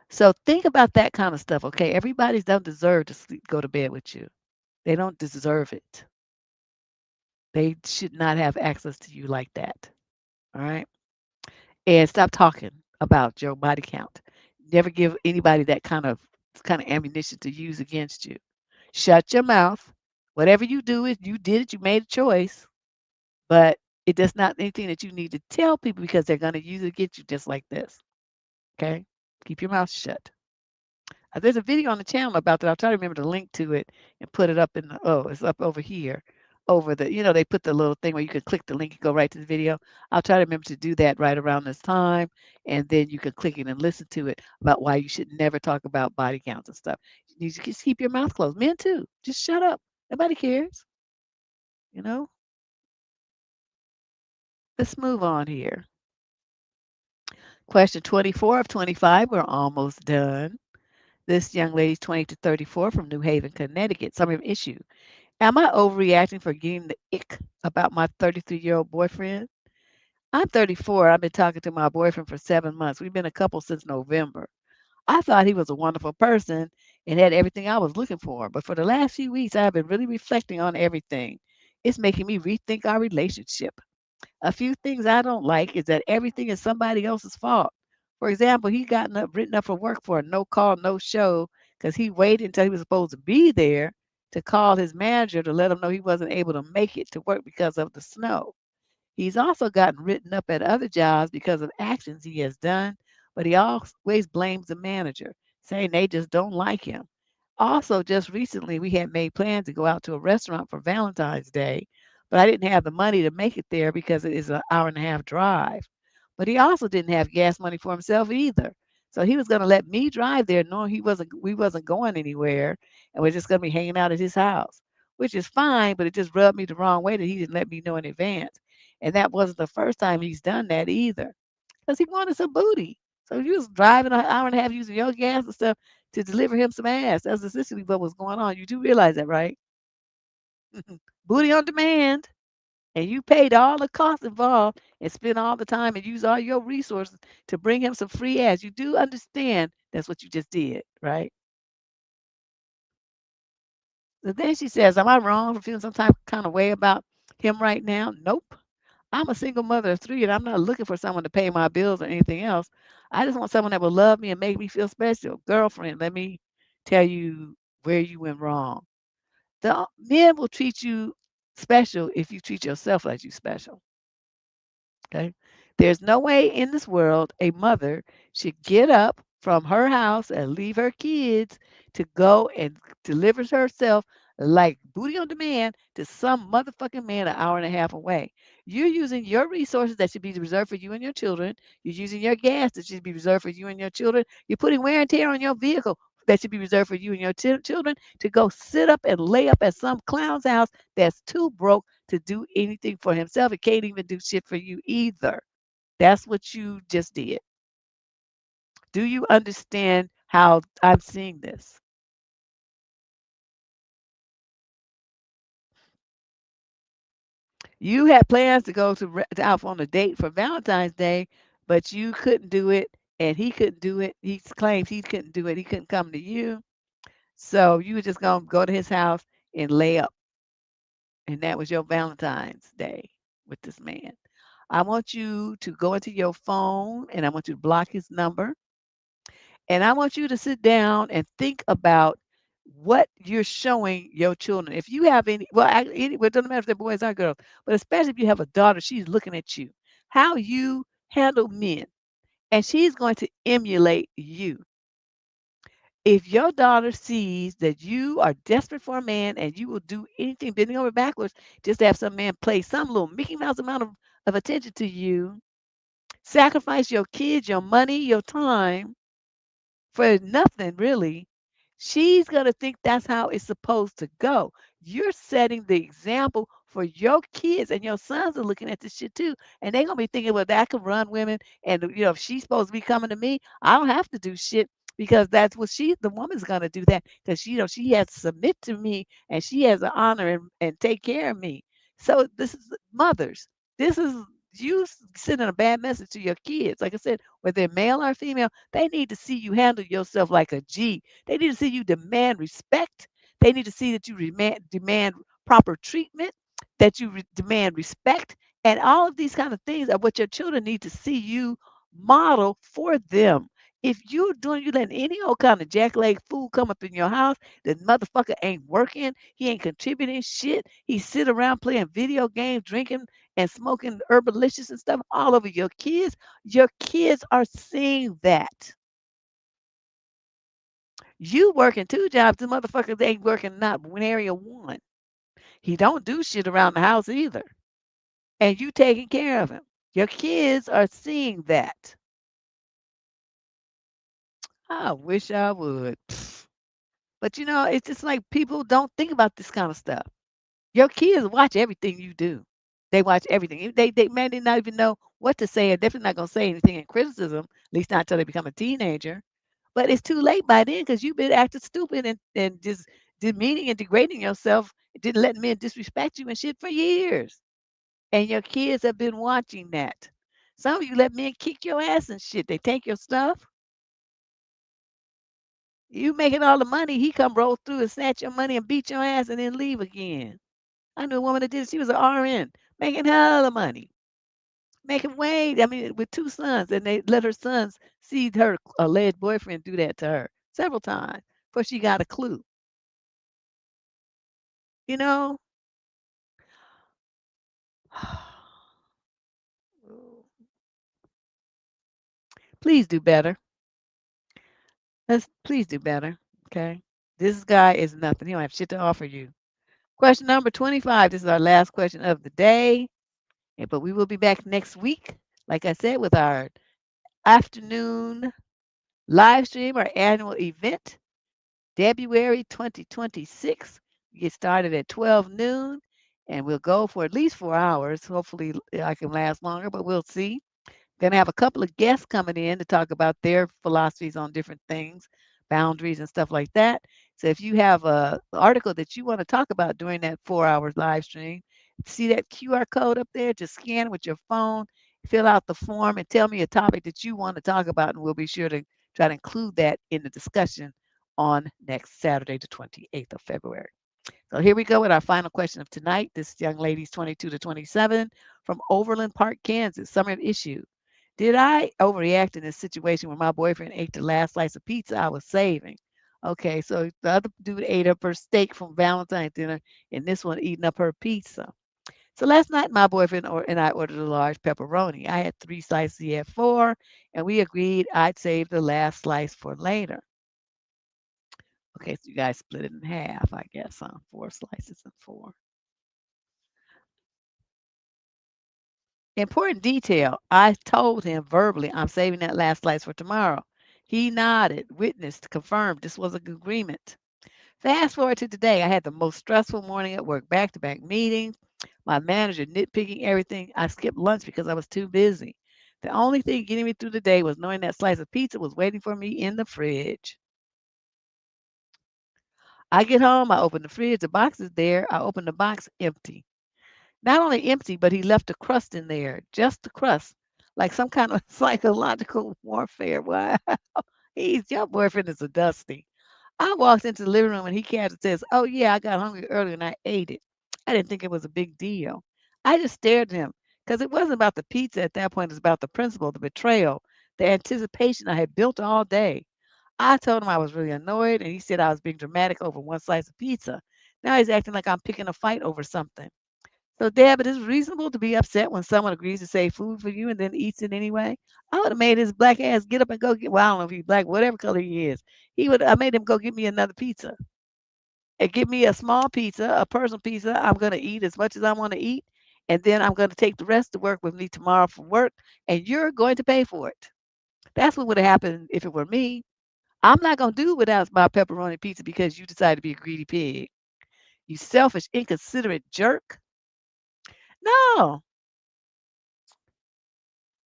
So think about that kind of stuff, okay? Everybody don't deserve to go to bed with you. They don't deserve it. They should not have access to you like that. All right? And stop talking about your body count. Never give anybody that kind of ammunition to use against you. Shut your mouth. Whatever you do, is you did it, you made a choice, but it does not anything that you need to tell people because they're going to use it against you just like this. Okay? Keep your mouth shut. There's a video on the channel about that. I'll try to remember to link to it and put it up it's up over here. Over they put the little thing where you can click the link and go right to the video. I'll try to remember to do that right around this time. And then you can click it and listen to it about why you should never talk about body counts and stuff. You just keep your mouth closed. Men too. Just shut up. Nobody cares. You know? Let's move on here. Question 24 of 25. We're almost done. This young lady's 20 to 34 from New Haven, Connecticut. Summary of issue. Am I overreacting for getting the ick about my 33-year-old boyfriend? I'm 34. I've been talking to my boyfriend for 7 months. We've been a couple since November. I thought he was a wonderful person and had everything I was looking for. But for the last few weeks, I've been really reflecting on everything. It's making me rethink our relationship. A few things I don't like is that everything is somebody else's fault. For example, he got written up for work for a no call, no show because he waited until he was supposed to be there to call his manager to let him know he wasn't able to make it to work because of the snow. He's also gotten written up at other jobs because of actions he has done, but he always blames the manager, saying they just don't like him. Also, just recently, we had made plans to go out to a restaurant for Valentine's Day, but I didn't have the money to make it there because it is an hour and a half drive. But he also didn't have gas money for himself either. So he was going to let me drive there, knowing we wasn't going anywhere, and we're just going to be hanging out at his house, which is fine. But it just rubbed me the wrong way that he didn't let me know in advance, and that wasn't the first time he's done that either, because he wanted some booty. So you was driving an hour and a half using your gas and stuff to deliver him some ass. That's essentially what was going on. You do realize that, right? Booty on demand. And you paid all the costs involved and spent all the time and used all your resources to bring him some free ass. You do understand that's what you just did, right? So then she says, am I wrong for feeling some type kind of way about him right now? Nope. I'm a single mother of three, and I'm not looking for someone to pay my bills or anything else. I just want someone that will love me and make me feel special. Girlfriend, let me tell you where you went wrong. The men will treat you special if you treat yourself like you special. Okay. There's no way in this world a mother should get up from her house and leave her kids to go and deliver herself like booty on demand to some motherfucking man an hour and a half away. You're using your resources that should be reserved for you and your children. You're using your gas that should be reserved for you and your children. You're putting wear and tear on your vehicle that should be reserved for you and your children to go sit up and lay up at some clown's house that's too broke to do anything for himself. It can't even do shit for you either. That's what you just did. Do you understand how I'm seeing this? You had plans to go out on a date for Valentine's Day, but you couldn't do it, and he couldn't do it. He claims he couldn't do it. He couldn't come to you. So you were just going to go to his house and lay up. And that was your Valentine's Day with this man. I want you to go into your phone and I want you to block his number. And I want you to sit down and think about what you're showing your children. If you have any, well, it doesn't matter if they're boys or girls, but especially if you have a daughter, she's looking at you, how you handle men, and she's going to emulate you. If your daughter sees that you are desperate for a man and you will do anything bending over backwards just to have some man play some little Mickey Mouse amount of attention to you, sacrifice your kids, your money, your time for nothing really, she's going to think that's how it's supposed to go. You're setting the example for your kids, and your sons are looking at this shit too. And they're going to be thinking, well, that could run women. And, if she's supposed to be coming to me, I don't have to do shit because that's what the woman's going to do that because, she has to submit to me and she has to honor and take care of me. So this is mothers. This is you sending a bad message to your kids. Like I said, whether they're male or female, they need to see you handle yourself like a G. They need to see you demand respect. They need to see that you demand proper treatment, that you demand respect. And all of these kind of things are what your children need to see you model for them. If you letting any old kind of jackleg fool come up in your house, the motherfucker ain't working, he ain't contributing shit. He sit around playing video games, drinking and smoking herbalicious and stuff all over your kids are seeing that. You working 2 jobs, the motherfuckers ain't working not area 1. He don't do shit around the house either, and you taking care of him. Your kids are seeing that. I wish I would. But, it's just like people don't think about this kind of stuff. Your kids watch everything you do. They watch everything. They may not even know what to say, and definitely not gonna say anything in criticism, at least not until they become a teenager. But it's too late by then because you've been acting stupid and just demeaning and degrading yourself, didn't let men disrespect you and shit for years. And your kids have been watching that. Some of you let men kick your ass and shit. They take your stuff. You making all the money, he come roll through and snatch your money and beat your ass and then leave again. I knew a woman that did. She was an RN, making hell of money, making way. I mean, with 2 sons, and they let her sons see her alleged boyfriend do that to her several times before she got a clue. You know, please do better. Please do better. Okay, this guy is nothing. He don't have shit to offer you. Question number 25. This is our last question of the day, but we will be back next week, like I said, with our afternoon live stream, our annual event. February 2026. We get started at 12 noon and we'll go for at least 4 hours. Hopefully, I can last longer, but we'll see. Going to have a couple of guests coming in to talk about their philosophies on different things, boundaries, and stuff like that. So if you have a article that you want to talk about during that 4 hours live stream, see that QR code up there, just scan with your phone, fill out the form, and tell me a topic that you want to talk about, and we'll be sure to try to include that in the discussion on next Saturday, the 28th of February. So here we go with our final question of tonight. This young lady's 22 to 27 from Overland Park, Kansas. Summary of issue. Did I overreact in this situation when my boyfriend ate the last slice of pizza I was saving? Okay, so the other dude ate up her steak from Valentine's dinner, and this one eating up her pizza. So last night, my boyfriend and I ordered a large pepperoni. I had 3 slices, he had 4, and we agreed I'd save the last slice for later. Okay, so you guys split it in half, I guess, 4 slices and 4. Important detail. I told him verbally I'm saving that last slice for tomorrow. He nodded, witnessed, confirmed this was an agreement. Fast forward to today, I had the most stressful morning at work, back to back meetings, my manager nitpicking everything. I skipped lunch because I was too busy. The only thing getting me through the day was knowing that slice of pizza was waiting for me in the fridge. I get home, I open the fridge, the box is there. I open the box, empty. Not only empty, but he left a crust in there, just the crust, like some kind of psychological warfare. Wow, your boyfriend is a dusty. I walked into the living room and he casually says, "Oh yeah, I got hungry earlier and I ate it." I didn't think it was a big deal. I just stared at him because it wasn't about the pizza at that point. It was about the principle, the betrayal, the anticipation I had built all day. I told him I was really annoyed and he said I was being dramatic over 1 slice of pizza. Now he's acting like I'm picking a fight over something. So, Deb, it is reasonable to be upset when someone agrees to save food for you and then eats it anyway. I would have made his black ass get up and go get. Well, I don't know if he's black, whatever color he is. He would. I made him go get me another pizza and give me a small pizza, a personal pizza. I'm gonna eat as much as I want to eat, and then I'm gonna take the rest to work with me tomorrow for work, and you're going to pay for it. That's what would have happened if it were me. I'm not gonna do without my pepperoni pizza because you decided to be a greedy pig. You selfish, inconsiderate jerk. No,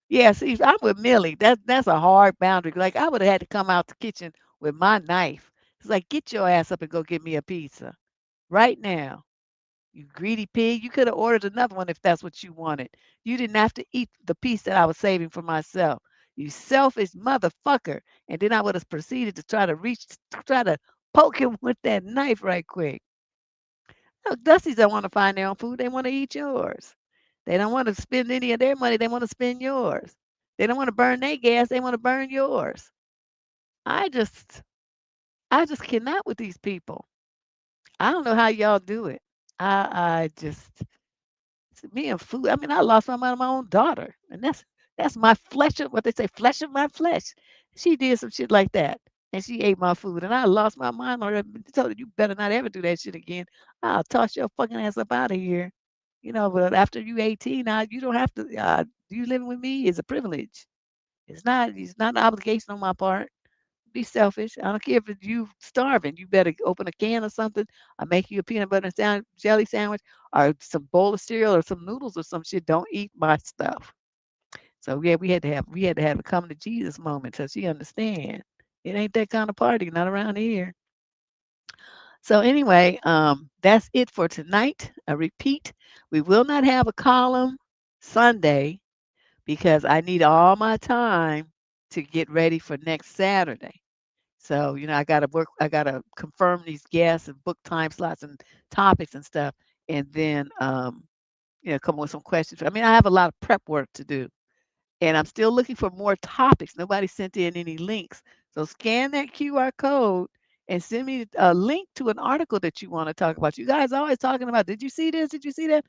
yeah, see, I'm with Millie. That's a hard boundary. Like I would have had to come out the kitchen with my knife. It's like, get your ass up and go get me a pizza right now. You greedy pig. You could have ordered another one if that's what you wanted. You didn't have to eat the piece that I was saving for myself. You selfish motherfucker. And then I would have proceeded to try to poke him with that knife right quick. No, Dusties don't want to find their own food. They want to eat yours. They don't want to spend any of their money. They want to spend yours. They don't want to burn their gas. They want to burn yours. I just, I just cannot with these people. I don't know how y'all do it. I just, me and food. I mean, I lost my mind on my own daughter, and that's my flesh of what they say, flesh of my flesh. She did some shit like that, and she ate my food, and I lost my mind on her. I told her, you better not ever do that shit again. I'll toss your fucking ass up out of here. But after you 18, now you don't have to. You living with me is a privilege. It's not an obligation on my part. Be selfish. I don't care if you starving. You better open a can or something. I make you a peanut butter and jelly sandwich or some bowl of cereal or some noodles or some shit. Don't eat my stuff. So yeah, we had to have a come to Jesus moment so she understand. It ain't that kind of party, not around here. So anyway, that's it for tonight. I repeat, we will not have a column Sunday because I need all my time to get ready for next Saturday. So, I gotta confirm these guests and book time slots and topics and stuff, and then come up with some questions. I mean, I have a lot of prep work to do. And I'm still looking for more topics. Nobody sent in any links. So scan that QR code and send me a link to an article that you want to talk about. You guys are always talking about, did you see this? Did you see that?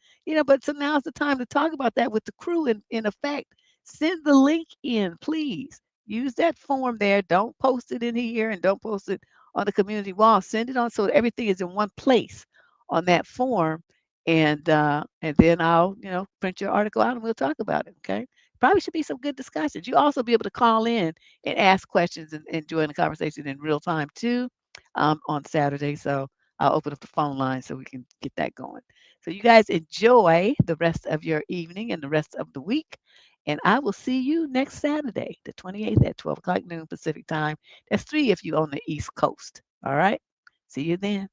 But so now's the time to talk about that with the crew in effect. Send the link in, please. Use that form there. Don't post it in here and don't post it on the community wall. Send it on so everything is in one place on that form. And then I'll, print your article out and we'll talk about it. Okay. Probably should be some good discussions. You also be able to call in and ask questions and join the conversation in real time too on Saturday. So I'll open up the phone line so we can get that going. So you guys enjoy the rest of your evening and the rest of the week. And I will see you next Saturday, the 28th at 12 o'clock noon Pacific time. That's 3 if you on the East Coast. All right. See you then.